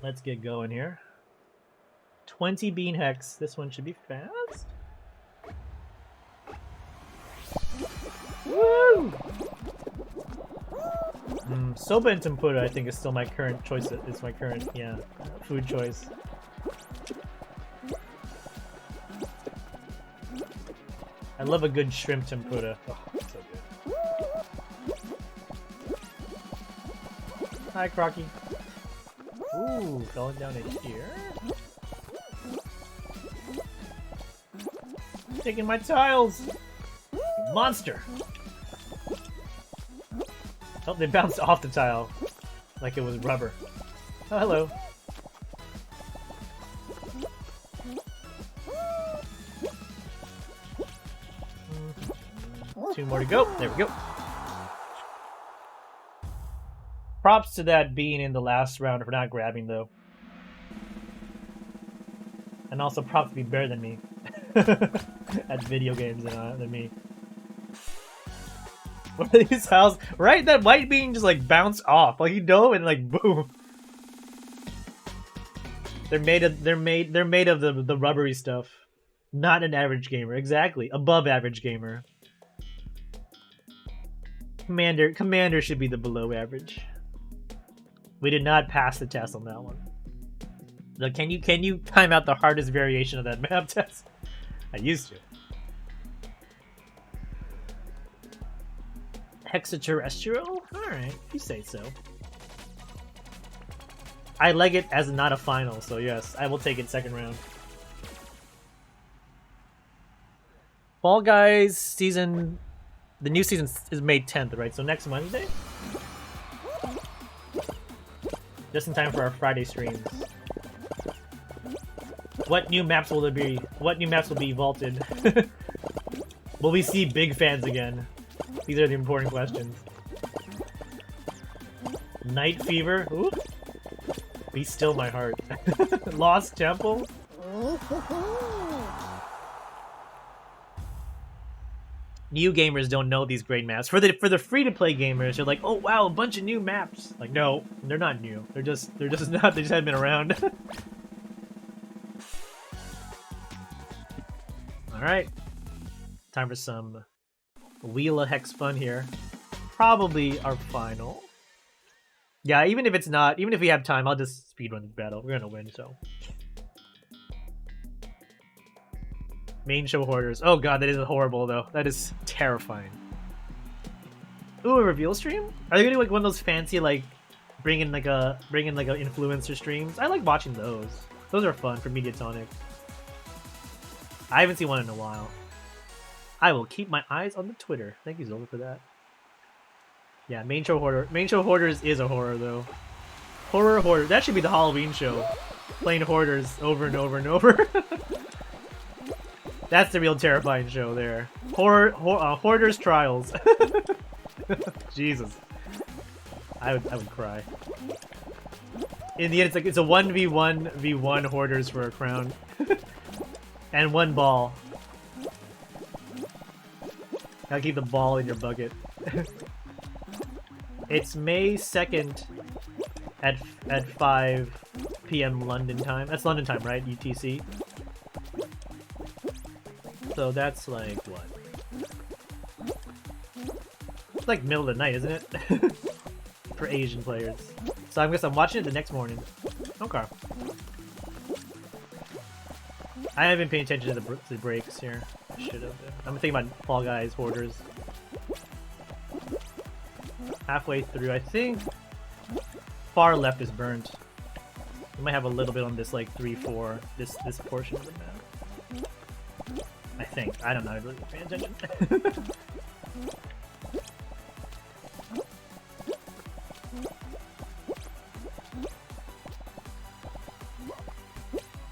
Let's get going here. 20 bean hex. This one should be fast. Soba and tempura, I think, is still my current choice. It's my current, yeah, food choice. I love a good shrimp tempura. Oh, so good. Hi, Crocky. Ooh, going down in here. Taking my tiles! Monster! Oh, they bounced off the tile. Like it was rubber. Oh, hello. Two more to go. There we go. Props to that being in the last round for not grabbing, though. And also props to be better than me. At video games than me. What are these tiles? Right? That white bean just like bounced off. Like you know, and like boom. They're made of the rubbery stuff. Not an average gamer. Exactly. Above average gamer. Commander should be the below average. We did not pass the test on that one. Like, can you time out the hardest variation of that map test? I used to. Hexaterrestrial? Alright, you say so. I like it as not a final, so yes, I will take it second round. Fall Guys season... The new season is May 10th, right? So next Monday? Just in time for our Friday streams. What new maps will there be? What new maps will be vaulted? Will we see big fans again? These are the important questions. Night Fever? Ooh. Be still my heart. Lost Temple? New gamers don't know these great maps. For the free-to-play gamers, they're like, oh wow, a bunch of new maps. Like, no, they're not new. They're just not, they just haven't been around. Alright. Time for some Wheel of Hex fun here. Probably our final. Yeah, even if it's not, even if we have time, I'll just speedrun the battle. We're gonna win, so. Main show hoarders. Oh god, that is horrible though. That is terrifying. Ooh, a reveal stream? Are they gonna do like one of those fancy like bring in like a influencer streams? I like watching those. Those are fun for Mediatonic. I haven't seen one in a while. I will keep my eyes on the Twitter. Thank you, Zola, for that. Yeah, main show hoarder. Main show hoarders is a horror though. Horror hoarder. That should be the Halloween show. Playing hoarders over and over and over. That's the real terrifying show there. Hoarders Trials. Jesus. I would cry. In the end, it's a 1v1 hoarders for a crown. And one ball. Gotta keep the ball in your bucket. It's May 2nd at 5 p.m. London time. That's London time, right? UTC. So that's like what? It's like middle of the night, isn't it? For Asian players. So I guess I'm watching it the next morning. Okay. I haven't been paying attention to the breaks here. I should have been. I'm thinking about Fall Guys Hoarders. Halfway through, I think far left is burnt. We might have a little bit on this like 3-4, this portion of the map. I think. I don't know, I really paying attention.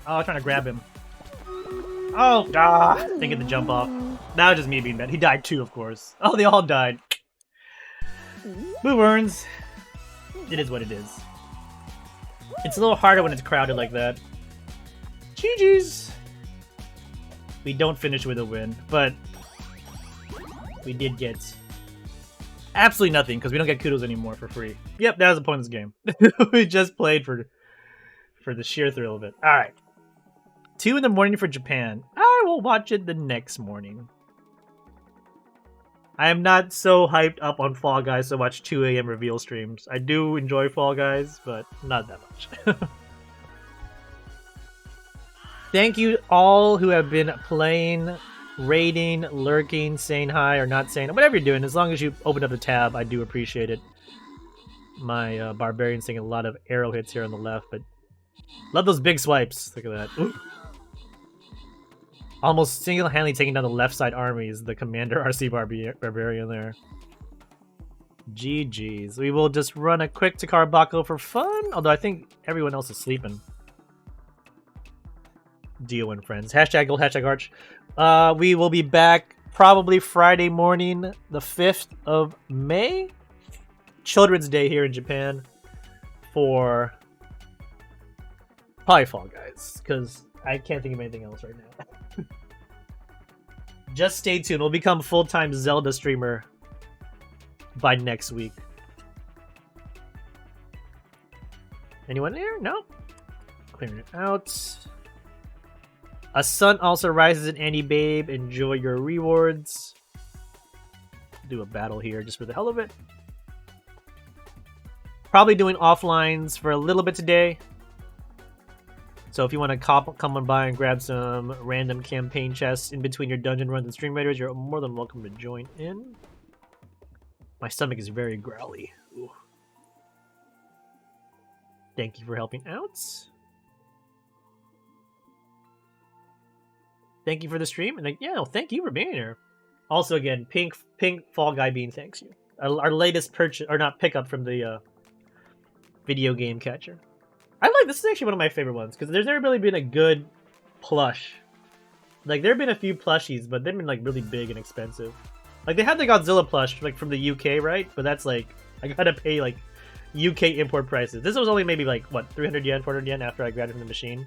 Oh, I was trying to grab him. Oh, thinking the jump off. That was just me being bad. He died too, of course. Oh, they all died. Boo earns. It is what it is. It's a little harder when it's crowded like that. GG's. We don't finish with a win, but we did get absolutely nothing because we don't get kudos anymore for free. Yep, that was the point of this game. We just played for the sheer thrill of it. All right. 2 in the morning for Japan. I will watch it the next morning. I am not so hyped up on Fall Guys so much 2 a.m. reveal streams. I do enjoy Fall Guys, but not that much. Thank you all who have been playing, raiding, lurking, saying hi or not saying, whatever you're doing. As long as you open up the tab, I do appreciate it. My barbarian's taking a lot of arrow hits here on the left, but love those big swipes. Look at that. Ooh. Almost single-handedly taking down the left side armies, the Commander RC Barbarian there. GG's. We will just run a quick Takara Bako for fun, although I think everyone else is sleeping. Dio and friends. Hashtag gold, hashtag arch. We will be back probably Friday morning, the 5th of May. Children's Day here in Japan for probably Fall Guys, because I can't think of anything else right now. Just stay tuned. We'll become full-time Zelda streamer by next week. Anyone there? No? Clearing it out. A sun also rises in Andy Babe. Enjoy your rewards. Do a battle here just for the hell of it. Probably doing offlines for a little bit today. So if you want to come on by and grab some random campaign chests in between your dungeon runs and stream raiders, you're more than welcome to join in. My stomach is very growly. Ooh. Thank you for helping out. Thank you for the stream, and yeah, no, thank you for being here. Also, again, Pink Fall Guy Bean thanks you. Our latest purchase, or not pickup from the video game catcher. This is actually one of my favorite ones because there's never really been a good plush. Like there have been a few plushies, but they've been like really big and expensive. Like they had the Godzilla plush like from the UK, right? But that's like I gotta pay like UK import prices. This was only maybe like what 300 yen, 400 yen after I grabbed it from the machine.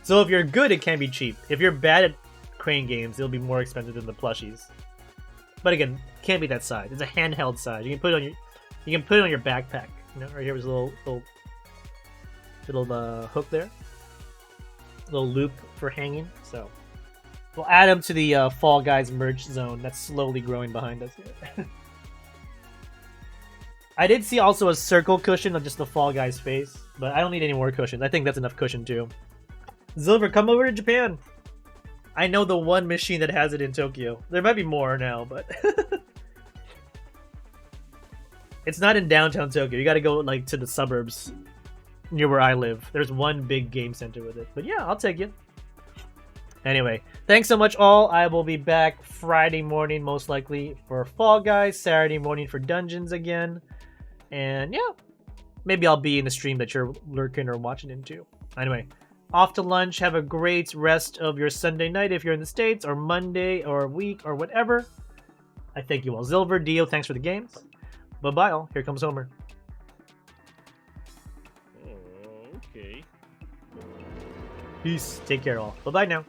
So if you're good, it can be cheap. If you're bad at crane games, it'll be more expensive than the plushies. But again, can't be that size. It's a handheld size. You can put it on your backpack. You know, right here was a little hook there, little loop for hanging. So we'll add them to the Fall Guys merch zone that's slowly growing behind us here. I did see also a circle cushion of just the Fall Guys face, but I don't need any more cushions. I think that's enough cushion too. Silver, come over to Japan. I know the one machine that has it in Tokyo. There might be more now, but it's not in downtown Tokyo. You got to go like to the suburbs near where I live. There's one big game center with it. But yeah, I'll take you. Anyway, thanks so much all. I will be back Friday morning most likely for Fall Guys, Saturday morning for Dungeons again. And yeah, maybe I'll be in the stream that you're lurking or watching into. Anyway, off to lunch. Have a great rest of your Sunday night if you're in the States, or Monday, or week, or whatever. I thank you all. Silver, Dio, thanks for the games. Bye-bye all. Here comes Homer. Okay. Peace. Take care all. Bye-bye now.